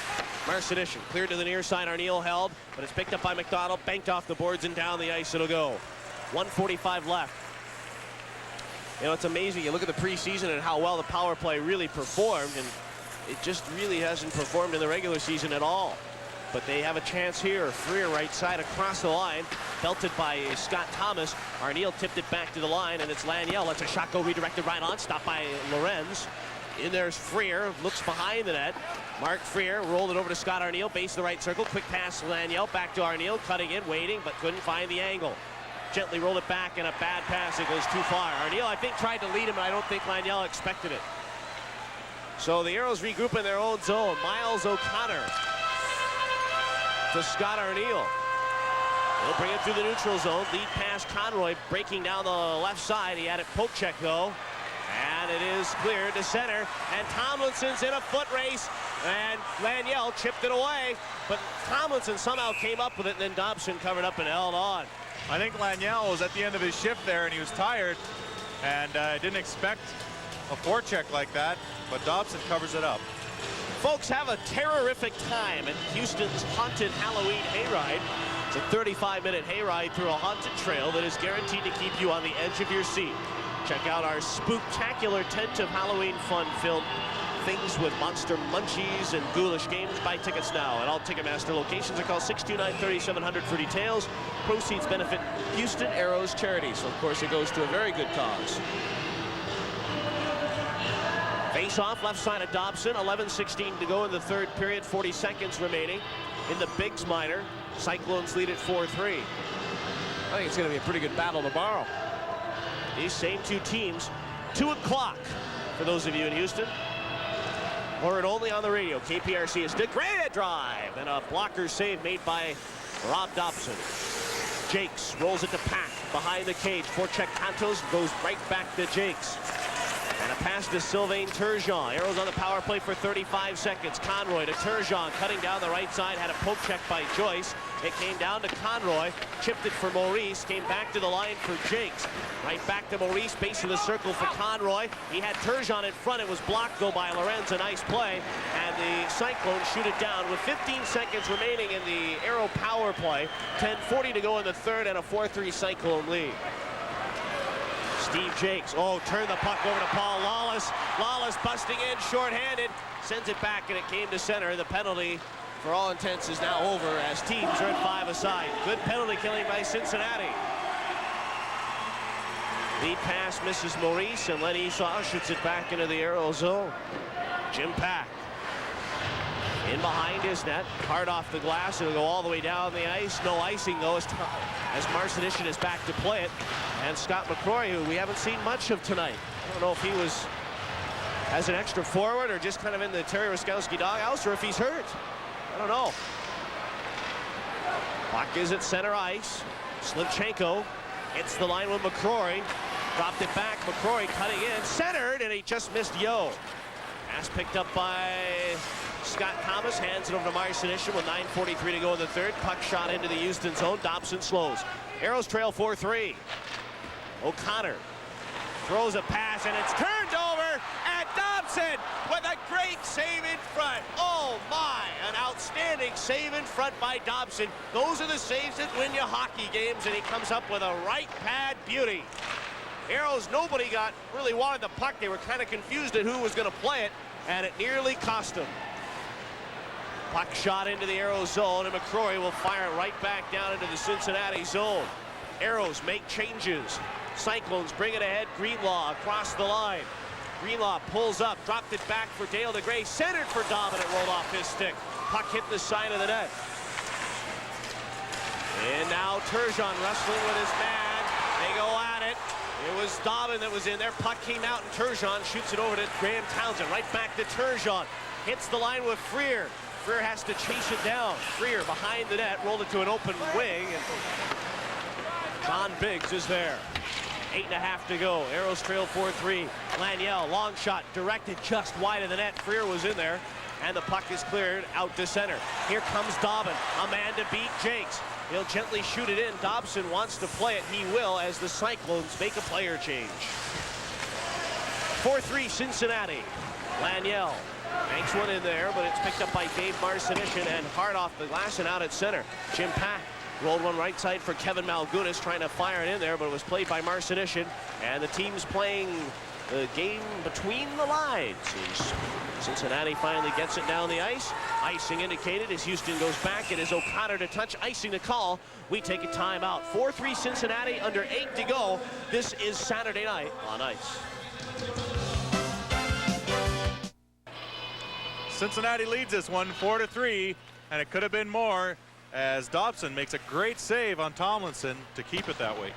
Marcinyshyn cleared to the near side. Arniel held, but it's picked up by McDonald. Banked off the boards and down the ice it'll go. 1:45 left. You know, it's amazing. You look at the preseason and how well the power play really performed, and it just really hasn't performed in the regular season at all. But they have a chance here. Freer right side across the line, belted by Scott Thomas. Arniel tipped it back to the line, and it's Laniel. Lets a shot go redirected right on, stopped by Lorenz. In there's Freer, looks behind the net. Marc Freer rolled it over to Scott Arniel, base the right circle, quick pass Laniel, back to Arniel, cutting in, waiting, but couldn't find the angle. Gently rolled it back, and a bad pass. It goes too far. Arniel, I think, tried to lead him, and I don't think Laniel expected it. So the Aeros regroup in their own zone. Myles O'Connor to Scott Arniel. He'll bring it through the neutral zone. Lead pass Conroy breaking down the left side. He had it poke check though. And it is cleared to center. And Tomlinson's in a foot race. And Laniel chipped it away. But Tomlinson somehow came up with it, and then Dopson covered up and held on. I think Laniel was at the end of his shift there, and he was tired, and didn't expect a forecheck like that, but Dopson covers it up. Folks, have a terrific time at Houston's Haunted Halloween Hayride. It's a 35-minute hayride through a haunted trail that is guaranteed to keep you on the edge of your seat. Check out our spooktacular tent of Halloween fun filled things with monster munchies and ghoulish games. Buy tickets now at all Ticketmaster locations or call 629-3700 for details. Proceeds benefit Houston Aeros charity, so of course it goes to a very good cause. Face off left side of Dobson. 11:16 to go in the third period. 40 seconds remaining in the Biggs minor. Cyclones lead at 4-3. I think it's going to be a pretty good battle tomorrow. These same two teams. 2 o'clock for those of you in Houston. Or it only on the radio. KPRC is Degray drive, and a blocker save made by Rob Dopson. Jakes rolls it to Paek behind the cage. Forecheck Kontos goes right back to Jakes. And a pass to Sylvain Turgeon. Aeros on the power play for 35 seconds. Conroy to Turgeon, cutting down the right side. Had a poke check by Joyce. It came down to Conroy. Chipped it for Maurice. Came back to the line for Jakes. Right back to Maurice. Base of the circle for Conroy. He had Turgeon in front. It was blocked though by Lorenz. A nice play. And the Cyclones shoot it down with 15 seconds remaining in the Aero power play. 10:40 to go in the third, and a 4-3 Cyclone lead. Steve Jakes, turned the puck over to Paul Lawless. Lawless busting in, shorthanded, sends it back, and it came to center. The penalty, for all intents, is now over as teams are at 5 aside. Good penalty killing by Cincinnati. Lead pass misses Maurice, and Lenny Shaw shoots it back into the Aero zone. Jim Paek in behind his net, hard off the glass. It'll go all the way down the ice. No icing though, as Marcinyshyn is back to play it. And Scott McCrory, who we haven't seen much of tonight. I don't know if he was as an extra forward or just kind of in the Terry Ruskowski doghouse, or if he's hurt. I don't know. Puck is at center ice. Slivchenko hits the line with McCrory. Dropped it back. McCrory cutting in, centered, and he just missed Yo. Pass picked up by Scott Thomas, hands it over to Marcinyshyn with 9:43 to go in the third. Puck shot into the Houston zone. Dopson slows. Aeros trail 4-3. O'Connor throws a pass, and it's turned over, and Dopson with a great save in front. Oh my, an outstanding save in front by Dopson. Those are the saves that win you hockey games, and he comes up with a right pad beauty. Aeros, nobody really wanted the puck. They were kind of confused at who was going to play it, and it nearly cost them. Puck shot into the Aeros zone, and McCrory will fire it right back down into the Cincinnati zone. Aeros make changes. Cyclones bring it ahead. Greenlaw across the line. Greenlaw pulls up, dropped it back for Dale Degray, centered for Dobbin. It rolled off his stick. Puck hit the side of the net. And now Turgeon wrestling with his man. They go at it. It was Dobbin that was in there. Puck came out, and Turgeon shoots it over to Graeme Townshend. Right back to Turgeon. Hits the line with Freer. Freer has to chase it down. Freer behind the net, rolled it to an open wing, and John Biggs is there. 8.5 to go. Aeros trail 4-3. Laniel, long shot, directed just wide of the net. Freer was in there, and the puck is cleared out to center. Here comes Dobbin, a man to beat Jakes. He'll gently shoot it in. Dobson wants to play it. He will, as the Cyclones make a player change. 4-3 Cincinnati. Laniel banks one in there, but it's picked up by Dave Marcinyshyn and hard off the glass and out at center. Jim Paek rolled one right side for Kevin Malgunas, trying to fire it in there, but it was played by Marcinyshyn, and the team's playing the game between the lines. Cincinnati finally gets it down the ice. Icing indicated as Houston goes back. It is O'Connor to touch, icing to call. We take a timeout. 4-3 Cincinnati, under 8 to go. This is Saturday night on ice. Cincinnati leads this one 4-3, and it could have been more, as Dobson makes a great save on Tomlinson to keep it that way.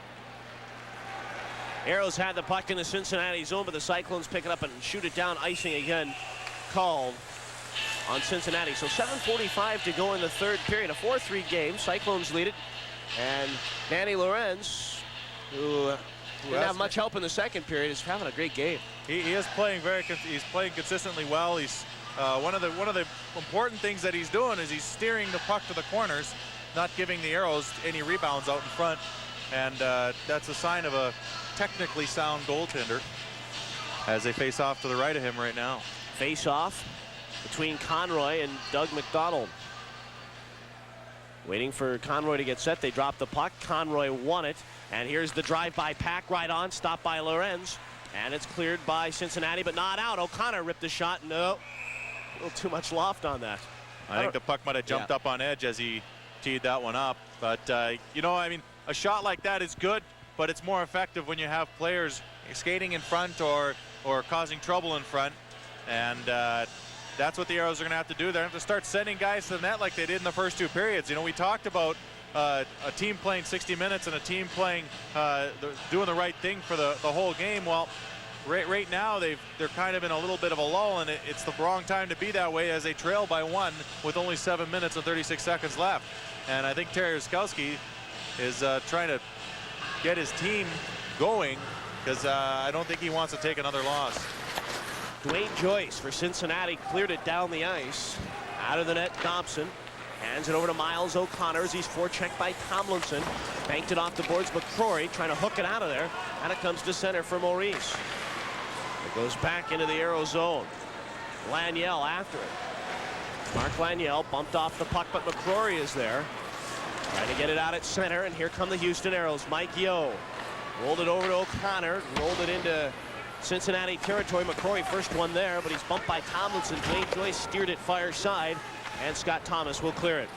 Aeros had the puck in the Cincinnati zone, but the Cyclones pick it up and shoot it down. Icing again called on Cincinnati. So 7:45 to go in the third period. A 4-3 game. Cyclones lead it. And Danny Lorenz, who didn't have much help in the second period, is having a great game. He is playing he's playing consistently well. He's one of the important things that he's doing is he's steering the puck to the corners, not giving the Aeros any rebounds out in front, and that's a sign of a technically sound goaltender as they face off to the right of him right now. Face off between Conroy and Doug McDonald. Waiting for Conroy to get set. They drop the puck. Conroy won it, and here's the drive by Paek, right on, stopped by Lorenz, and it's cleared by Cincinnati, but not out. O'Connor ripped the shot. No, a little too much loft on that. I think the puck might have jumped up on edge as he teed that one up, but you know, I mean, a shot like that is good, but it's more effective when you have players skating in front or causing trouble in front, and that's what the Aeros are going to have to do. They're going to have to start sending guys to the net like they did in the first two periods. You know, we talked about a team playing 60 minutes and a team playing doing the right thing for the whole game. Well, right now they're kind of in a little bit of a lull, and it's the wrong time to be that way as they trail by 1 with only 7 minutes and 36 seconds left. And I think Terry Ruskowski is trying to get his team going, because I don't think he wants to take another loss. Duane Joyce for Cincinnati cleared it down the ice. Out of the net, Dopson hands it over to Myles O'Connor as he's forechecked by Tomlinson. Banked it off the boards. McCrory trying to hook it out of there, and it comes to center for Maurice. It goes back into the Aeros zone. Laniel after it. Marc Laniel bumped off the puck, but McCrory is there, trying to get it out at center, and here come the Houston Aeros. Mike Yeo rolled it over to O'Connor, rolled it into Cincinnati territory. McCrory first one there, but he's bumped by Tomlinson. Duane Joyce steered it far side, and Scott Thomas will clear it.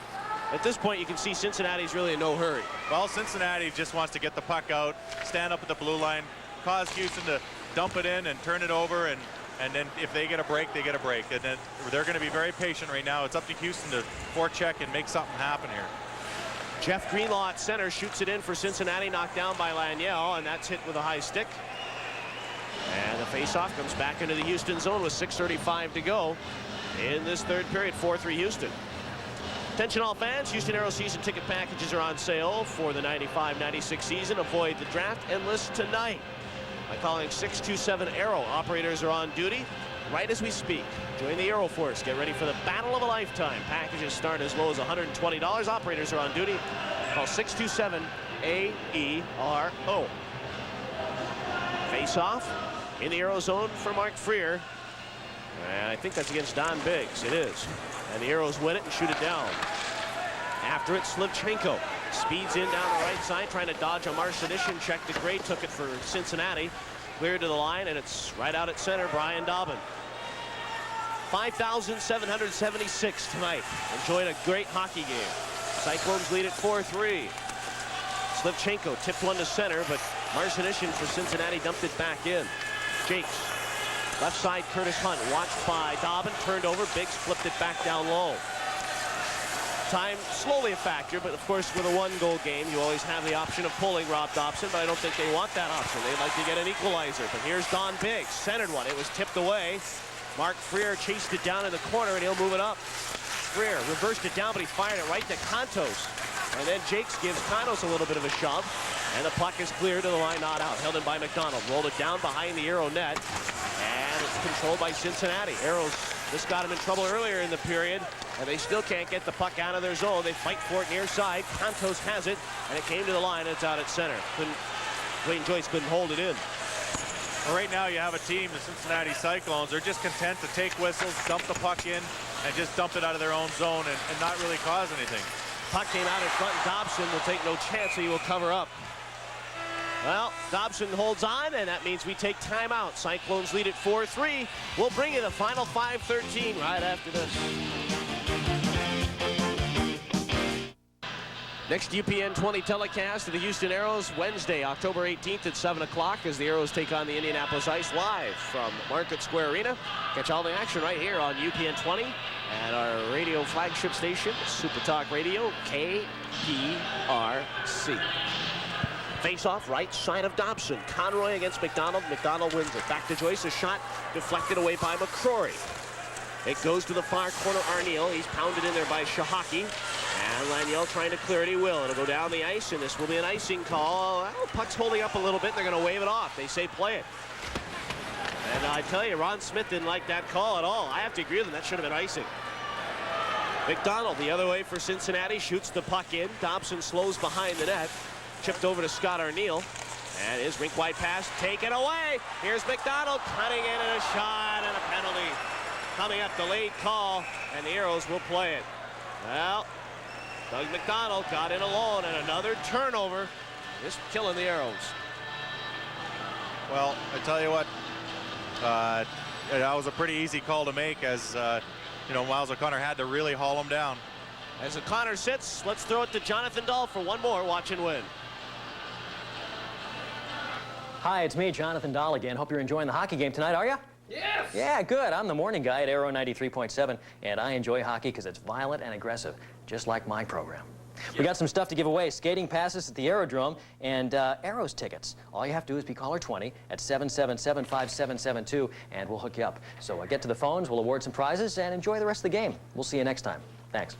At this point, you can see Cincinnati's really in no hurry. Well, Cincinnati just wants to get the puck out, stand up at the blue line, cause Houston to dump it in and turn it over, and then if they get a break, they get a break. And then they're going to be very patient right now. It's up to Houston to forecheck and make something happen here. Jeff Greenlaw at center shoots it in for Cincinnati, knocked down by Laniel, and that's hit with a high stick. And the faceoff comes back into the Houston zone with 6:35 to go in this third period. 4-3 Houston. Attention all fans, Houston Aeros season ticket packages are on sale for the 95-96 season. Avoid the draft and list tonight by calling 627 Aero. Operators are on duty right as we speak. Join the Aero Force. Get ready for the battle of a lifetime. Packages start as low as $120. Operators are on duty. Call 627-AERO. Face off in the Aero zone for Marc Freer. And I think that's against Don Biggs. It is. And the Aeros win it and shoot it down. After it, Slivchenko speeds in down the right side, trying to dodge a Marcinyshyn check. Degray took it for Cincinnati. Cleared to the line, and it's right out at center. Brian Dobbin. 5,776 tonight. Enjoyed a great hockey game. Cyclones lead at 4-3. Slivchenko tipped one to center, but Marcinyshyn for Cincinnati dumped it back in. Jakes. Left side, Curtis Hunt. Watched by Dobbin. Turned over. Biggs flipped it back down low. Time slowly a factor, but of course with a one-goal game you always have the option of pulling Rob Dopson, but I don't think they want that option. They'd like to get an equalizer. But here's Don Biggs, centered one. It was tipped away. Marc Freer chased it down in the corner, and he'll move it up. Freer reversed it down, but he fired it right to Kontos. And then Jakes gives Kontos a little bit of a shove, and the puck is cleared to the line, not out. Held in by McDonald. Rolled it down behind the Aero net, and it's controlled by Cincinnati. Aeros just got him in trouble earlier in the period, and they still can't get the puck out of their zone. They fight for it near side. Kontos has it, and it came to the line, and it's out at center. Joyce couldn't hold it in. Well, right now you have a team, the Cincinnati Cyclones, they're just content to take whistles, dump the puck in, and just dump it out of their own zone and not really cause anything. Puck came out in front, and Dobson will take no chance, so he will cover up. Well, Dobson holds on, and that means we take timeout. Cyclones lead at 4-3. We'll bring you the final 5:13 right after this. Next UPN 20 telecast of the Houston Aeros, Wednesday, October 18th at 7 o'clock as the Aeros take on the Indianapolis Ice live from Market Square Arena. Catch all the action right here on UPN 20 and our radio flagship station, Super Talk Radio, KPRC. Face-off, right side of Dobson. Conroy against McDonald. McDonald wins it. Back to Joyce. A shot deflected away by McCrory. It goes to the far corner, Arniel. He's pounded in there by Cichocki. And Laniel trying to clear it. He will. It'll go down the ice, and this will be an icing call. Well, puck's holding up a little bit. They're going to wave it off. They say play it. And I tell you, Ron Smith didn't like that call at all. I have to agree with him. That should have been icing. McDonald the other way for Cincinnati. Shoots the puck in. Dobson slows behind the net. Chipped over to Scott Arniel. And his rink-wide pass taken away. Here's McDonald cutting in and a shot and a penalty. Coming up, delayed call, and the Aeros will play it. Well, Doug McDonald got in alone, and another turnover. Just killing the Aeros. Well, I tell you what, that was a pretty easy call to make as, Myles O'Connor had to really haul him down. As O'Connor sits, let's throw it to Jonathan Dahl for one more watch and win. Hi, it's me, Jonathan Dahl again. Hope you're enjoying the hockey game tonight, are you? Yes! Yeah, good. I'm the morning guy at Aero 93.7, and I enjoy hockey because it's violent and aggressive, just like my program. We got some stuff to give away, skating passes at the Aerodrome and Aeros tickets. All you have to do is be caller 20 at 777-5772, and we'll hook you up. So get to the phones, we'll award some prizes, and enjoy the rest of the game. We'll see you next time. Thanks.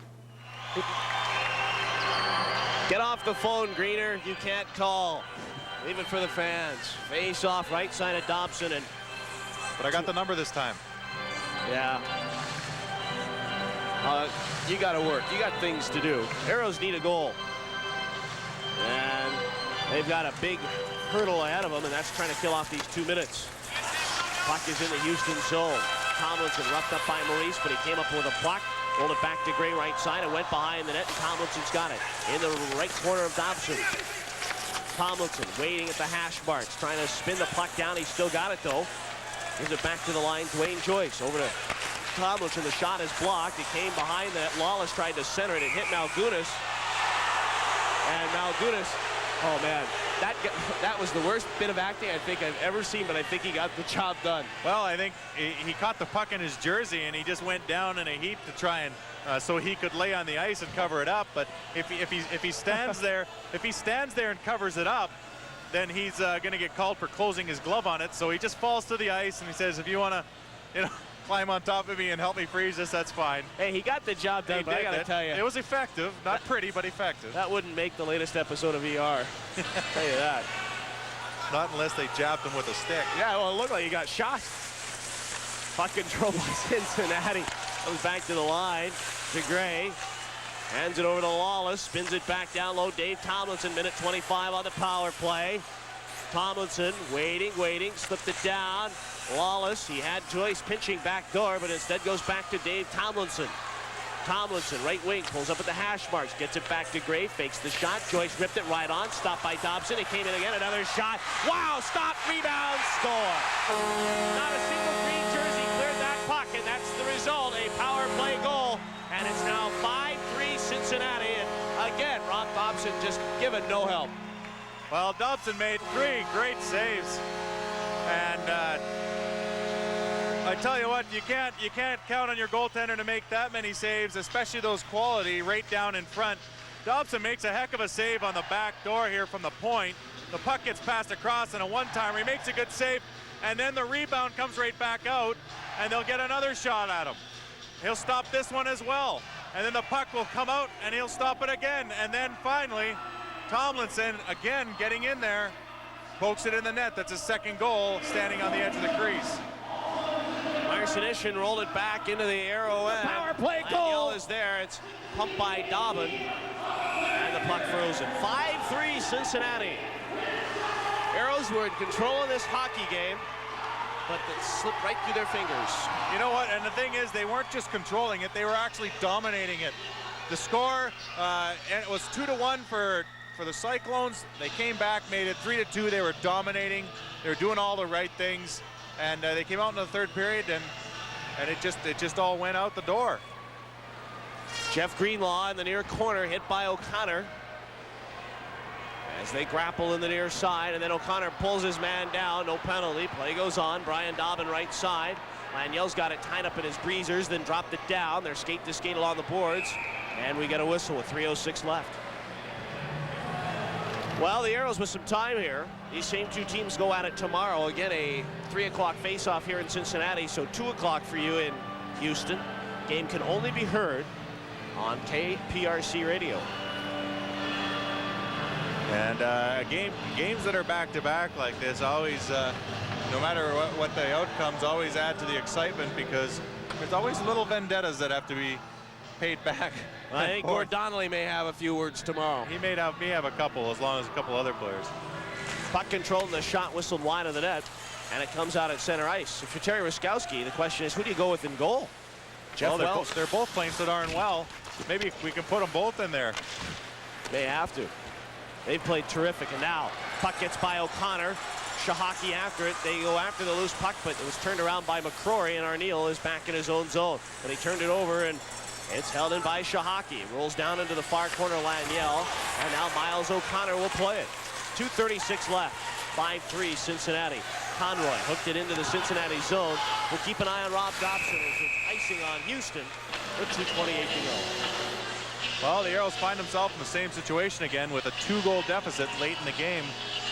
Get off the phone, Greener. You can't call. Leave it for the fans. Face off, right side of Dobson, and but I got the number this time. yeah. You got to work. You got things to do. Aeros need a goal. And they've got a big hurdle ahead of them, and that's trying to kill off these 2 minutes. Puck is in the Houston zone. Tomlinson roughed up by Maurice, but he came up with a block. Rolled it back to Gray right side and went behind the net, and Tomlinson's got it. In the right corner of Dobson. Tomlinson waiting at the hash marks, trying to spin the puck down. He's still got it, though. Gives it back to the line. Duane Joyce over to Tomlinson. The shot is blocked. It came behind the net. Lawless tried to center it. It hit Malgunas. And Malgunas, oh man, that was the worst bit of acting I think I've ever seen, but I think he got the job done. Well, I think he caught the puck in his jersey, and he just went down in a heap to try and so he could lay on the ice and cover it up. But if he stands there, and covers it up, then he's going to get called for closing his glove on it. So he just falls to the ice and he says, if you want to, climb on top of me and help me freeze this, that's fine. Hey, he got the job done, but I got to tell you, it was effective. Not pretty, but effective. That wouldn't make the latest episode of ER. I'll tell you that. Not unless they jabbed him with a stick. Yeah, well, it looked like he got shot. Puck control by Cincinnati. Comes back to the line. Degray hands it over to Lawless. Spins it back down low. Dave Tomlinson, minute 25 on the power play. Tomlinson waiting. Slipped it down. Lawless, he had Joyce pinching back door, but instead goes back to Dave Tomlinson. Tomlinson, right wing, pulls up at the hash marks, gets it back to Gray, fakes the shot. Joyce ripped it right on, stopped by Dobson. It came in again, another shot. Wow, stop, rebound, score. Not a single green jersey cleared that puck, and that's the result, a power play goal. And it's now 5-3 Cincinnati, and again, Ron Dobson just given no help. Well, Dobson made 3 great saves, and I tell you what, you can't count on your goaltender to make that many saves, especially those quality right down in front. Dobson makes a heck of a save on the back door here from the point. The puck gets passed across in a one-timer. He makes a good save, and then the rebound comes right back out, and they'll get another shot at him. He'll stop this one as well, and then the puck will come out, and he'll stop it again. And then finally, Tomlinson, again getting in there, pokes it in the net. That's his second goal, standing on the edge of the crease. Marcinyshyn rolled it back into the arrow end. Power play goal. Laniel is there. It's pumped by Dobbin. And the puck frozen. 5-3 Cincinnati. Aeros were in control of this hockey game, but it slipped right through their fingers. You know what? And the thing is, they weren't just controlling it, they were actually dominating it. The score, and it was 2-1 for the Cyclones. They came back, made it 3-2. They were dominating. They were doing all the right things. And they came out in the third period, and it just all went out the door. Jeff Greenlaw in the near corner, hit by O'Connor. As they grapple in the near side, and then O'Connor pulls his man down, no penalty. Play goes on. Brian Dobbin right side. Laniel's got it tied up in his breezers, then dropped it down. They're skate to skate along the boards, and we get a whistle with 3:06 left. Well, the Aeros with some time here. These same two teams go at it tomorrow. Again, a 3 o'clock face-off here in Cincinnati, so 2 o'clock for you in Houston. Game can only be heard on KPRC radio. And games that are back-to-back like this always, no matter what the outcomes, always add to the excitement, because there's always little vendettas that have to be paid back. I think Gord Donnelly may have a few words tomorrow. He may have a couple, as long as a couple other players. Puck controlled and the shot whistled wide of the net, and it comes out at center ice. If you're Terry Ruskowski, the question is, who do you go with in goal? Jeff Wells. They're both playing so darn well. Maybe we can put them both in there. They have to. They've played terrific, and now puck gets by O'Connor. Cichocki after it. They go after the loose puck, but it was turned around by McCrory, and Arniel is back in his own zone. But he turned it over, and it's held in by Cichocki. Rolls down into the far corner, Laniel, and now Myles O'Connor will play it. 2:36 left. 5-3 Cincinnati. Conroy hooked it into the Cincinnati zone. We'll keep an eye on Rob Dopson as it's icing on Houston with 2:28 to go. Well, the Aeros find themselves in the same situation again with a 2-goal deficit late in the game,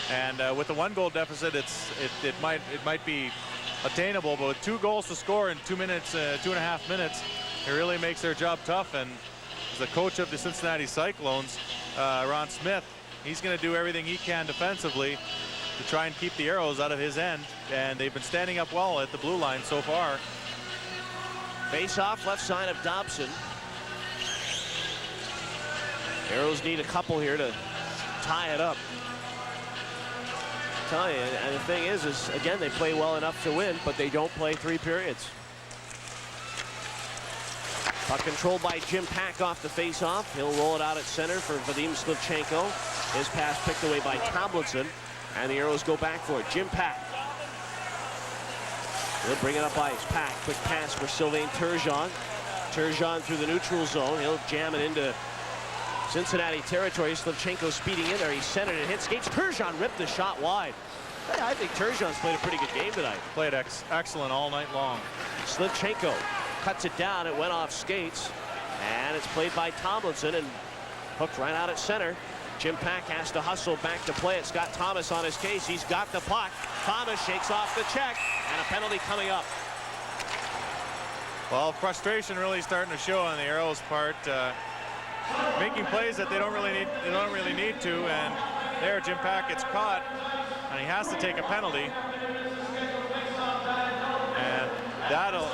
and with a 1-goal deficit, it might be attainable, but with 2 goals to score in 2 minutes, 2.5 minutes, it really makes their job tough. And as the coach of the Cincinnati Cyclones, Ron Smith, he's going to do everything he can defensively to try and keep the Aeros out of his end, and they've been standing up well at the blue line so far. Face off left side of Dobson. Aeros need a couple here to tie it up. I tell you, and the thing is again, they play well enough to win, but they don't play 3 periods. Puck controlled by Jim Paek off the face-off. He'll roll it out at center for Vadim Slivchenko. His pass picked away by Tomlinson, and the Aeros go back for it. Jim Paek. He'll bring it up ice. Paek, quick pass for Sylvain Turgeon. Turgeon through the neutral zone. He'll jam it into Cincinnati territory. Slivchenko speeding in there. He centered it, hit skates. Turgeon ripped the shot wide. I think Turgeon's played a pretty good game tonight. Played excellent all night long. Slivchenko cuts it down. It went off skates, and it's played by Tomlinson and hooked right out at center. Jim Paek has to hustle back to play it. Scott Thomas on his case. He's got the puck. Thomas shakes off the check, and a penalty coming up. Well, frustration really starting to show on the Aeros part, making plays that they don't really need to, and there Jim Paek gets caught, and he has to take a penalty. And that'll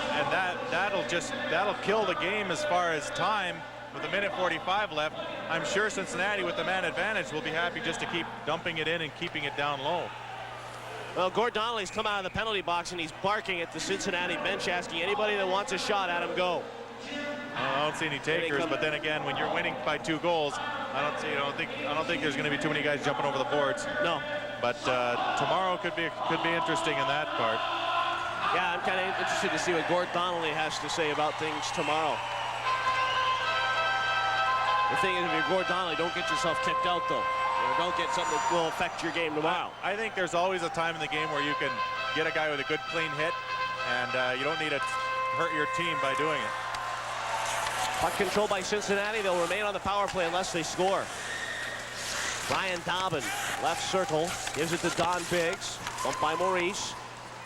kill the game as far as time. With a minute 45 left, I'm sure Cincinnati with the man advantage will be happy just to keep dumping it in and keeping it down low. Well, Gord Donnelly's come out of the penalty box and he's barking at the Cincinnati bench, asking anybody that wants a shot at him, go. I don't see any takers, but then again, when you're winning by 2 goals, I don't think there's going to be too many guys jumping over the boards. No. But tomorrow could be interesting in that part. Yeah, I'm kind of interested to see what Gord Donnelly has to say about things tomorrow. The thing is, if you're Gord Donnelly, don't get yourself kicked out, though. Or don't get something that will affect your game tomorrow. I think there's always a time in the game where you can get a guy with a good, clean hit, and you don't need to hurt your team by doing it. Puck control by Cincinnati. They'll remain on the power play unless they score. Brian Dobbin, left circle, gives it to Don Biggs. Bumped by Maurice.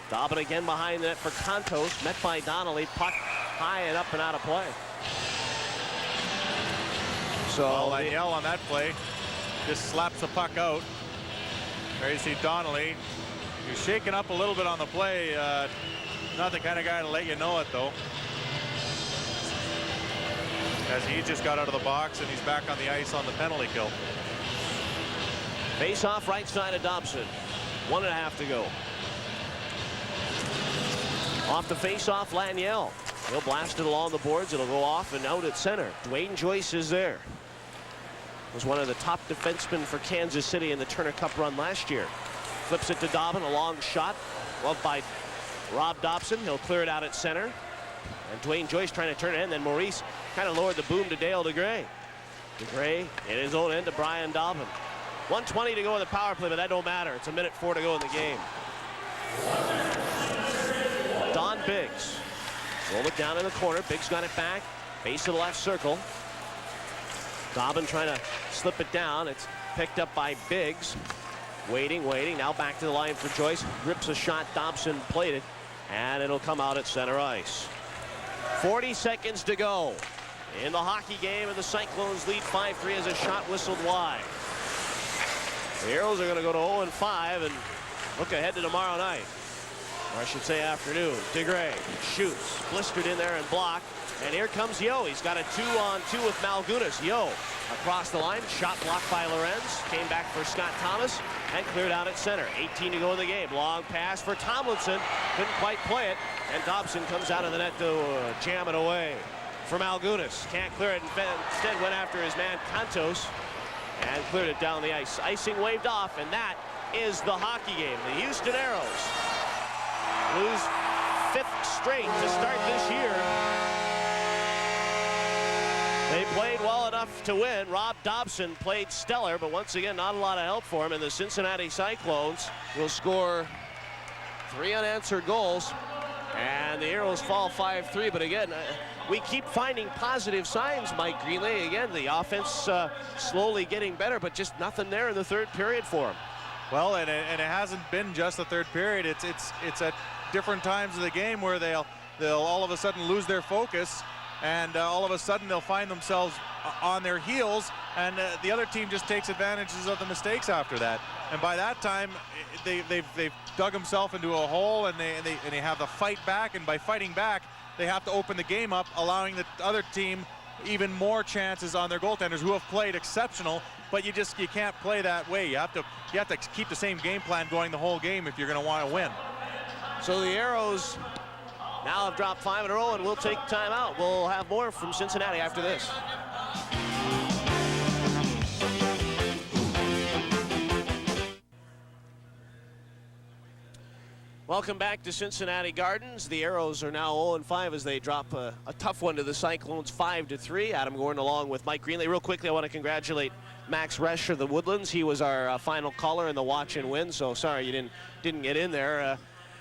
Dobbin again behind the net for Kontos. Met by Donnelly. Puck high and up and out of play. So Laniel on that play just slaps the puck out. There you see Donnelly. He's shaking up a little bit on the play. Not the kind of guy to let you know it, though. As he just got out of the box and he's back on the ice on the penalty kill. Face off right side of Dobson. 1.5 to go. Off the face off, Laniel. He'll blast it along the boards. It'll go off and out at center. Duane Joyce is there. Was one of the top defensemen for Kansas City in the Turner Cup run last year. Flips it to Dobbin, a long shot. Loved by Rob Dopson. He'll clear it out at center. And Duane Joyce trying to turn it in. Then Maurice kind of lowered the boom to Dale Degray. Degray in his own end to Brian Dobbin. 1:20 to go in the power play, but that don't matter. It's a minute 4 to go in the game. Don Biggs. Roll it down in the corner. Biggs got it back. Base of the left circle. Dobbin trying to slip it down. It's picked up by Biggs. Waiting. Now back to the line for Joyce. Rips a shot. Dobson played it. And it'll come out at center ice. 40 seconds to go in the hockey game, and the Cyclones lead 5-3 as a shot whistled wide. The Aeros are going to go to 0-5 and look ahead to tomorrow night. Or I should say afternoon. Degray shoots. Blistered in there and blocked. And here comes Yo. He's got a 2-on-2 with Malgunas. Yo across the line. Shot blocked by Lorenz. Came back for Scott Thomas and cleared out at center. 18 to go in the game. Long pass for Tomlinson. Couldn't quite play it. And Dobson comes out of the net to jam it away for Malgunas. Can't clear it. Instead went after his man Kontos and cleared it down the ice. Icing waved off, and that is the hockey game. The Houston Aeros lose 5th straight to start this year. They played well enough to win. Rob Dobson played stellar, but once again, not a lot of help for him. And the Cincinnati Cyclones will score 3 unanswered goals. And the Aeros fall 5-3. But again, we keep finding positive signs, Mike Greenley. Again, the offense slowly getting better, but just nothing there in the 3rd period for him. Well, and it hasn't been just the 3rd period. It's at different times of the game where they'll all of a sudden lose their focus, and all of a sudden they'll find themselves on their heels, and the other team just takes advantages of the mistakes after that. And by that time, they've dug themselves into a hole, and they have to fight back. And by fighting back, they have to open the game up, allowing the other team even more chances on their goaltenders, who have played exceptional. But you can't play that way. You have to keep the same game plan going the whole game if you're going to want to win. So the Aeros now have dropped 5 in a row, and we'll take time out. We'll have more from Cincinnati after this. Welcome back to Cincinnati Gardens. The Aeros are now 0-5 as they drop a tough one to the Cyclones, 5-3. Adam Gordon along with Mike Greenley. Real quickly, I want to congratulate Max Resch of the Woodlands. He was our final caller in the watch and win, so sorry you didn't get in there.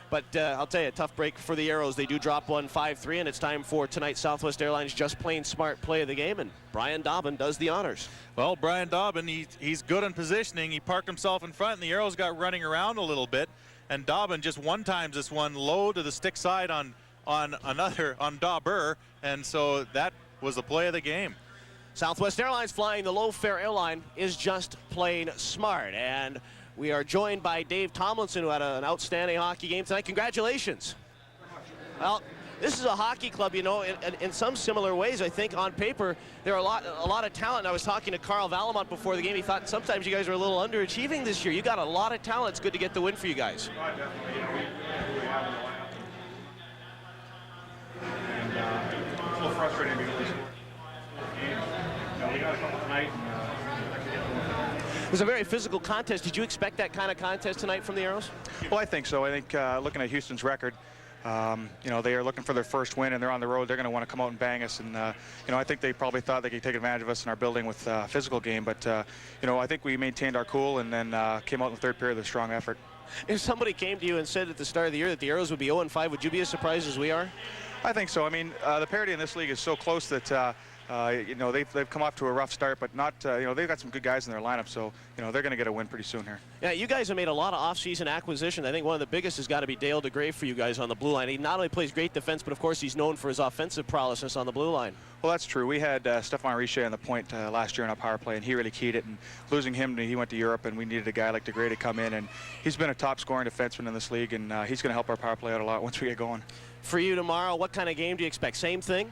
But I'll tell you, a tough break for the Aeros. They do drop 1 5-3, and it's time for tonight's Southwest Airlines Just Plain Smart play of the game, and Brian Dobbin does the honors. Well, Brian Dobbin, he's good in positioning. He parked himself in front, and the Aeros got running around a little bit. And Dobbin just one-times this one low to the stick side on Dobber, and so that was the play of the game. Southwest Airlines flying the low-fare airline is Just Plain Smart, and we are joined by Dave Tomlinson, who had an outstanding hockey game tonight. Congratulations. Well, This is a hockey club, you know, in some similar ways. I think on paper there are a lot of talent. I was talking to Carl Valimont before the game. He thought sometimes you guys are a little underachieving this year. You got a lot of talent. It's good to get the win for you guys. Oh, definitely. You know, we have in the lineup. And it's a little frustrating because we scored games. You know, we got a couple tonight. It was a very physical contest. Did you expect that kind of contest tonight from the Aeros? Well, I think so. I think looking at Houston's record, you know, they are looking for their first win, and they're on the road. They're going to want to come out and bang us. And, you know, I think they probably thought they could take advantage of us in our building with a physical game. But, you know, I think we maintained our cool and then came out in the third period with a strong effort. If somebody came to you and said at the start of the year that the Aeros would be 0-5, would you be as surprised as we are? I think so. I mean, the parity in this league is so close that, you know, they've come off to a rough start, but not, you know, they've got some good guys in their lineup, so, you know, they're going to get a win pretty soon here. Yeah, you guys have made a lot of off-season acquisitions. I think one of the biggest has got to be Dale Degray for you guys on the blue line. He not only plays great defense, but of course he's known for his offensive prowess on the blue line. Well, that's true. We had Stéphane Richer on the point last year in our power play, and he really keyed it. And losing him, he went to Europe, and we needed a guy like Degray to come in. And he's been a top-scoring defenseman in this league, and he's going to help our power play out a lot once we get going. For you tomorrow, what kind of game do you expect? Same thing?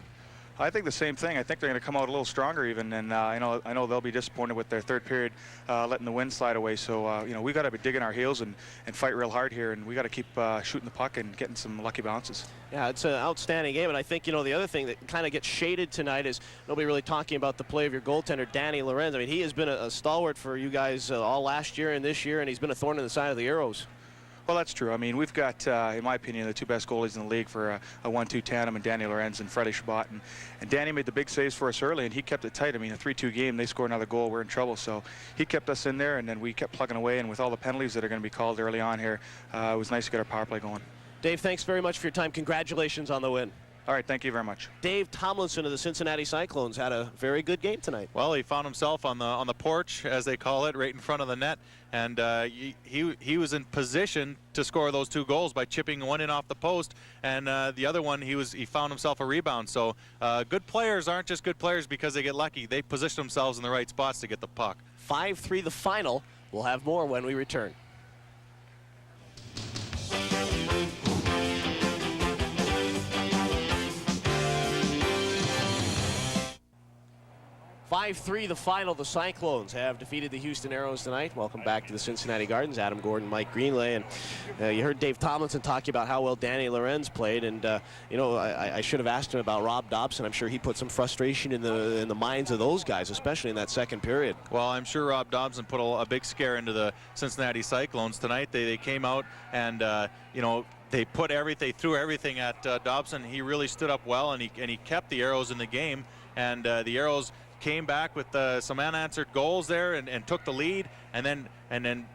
I think the same thing. I think they're going to come out a little stronger even, and I know they'll be disappointed with their third period letting the wind slide away. So you know, we got to be digging our heels and fight real hard here, and we got to keep shooting the puck and getting some lucky bounces. Yeah, it's an outstanding game, and I think, you know, the other thing that kind of gets shaded tonight is nobody really talking about the play of your goaltender, Danny Lorenz. I mean, he has been a stalwart for you guys all last year and this year, and he's been a thorn in the side of the Aeros. Well, that's true. I mean, we've got, in my opinion, the two best goalies in the league for a 1-2 tandem, and Danny Lorenz and Freddie Chabot. And Danny made the big saves for us early, and he kept it tight. I mean, a 3-2 game, they score another goal, we're in trouble. So he kept us in there, and then we kept plugging away. And with all the penalties that are going to be called early on here, it was nice to get our power play going. Dave, thanks very much for your time. Congratulations on the win. All right, thank you very much. Dave Tomlinson of the Cincinnati Cyclones had a very good game tonight. Well, he found himself on the porch, as they call it, right in front of the net, and he was in position to score those two goals by chipping one in off the post, and the other one he found himself a rebound. So good players aren't just good players because they get lucky. They position themselves in the right spots to get the puck. 5-3 the final. We'll have more when we return. 5-3 the final. The Cyclones have defeated the Houston Aeros tonight. Welcome back to the Cincinnati Gardens. Adam Gordon, Mike Greenlay, and you heard Dave Tomlinson talking about how well Danny Lorenz played, and you know, I should have asked him about Rob Dopson. I'm sure he put some frustration in the minds of those guys, especially in that second period. Well, I'm sure Rob Dobson put a big scare into the Cincinnati Cyclones tonight. They came out and you know, they threw everything at Dobson. He really stood up well, and he kept the Aeros in the game, and the Aeros came back with some unanswered goals there and took the lead, and then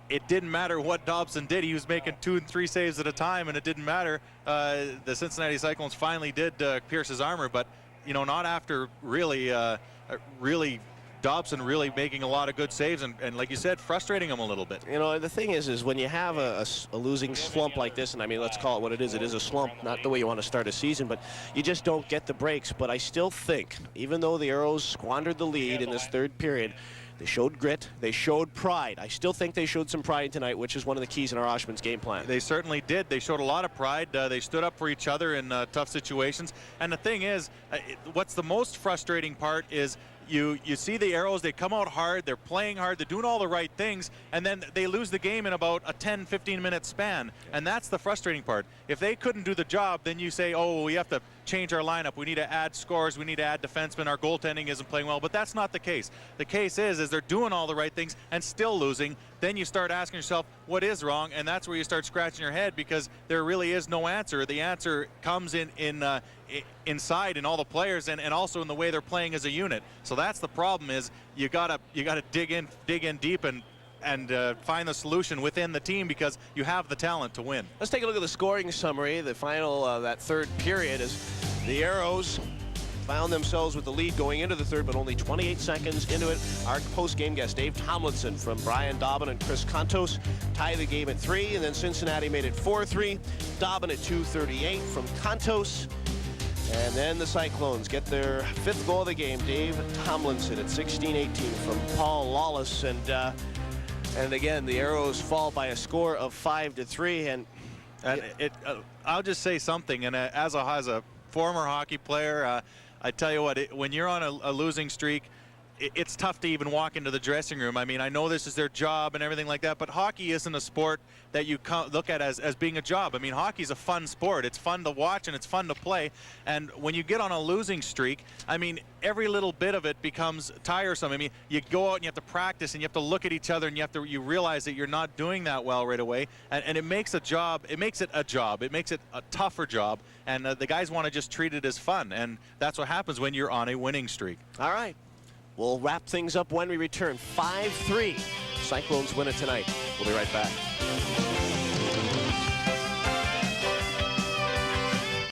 it didn't matter what Dobson did. He was making 2 and 3 saves at a time, and it didn't matter. The Cincinnati Cyclones finally did pierce his armor, but you know, not after really Dobson really making a lot of good saves and like you said, frustrating him a little bit. You know, the thing is when you have a losing slump like this, and I mean, let's call it what it is a slump, not the way you want to start a season, but you just don't get the breaks. But I still think, even though the Aeros squandered the lead in this third period, they showed grit, they showed pride. I still think they showed some pride tonight, which is one of the keys in our Oshman's game plan. They certainly did. They showed a lot of pride. They stood up for each other in tough situations. And the thing is, what's the most frustrating part is you see the Aeros, they come out hard, they're playing hard, they're doing all the right things, and then they lose the game in about a 10-15 minute span. And that's the frustrating part. If they couldn't do the job, then you say, oh, we have to change our lineup, we need to add scores, we need to add defensemen, our goaltending isn't playing well. But that's not the case. The case is they're doing all the right things and still losing. Then you start asking yourself, what is wrong? And that's where you start scratching your head, because there really is no answer. The answer comes inside in all the players and also in the way they're playing as a unit. So that's the problem, is you gotta dig in deep and find the solution within the team, because you have the talent to win. Let's take a look at the scoring summary. The final that third period is the Aeros found themselves with the lead going into the third, but only 28 seconds into it. Our post-game guest, Dave Tomlinson from Brian Dobbin and Chris Kontos, tied the game at 3, and then Cincinnati made it 4-3. Dobbin at 2:38 from Kontos. And then the Cyclones get their 5th goal of the game. Dave Tomlinson at 16:18 from Paul Lawless. And again, the Aeros fall by a score of 5-3. And And I'll just say something, and as a former hockey player, I tell you what, when you're on a losing streak, it's tough to even walk into the dressing room. I mean, I know this is their job and everything like that, but hockey isn't a sport that you look at as being a job. I mean, hockey's a fun sport. It's fun to watch and it's fun to play. And when you get on a losing streak, I mean, every little bit of it becomes tiresome. I mean, you go out and you have to practice and you have to look at each other and you realize that you're not doing that well right away. And it makes a job, it makes it a job. It makes it a tougher job. And the guys want to just treat it as fun. And that's what happens when you're on a winning streak. All right. We'll wrap things up when we return. 5-3. Cyclones win it tonight. We'll be right back.